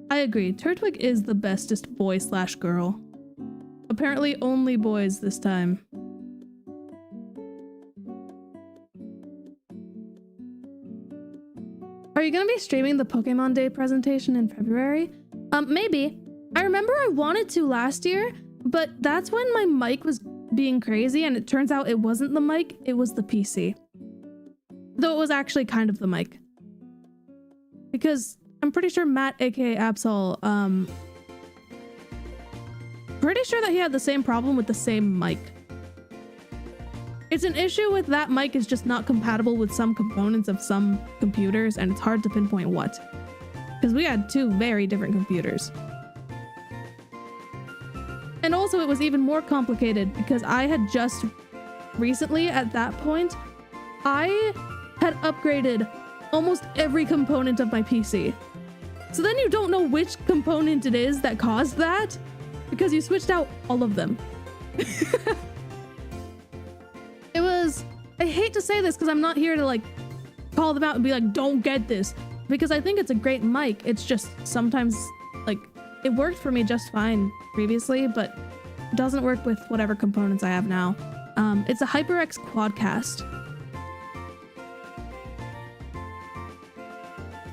I agree. Turtwig is the bestest boy/girl. Apparently only boys this time. Are you gonna be streaming the Pokemon Day presentation in February? Maybe. I remember I wanted to last year, but that's when my mic was being crazy and it turns out it wasn't the mic, it was the PC. Though it was actually kind of the mic. Because I'm pretty sure Matt, aka Absol, pretty sure that he had the same problem with the same mic. It's an issue with that mic is just not compatible with some components of some computers, and it's hard to pinpoint what. Because we had two very different computers. And also it was even more complicated because I had just recently, at that point, I had upgraded almost every component of my PC. So then you don't know which component it is that caused that because you switched out all of them. It was, I hate to say this because I'm not here to like call them out and be like, don't get this, because I think it's a great mic. It's just sometimes like it worked for me just fine previously, but it doesn't work with whatever components I have now. It's a HyperX Quadcast.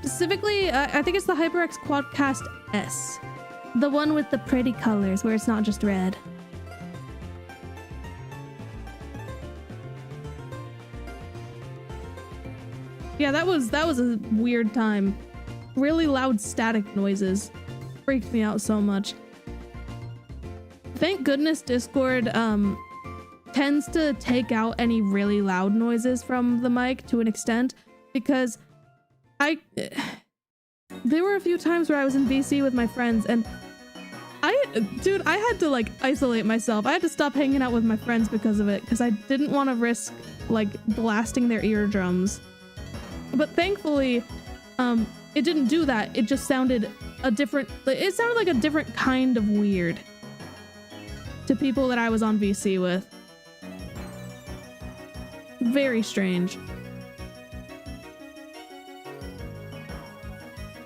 Specifically, I think it's the HyperX Quadcast S. The one with the pretty colors where it's not just red. Yeah, that was a weird time. Really loud static noises freaked me out so much. Thank goodness Discord tends to take out any really loud noises from the mic to an extent, because there were a few times where I was in BC with my friends and I had to like isolate myself. I had to stop hanging out with my friends because of it, because I didn't want to risk like blasting their eardrums. But thankfully, it didn't do that. It just sounded it sounded like a different kind of weird to people that I was on VC with. Very strange.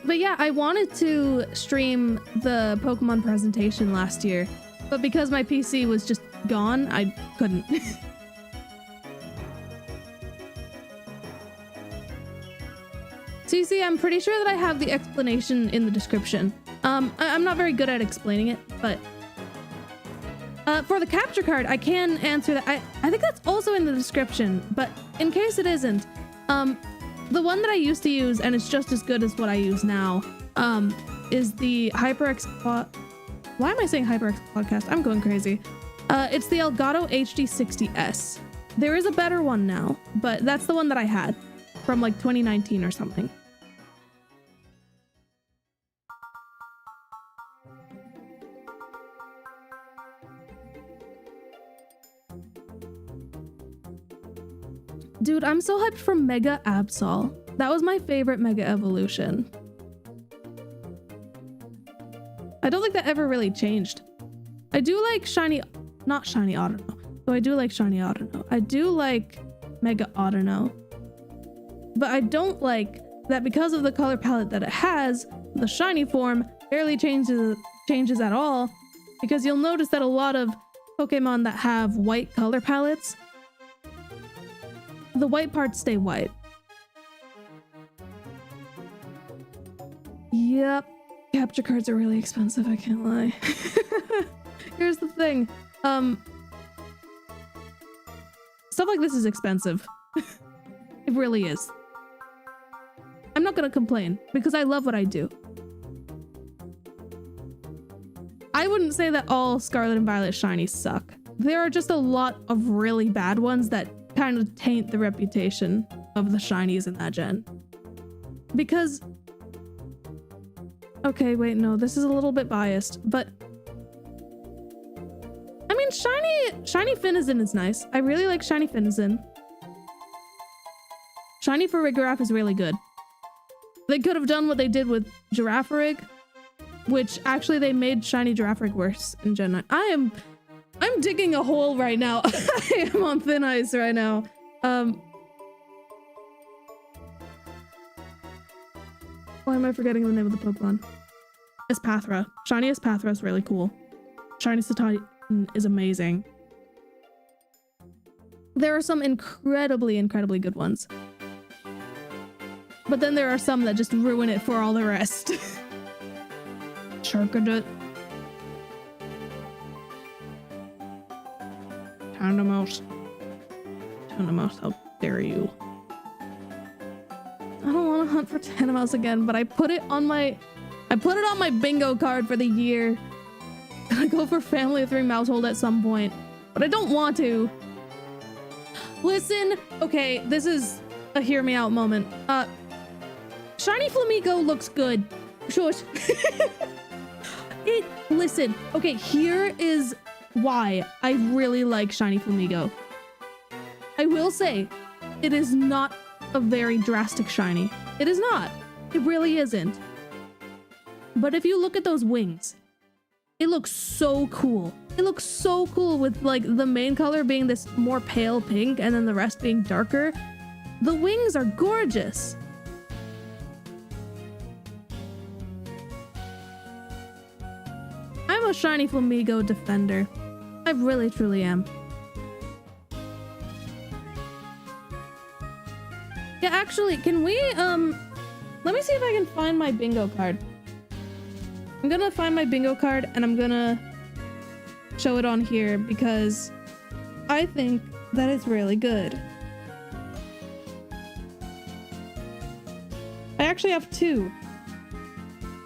But yeah, I wanted to stream the Pokemon presentation last year, but because my PC was just gone, I couldn't. So you see, I'm pretty sure that I have the explanation in the description. I'm not very good at explaining it, but for the capture card, I can answer that. I think that's also in the description, but in case it isn't, the one that I used to use, and it's just as good as what I use now, is the HyperX Quad... Why am I saying HyperX Podcast? I'm going crazy. It's the Elgato HD60S. There is a better one now, but that's the one that I had from like 2019 or something. Dude, I'm so hyped for Mega Absol. That was my favorite Mega Evolution. I don't think that ever really changed. I do like Shiny, not Shiny Audino. So I do like Shiny Audino. I do like Mega Audino. But I don't like that because of the color palette that it has, the shiny form barely changes at all. Because you'll notice that a lot of Pokemon that have white color palettes, the white parts stay white. Yep. Capture cards are really expensive, I can't lie. Here's the thing. Stuff like this is expensive. It really is. I'm not gonna complain because I love what I do. I wouldn't say that all Scarlet and Violet shinies suck. There are just a lot of really bad ones that kind of taint the reputation of the shinies in that gen. Because... okay, wait, no, this is a little bit biased, but... I mean, Shiny Finizen is nice. I really like Shiny Finizen. Shiny Farigiraf is really good. They could have done what they did with Girafarig, which actually they made Shiny Girafarig worse in Gen 9. I'm digging a hole right now. I am on thin ice right now. Why am I forgetting the name of the Pokemon? Espathra. Shiny Espathra is really cool. Shiny Satan is amazing. There are some incredibly, incredibly good ones. But then there are some that just ruin it for all the rest. Charcadet. Tandemos. Tandemos, how dare you. I don't want to hunt for Tandemos again, but I put it on my bingo card for the year. Gonna go for Family of 3 Mousehold at some point, but I don't want to. Listen, okay, this is a hear me out moment. Shiny Flamigo looks good. Shush. Listen, okay, here is why I really like Shiny Flamigo. I will say, it is not a very drastic shiny. It is not. It really isn't. But if you look at those wings, it looks so cool. It looks so cool with like the main color being this more pale pink and then the rest being darker. The wings are gorgeous. I'm a Shiny Flamigo defender. I really truly am. Yeah, actually, can we, let me see if I can find my bingo card. I'm gonna find my bingo card and I'm gonna show it on here because I think that it's really good. I actually have two.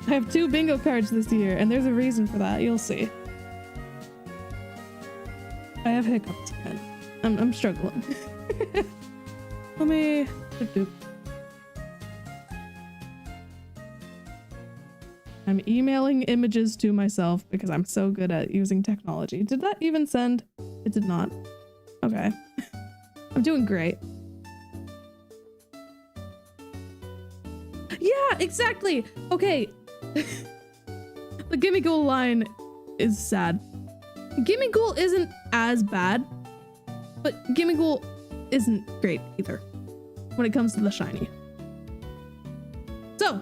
I have 2 bingo cards this year and there's a reason for that. You'll see. I have hiccups again. I'm struggling. Let me... I'm emailing images to myself because I'm so good at using technology. Did that even send? It did not. Okay. I'm doing great. Yeah, exactly. Okay. The Gimmighoul line is sad. Gimmighoul isn't as bad, but Gimmighoul isn't great either when it comes to the shiny. So,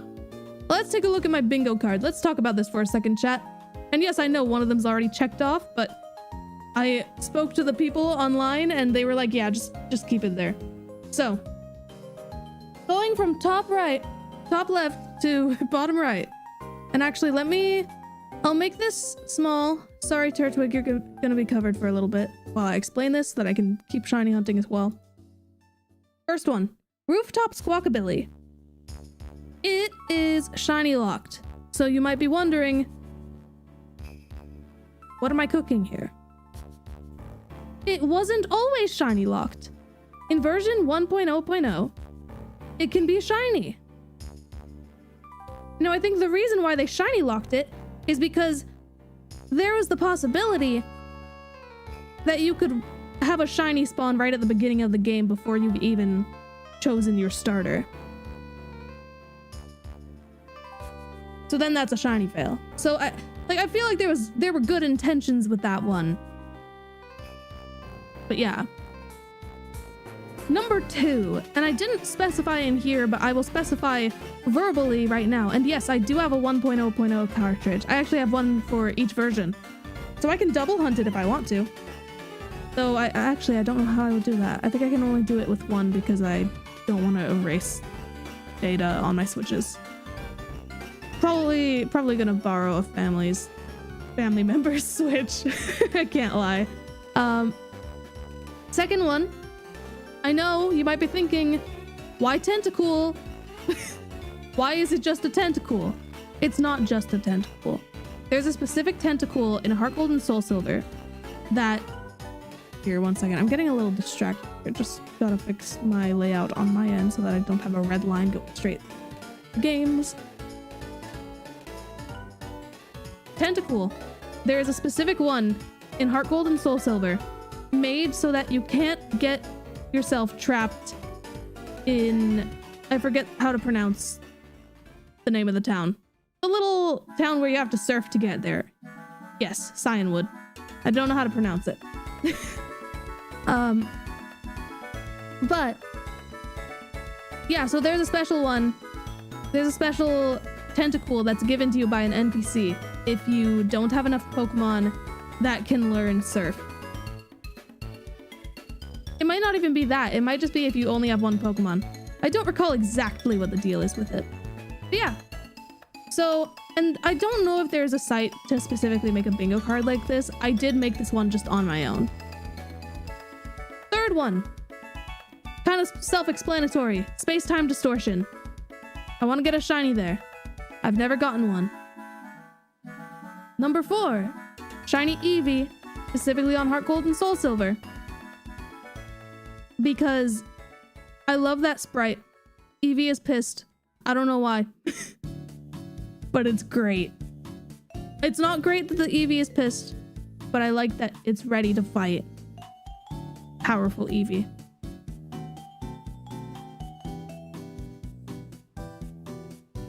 let's take a look at my bingo card. Let's talk about this for a second, chat. And yes, I know one of them's already checked off, but I spoke to the people online and they were like, yeah, just keep it there. So, going from top left to bottom right. And actually, I'll make this small. Sorry, Turtwig, you're gonna be covered for a little bit while I explain this so that I can keep shiny hunting as well. First one, Rooftop Squawkabilly. It is shiny locked. So you might be wondering, what am I cooking here? it wasn't always shiny locked. In version 1.0.0, it can be shiny. Now, I think the reason why they shiny locked it is because there was the possibility that you could have a shiny spawn right at the beginning of the game before you've even chosen your starter. So then that's a shiny fail. So I feel like there were good intentions with that one. But yeah. Number 2, and I didn't specify in here, but I will specify verbally right now. And yes, I do have a 1.0.0 cartridge. I actually have one for each version. So I can double hunt it if I want to. Though I don't know how I would do that. I think I can only do it with one because I don't want to erase data on my switches. Probably gonna borrow a family member's switch. I can't lie. Second one. I know you might be thinking, why Tentacool? Why is it just a Tentacool? It's not just a Tentacool. There's a specific Tentacool in Heart Gold and Soul Silver that... Here, one second. I'm getting a little distracted. I just gotta fix my layout on my end so that I don't have a red line going straight to games. Tentacool. There is a specific one in Heart Gold and Soul Silver made so that you can't get yourself trapped in... I forget how to pronounce the name of the town. The little town where you have to surf to get there. Yes, Cyanwood. I don't know how to pronounce it. But yeah, so there's a special one. There's a special Tentacool that's given to you by an NPC if you don't have enough Pokemon that can learn Surf. It might not even be that. It might just be if you only have one Pokemon. I don't recall exactly what the deal is with it. But yeah. So, and I don't know if there's a site to specifically make a bingo card like this. I did make this one just on my own. Third one. Kind of self-explanatory. Space-time distortion. I want to get a shiny there. I've never gotten one. Number 4. Shiny Eevee. Specifically on Heart Gold and Soul Silver. Because I love that sprite. Eevee is pissed. I don't know why. But it's great. It's not great that the Eevee is pissed, but I like that it's ready to fight. Powerful Eevee.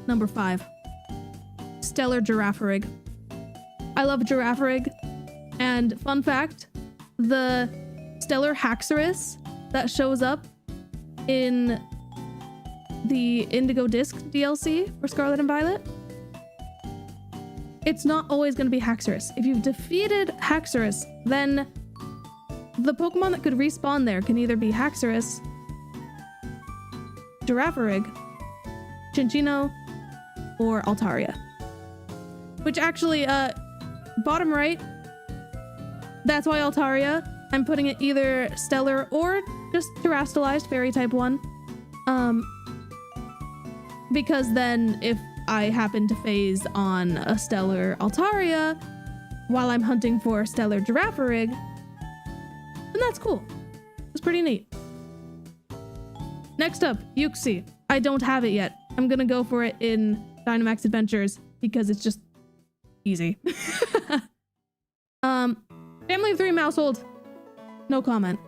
Number 5. Stellar Girafarig. I love Girafarig. And fun fact, the Stellar Haxorus that shows up in the Indigo Disc DLC for Scarlet and Violet, it's not always going to be Haxorus. If you've defeated Haxorus, then the Pokemon that could respawn there can either be Haxorus, Girafarig, Chinchino, or Altaria. Which actually, bottom right, that's why Altaria. I'm putting it either Stellar or just Terastallized Fairy type 1. Because then if I happen to phase on a Stellar Altaria while I'm hunting for Stellar Girafarig, then that's cool. It's pretty neat. Next up, Uxie. I don't have it yet. I'm gonna go for it in Dynamax Adventures because it's just easy. Family of 3 Mousehold. No comment.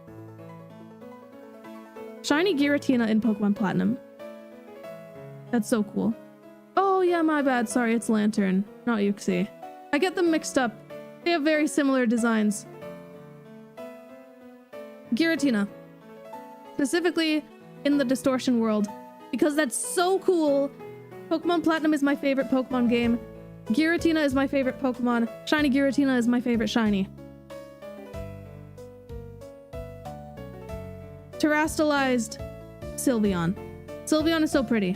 Shiny Giratina in Pokemon Platinum. That's so cool. Oh yeah, my bad. Sorry, it's Lantern, not Uxie. I get them mixed up. They have very similar designs. Giratina. Specifically in the Distortion world. Because that's so cool. Pokemon Platinum is my favorite Pokemon game. Giratina is my favorite Pokemon. Shiny Giratina is my favorite shiny. Terastallized Sylveon. Sylveon is so pretty.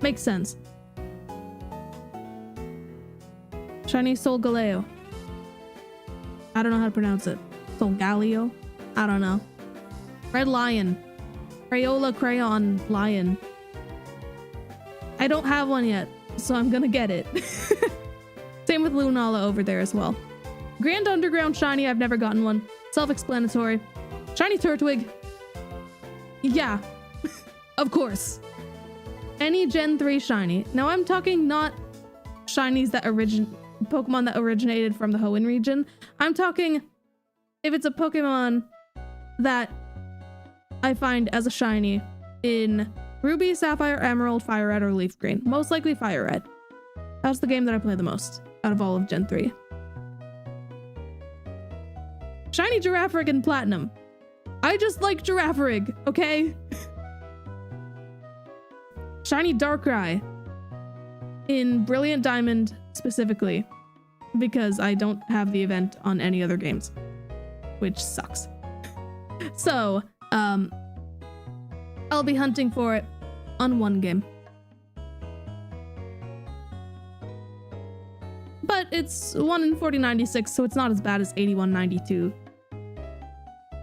Makes sense. Shiny Solgaleo. I don't know how to pronounce it. Solgaleo? I don't know. Red Lion. Crayola Crayon Lion. I don't have one yet, so I'm gonna get it. Same with Lunala over there as well. Grand Underground shiny, I've never gotten one. Self-explanatory. Shiny Turtwig. Yeah, of course. Any Gen 3 shiny. Now I'm talking not shinies that Pokemon that originated from the Hoenn region. I'm talking if it's a Pokemon that I find as a shiny in Ruby, Sapphire, Emerald, Fire Red, or Leaf Green. Most likely Fire Red. That's the game that I play the most out of all of Gen 3. Shiny Girafarig in Platinum. I just like Girafarig, okay? Shiny Darkrai in Brilliant Diamond specifically, because I don't have the event on any other games, which sucks. So, I'll be hunting for it on one game. But it's 1 in 4096, so it's not as bad as 8192.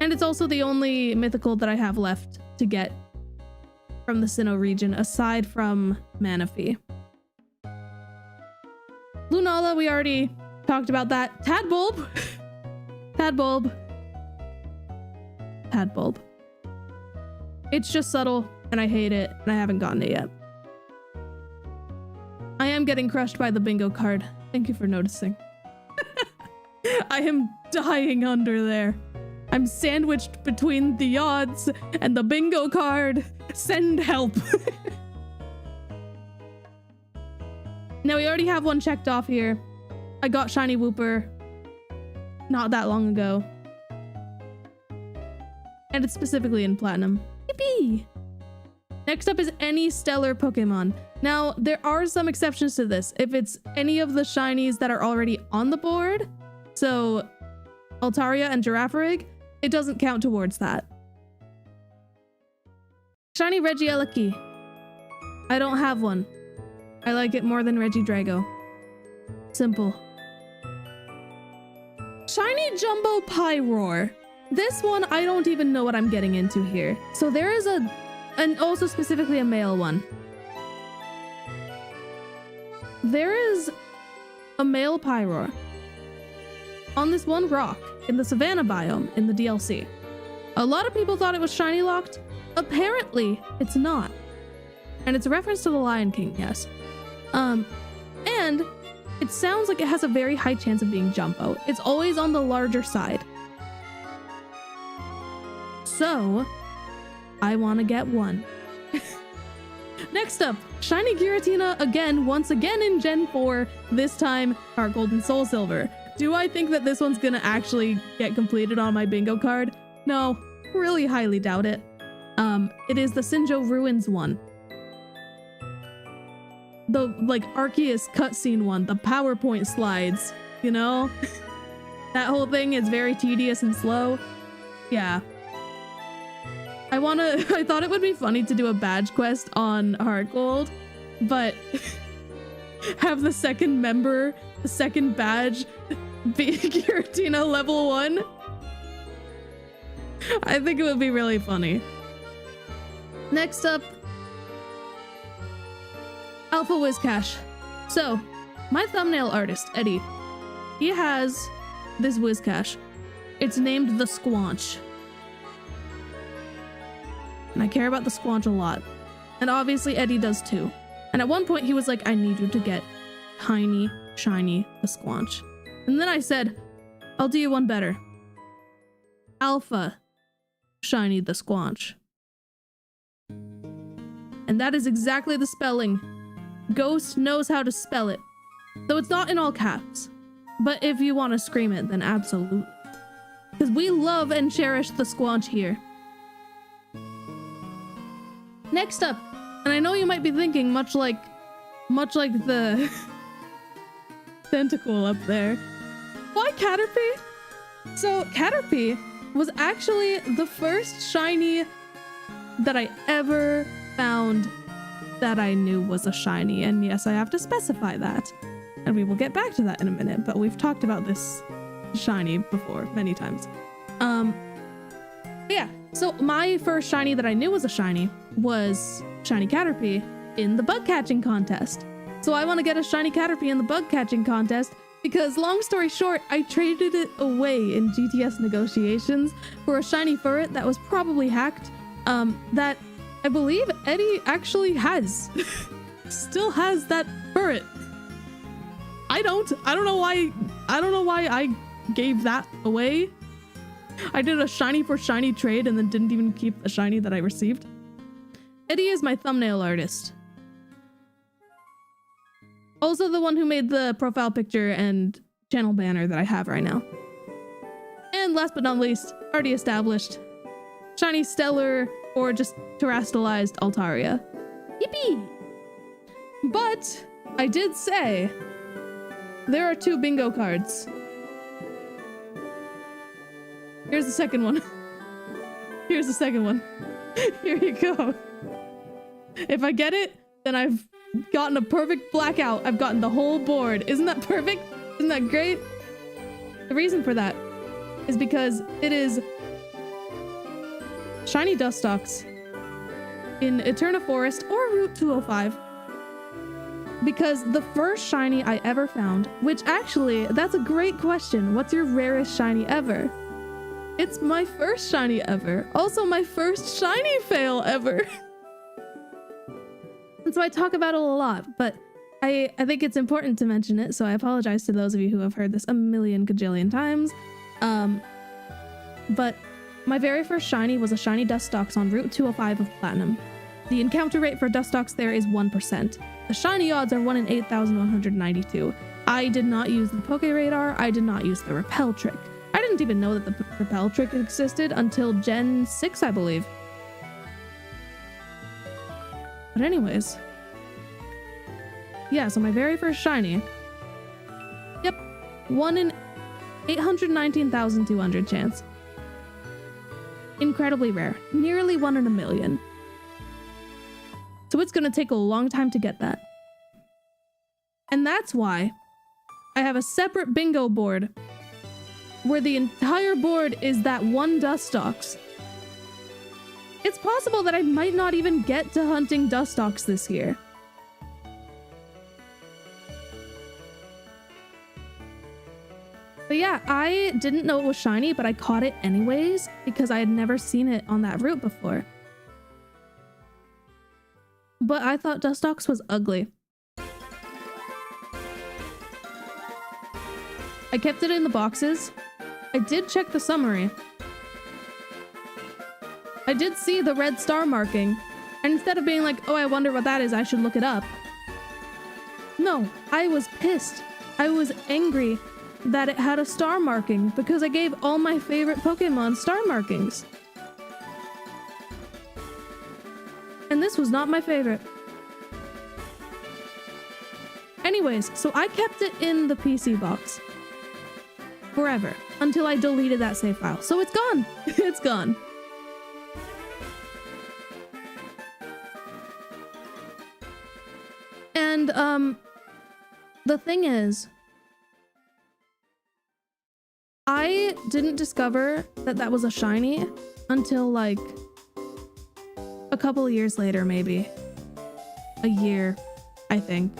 And it's also the only mythical that I have left to get from the Sinnoh region, aside from Manaphy. Lunala, we already talked about that. Tadbulb! Tadbulb. Tadbulb. It's just subtle, and I hate it, and I haven't gotten it yet. I am getting crushed by the bingo card. Thank you for noticing. I am dying under there. I'm sandwiched between the odds and the bingo card. Send help. Now, we already have one checked off here. I got Shiny Wooper not that long ago. And it's specifically in Platinum. Yippee! Next up is any stellar Pokemon. Now, there are some exceptions to this. If it's any of the shinies that are already on the board, so Altaria and Girafarig, it doesn't count towards that. Shiny Regieleki. I don't have one. I like it more than Regidrago. Simple. Shiny Jumbo Pyroar. This one, I don't even know what I'm getting into here. So there is and also specifically a male one. There is a male Pyroar on this one rock in the Savannah biome in the DLC. A lot of people thought it was shiny locked. Apparently, it's not. And it's a reference to the Lion King, yes. And it sounds like it has a very high chance of being Jumbo. It's always on the larger side. So, I want to get one. Next up, Shiny Giratina again, once again in Gen 4, this time Heart Gold and Soul Silver. Do I think that this one's gonna actually get completed on my bingo card? No, really highly doubt it. It is the Sinjo Ruins one. The, like, Arceus cutscene one, the PowerPoint slides, you know? That whole thing is very tedious and slow. Yeah. I thought it would be funny to do a badge quest on Heart Gold, but have the second member, the second badge, be Giratina level 1. I think it would be really funny. Next up, Alpha Whiscash. So, my thumbnail artist, Eddie, he has this Whiscash. It's named the Squanch. And I care about the Squanch a lot. And obviously Eddie does too. And at one point he was like, I need you to get tiny, shiny the Squanch. And then I said, I'll do you one better. Alpha shiny the Squanch. And that is exactly the spelling. Ghost knows how to spell it. Though it's not in all caps. But if you want to scream it, then absolutely. Because we love and cherish the Squanch here. Next up, and I know you might be thinking, much like the tentacle up there, why Caterpie? So Caterpie was actually the first shiny that I ever found that I knew was a shiny, and yes, I have to specify that, and we will get back to that in a minute, but we've talked about this shiny before many times. Yeah, so my first shiny that I knew was a shiny was Shiny Caterpie in the bug catching contest. So I want to get a Shiny Caterpie in the bug catching contest Because long story short, I traded it away in GTS negotiations for a shiny Furret that was probably hacked, that I believe Eddie actually has. Still has that Furret. I don't know why I gave that away. I did a shiny for shiny trade and then didn't even keep the shiny that I received. Eddie is my thumbnail artist. Also the one who made the profile picture and channel banner that I have right now. And last but not least, already established, shiny Stellar or just terastallized Altaria. Yippee! But I did say there are 2 bingo cards. Here's the second one. Here's the second one. Here you go. If I get it, then I've gotten a perfect blackout. I've gotten the whole board. Isn't that perfect? Isn't that great? The reason for that is because it is shiny Dustox in Eterna Forest or Route 205. Because the first shiny I ever found, which actually, that's a great question. What's your rarest shiny ever? It's my first shiny ever. Also my first shiny fail ever. And so I talk about it a lot, but I think it's important to mention it, so I apologize to those of you who have heard this a million gajillion times. But my very first shiny was a shiny Dustox on Route 205 of Platinum. The encounter rate for Dustox there is 1%. The shiny odds are 1 in 8,192. I did not use the Poke Radar. I did not use the Repel trick. I didn't even know that the Repel trick existed until Gen 6, I believe. But anyways. Yeah, so my very first shiny. Yep. 1 in 819,200 chance. Incredibly rare. Nearly 1 in a million. So it's gonna take a long time to get that. And that's why I have a separate bingo board where the entire board is that one Dustox. It's possible that I might not even get to hunting Dustox this year. But yeah, I didn't know it was shiny, but I caught it anyways because I had never seen it on that route before. But I thought Dustox was ugly. I kept it in the boxes. I did check the summary. I did see the red star marking. And instead of being like, oh, I wonder what that is, I should look it up. No, I was pissed. I was angry that it had a star marking because I gave all my favorite Pokemon star markings. And this was not my favorite. Anyways, so I kept it in the PC box forever until I deleted that save file. So it's gone. It's gone. And the thing is, I didn't discover that that was a shiny until like a couple of years later, maybe a year, I think.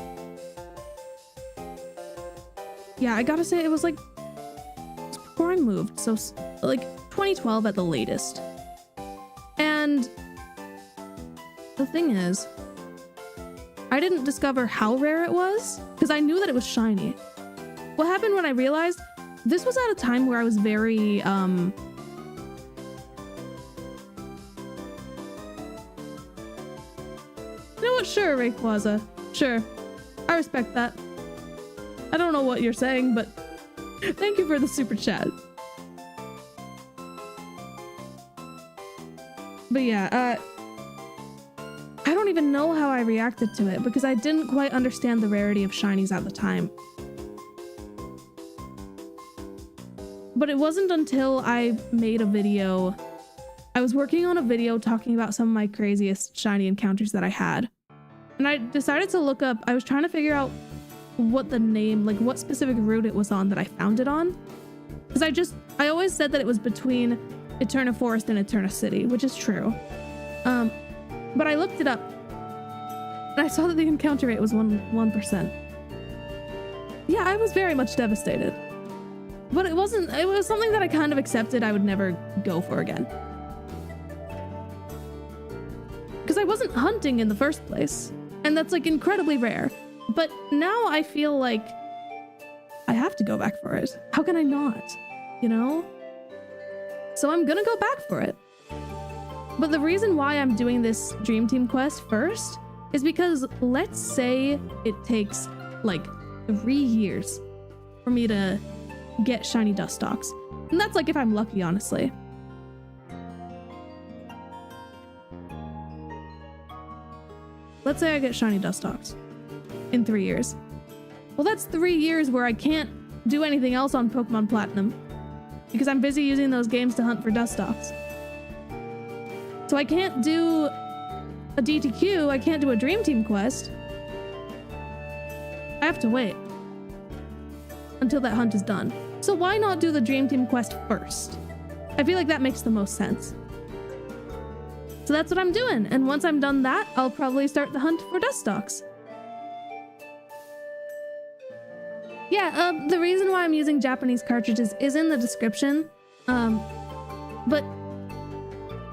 Yeah, I gotta say it was like before I moved, so like 2012 at the latest. And the thing is, I didn't discover how rare it was because I knew that it was shiny. What happened when I realized this was at a time where I was very you know what? Sure, Rayquaza. Sure. I respect that. I don't know what you're saying, but thank you for the super chat. But yeah, I don't even know how I reacted to it because I didn't quite understand the rarity of shinies at the time. But it wasn't until I made a video. I was working on a video talking about some of my craziest shiny encounters that I had. And I decided to look up, I was trying to figure out what the name, like what specific route it was on that I found it on. Because I always said that it was between Eterna Forest and Eterna City, which is true. But I looked it up and I saw that the encounter rate was 1%. Yeah, I was very much devastated. But it was something that I kind of accepted I would never go for again. Because I wasn't hunting in the first place. And that's like incredibly rare. But now I feel like I have to go back for it. How can I not? You know? So I'm gonna go back for it. But the reason why I'm doing this Dream Team quest first is because let's say it takes like 3 years for me to get shiny Dustox. And that's like if I'm lucky, honestly. Let's say I get shiny Dustox in 3 years. Well, that's 3 years where I can't do anything else on Pokemon Platinum because I'm busy using those games to hunt for Dustox. So I can't do a DTQ, I can't do a Dream Team quest. I have to wait until that hunt is done. So why not do the Dream Team quest first? I feel like that makes the most sense. So that's what I'm doing, and once I'm done that, I'll probably start the hunt for Dustox. Yeah, the reason why I'm using Japanese cartridges is in the description. But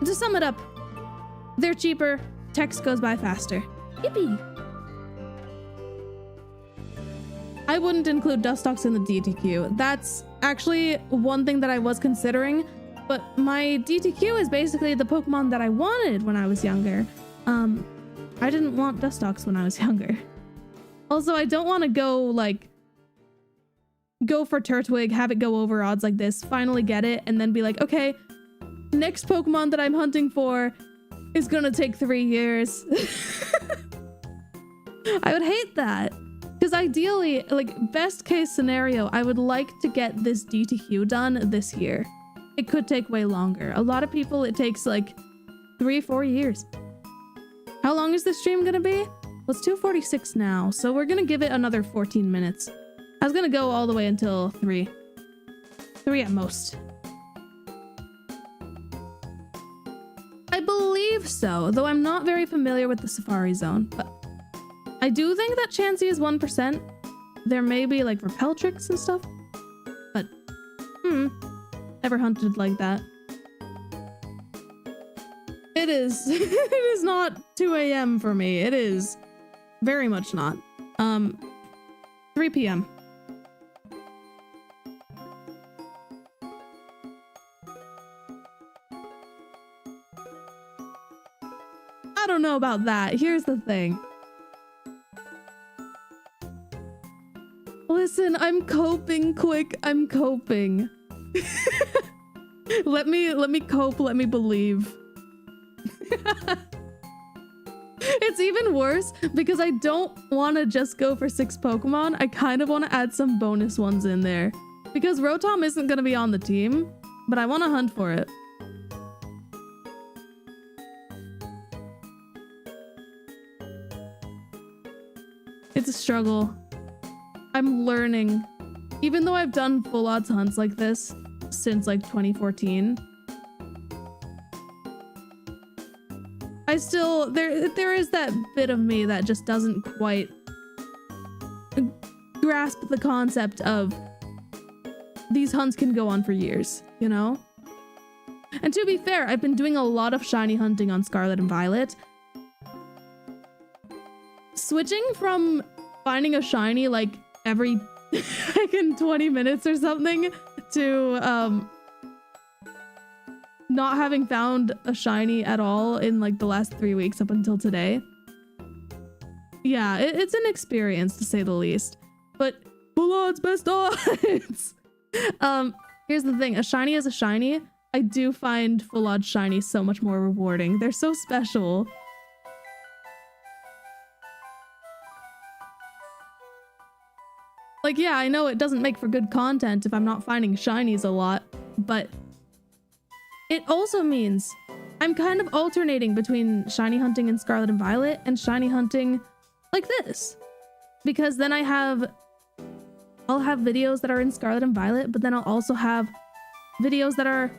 to sum it up, they're cheaper, text goes by faster. Yippee! I wouldn't include Dustox in the DTQ. That's actually one thing that I was considering, but my DTQ is basically the Pokemon that I wanted when I was younger. I didn't want Dustox when I was younger. Also, I don't want to go for Turtwig, have it go over odds like this, finally get it, and then be like, okay, next Pokemon that I'm hunting for is gonna take 3 years. I would hate that. Because ideally, like, best case scenario, I would like to get this DTQ done this year. It could take way longer. A lot of people, it takes like 3-4 years. How long is this stream gonna be? Well, it's 2:46 now, so we're gonna give it another 14 minutes. I was gonna go all the way until 3. 3 at most. I believe so, though I'm not very familiar with the Safari Zone, but I do think that Chansey is 1%. There may be like repel tricks and stuff, but never hunted like that. It is. It is not 2 a.m. for me. It is very much not. 3 p.m. I don't know about that. Here's the thing. Listen, I'm coping, quick. I'm coping. Let me cope, let me believe. It's even worse because I don't want to just go for 6 Pokemon. I kind of want to add some bonus ones in there. Because Rotom isn't going to be on the team, but I want to hunt for it. It's a struggle. I'm learning. Even though I've done full odds hunts like this since like 2014, I still, there is that bit of me that just doesn't quite grasp the concept of these hunts can go on for years, you know? And to be fair, I've been doing a lot of shiny hunting on Scarlet and Violet. Switching from finding a shiny like every like in 20 minutes or something to not having found a shiny at all in like the last 3 weeks up until today. Yeah, it's an experience to say the least. But full odds, best odds. Here's the thing, a shiny is a shiny. I do find full odds shiny so much more rewarding. They're so special. Like, yeah, I know it doesn't make for good content if I'm not finding shinies a lot, but it also means I'm kind of alternating between shiny hunting in Scarlet and Violet and shiny hunting like this. Because then I'll have videos that are in Scarlet and Violet, but then I'll also have videos that are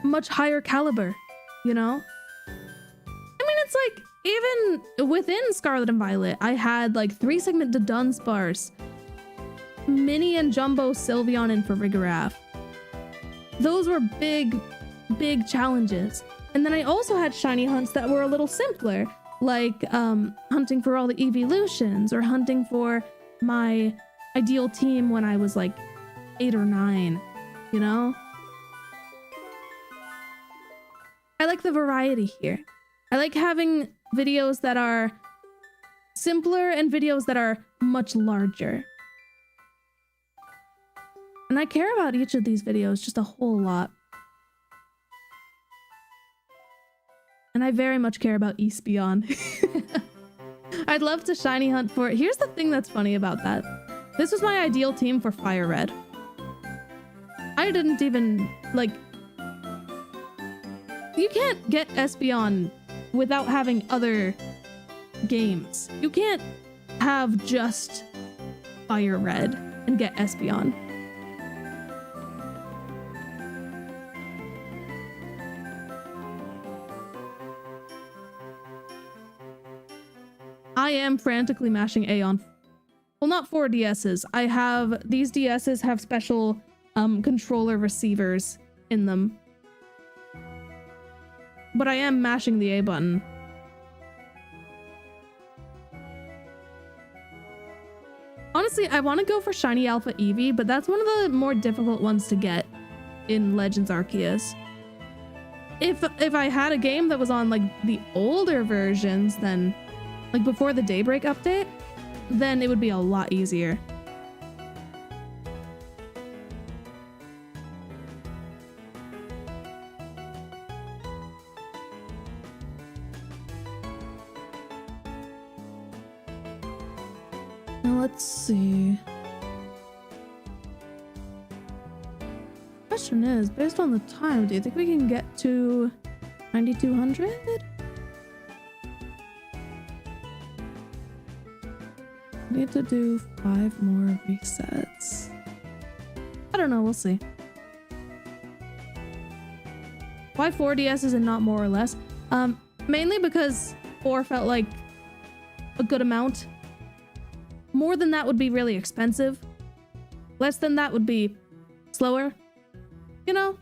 much higher caliber, you know? I mean, it's like, even within Scarlet and Violet, I had like 3 segment to Dunsparce, Mini and Jumbo Sylveon and Farigiraf. Those were big challenges. And then I also had shiny hunts that were a little simpler, like hunting for all the evolutions or hunting for my ideal team when I was like 8 or 9, you know? I like the variety here. I like having videos that are simpler and videos that are much larger. And I care about each of these videos just a whole lot. And I very much care about Espeon. I'd love to shiny hunt for... Here's the thing that's funny about that. This was my ideal team for Fire Red. I didn't even, like... You can't get Espeon without having other games. You can't have just Fire Red and get Espeon. I am frantically mashing A on... Well, not 4 DSs. I have... These DSs have special controller receivers in them. But I am mashing the A button. Honestly, I want to go for Shiny Alpha Eevee, but that's one of the more difficult ones to get in Legends Arceus. If I had a game that was on like the older versions, then like before the Daybreak update, then it would be a lot easier. Now let's see. Question is, based on the time, do you think we can get to 9200? Need to do 5 more resets. I don't know, we'll see. Why 4 DSs and not more or less? Mainly because 4 felt like a good amount. More than that would be really expensive. Less than that would be slower. You know?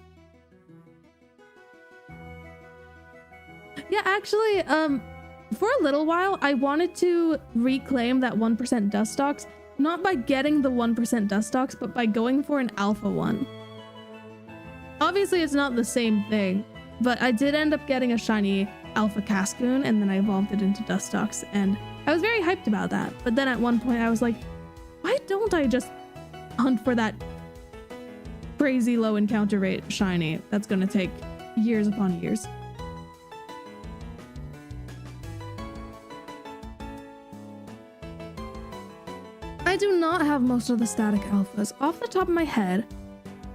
Yeah, actually, for a little while, I wanted to reclaim that 1% Dustox, not by getting the 1% Dustox, but by going for an Alpha one. Obviously, it's not the same thing, but I did end up getting a shiny Alpha Cascoon, and then I evolved it into Dustox, and I was very hyped about that. But then at one point, I was like, why don't I just hunt for that crazy low encounter rate shiny that's gonna take years upon years? I do not have most of the static alphas. Off the top of my head,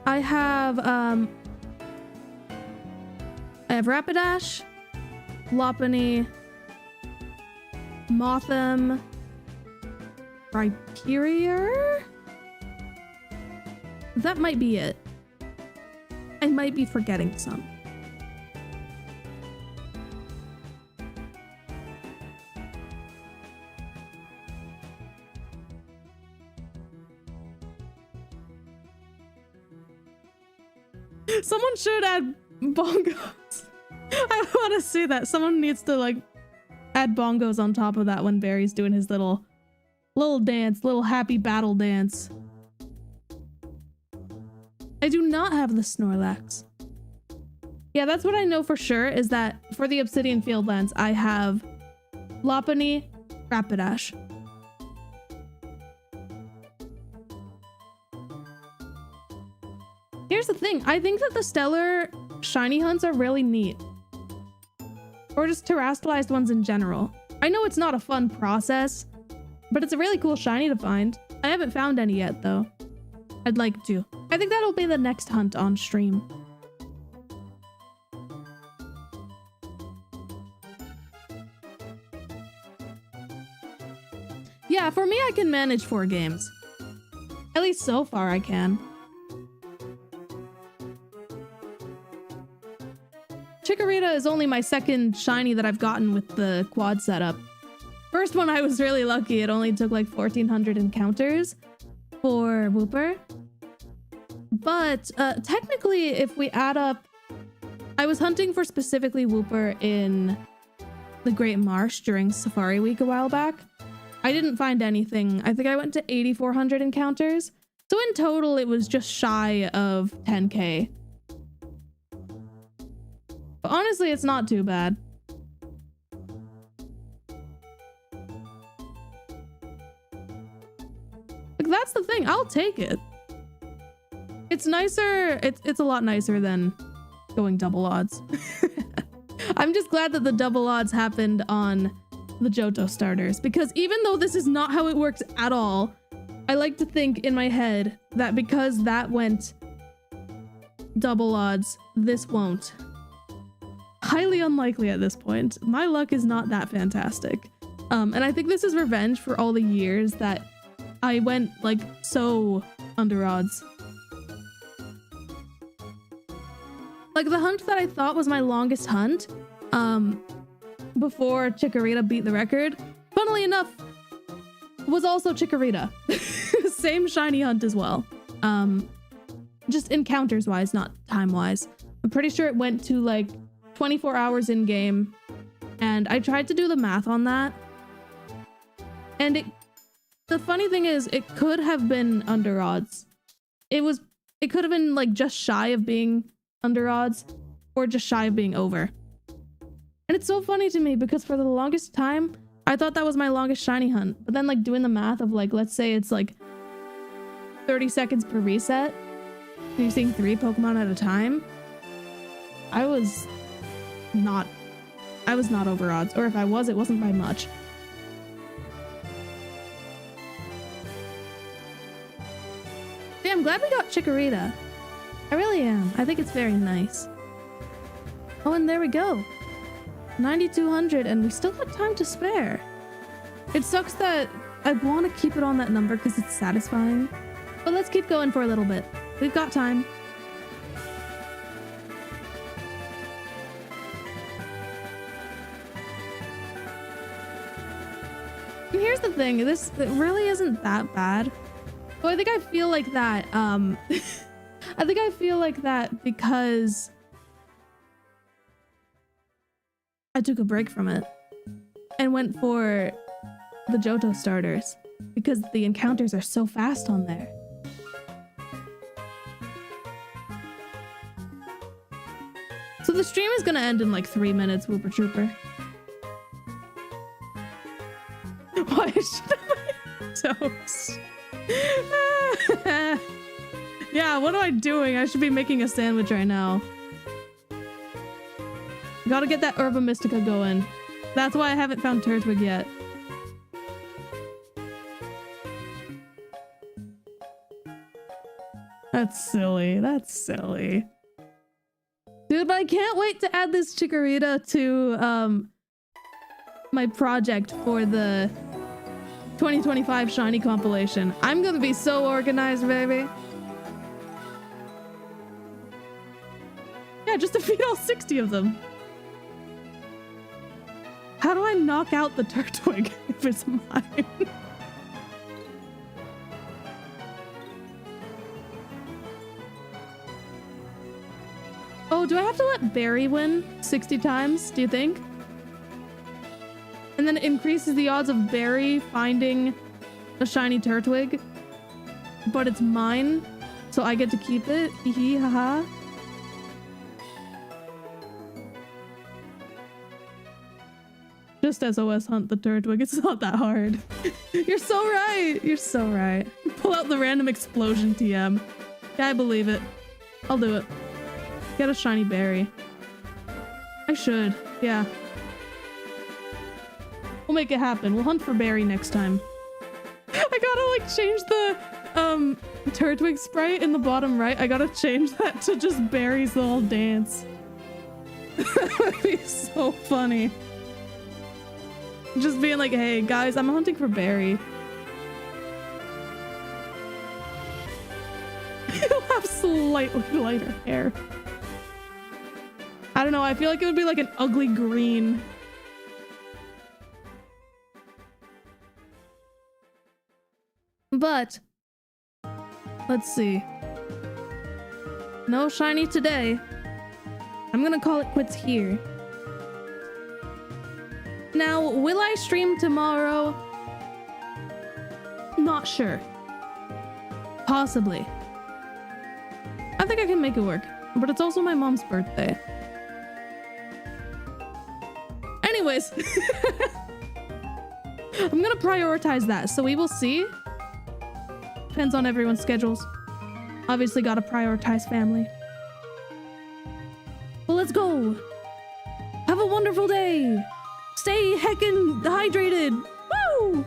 I have Rapidash, Lopunny, Mothim, Rhyperior? That might be it. I might be forgetting some. Someone should add bongos. I want to see that. Someone needs to like add bongos on top of that when Barry's doing his little dance, little happy battle dance. I do not have the Snorlax. Yeah, that's what I know for sure, is that for the Obsidian Fieldlands, I have Lopunny, Rapidash. Here's the thing, I think that the Stellar shiny hunts are really neat. Or just terrestrialized ones in general. I know it's not a fun process, but it's a really cool shiny to find. I haven't found any yet, though. I'd like to. I think that'll be the next hunt on stream. Yeah, for me, I can manage 4 games. At least so far, I can. Chikorita is only my second shiny that I've gotten with the quad setup. First one, I was really lucky. It only took like 1400 encounters. for Wooper. But technically, if we add up, I was hunting for specifically Wooper in the Great Marsh during Safari Week a while back. I didn't find anything. I think I went to 8,400 encounters. So in total, it was just shy of 10k. But honestly, it's not too bad. Like, that's the thing. I'll take it. It's nicer. It's a lot nicer than going double odds. I'm just glad that the double odds happened on the Johto starters, because even though this is not how it works at all, I like to think in my head that because that went double odds, this won't. Highly unlikely at this point. My luck is not that fantastic. And I think this is revenge for all the years that I went like so under odds. Like the hunt that I thought was my longest hunt, before Chikorita beat the record, funnily enough, was also Chikorita. Same shiny hunt as well. Just encounters wise, not time wise. I'm pretty sure it went to like 24 hours in game, and I tried to do the math on that. And the funny thing is, it could have been under odds. It could have been like just shy of being under odds, or just shy of being over. And it's so funny to me because for the longest time, I thought that was my longest shiny hunt. But then like doing the math of like, let's say it's like 30 seconds per reset, and you're seeing 3 Pokemon at a time. I was not over odds, or if I was, it wasn't by much. Yeah, I'm glad we got Chikorita. I really am. I think it's very nice. Oh, and there we go. 9,200, and we still got time to spare. It sucks that I want to keep it on that number because it's satisfying. But let's keep going for a little bit. We've got time. And here's the thing, it really isn't that bad. So I think I feel like that, I think I feel like that because I took a break from it and went for the Johto starters because the encounters are so fast on there. So the stream is gonna end in like 3 minutes, Wooper Trooper. Why should I toast? Yeah, what am I doing? I should be making a sandwich right now. Gotta get that Herba Mystica going. That's why I haven't found Turtwig yet. That's silly. That's silly. Dude, but I can't wait to add this Chikorita to my project for the 2025 Shiny compilation. I'm gonna be so organized, baby. Yeah, just defeat all 60 of them. How do I knock out the Turtwig if it's mine? Oh, do I have to let Barry win 60 times, do you think? And then it increases the odds of Barry finding a shiny Turtwig, but it's mine, so I get to keep it. Hee hee haha. Just SOS hunt the Turtwig. It's not that hard. You're so right. You're so right. Pull out the random explosion TM. Yeah, I believe it. I'll do it. Get a shiny berry. I should. Yeah. We'll make it happen. We'll hunt for berry next time. I gotta like change the Turtwig sprite in the bottom right. I gotta change that to just Barry's little dance. That would be so funny. Just being like, hey guys, I'm hunting for Barry. He'll have slightly lighter hair. I don't know, I feel like it would be like an ugly green. But Let's see. No shiny today. I'm gonna call it quits here. Now, will I stream tomorrow? Not sure. Possibly. I think I can make it work, but it's also my mom's birthday. Anyways, I'm gonna prioritize that, so we will see. Depends on everyone's schedules. Obviously gotta prioritize family. Well, let's go. Have a wonderful day. Stay heckin' hydrated. Woo!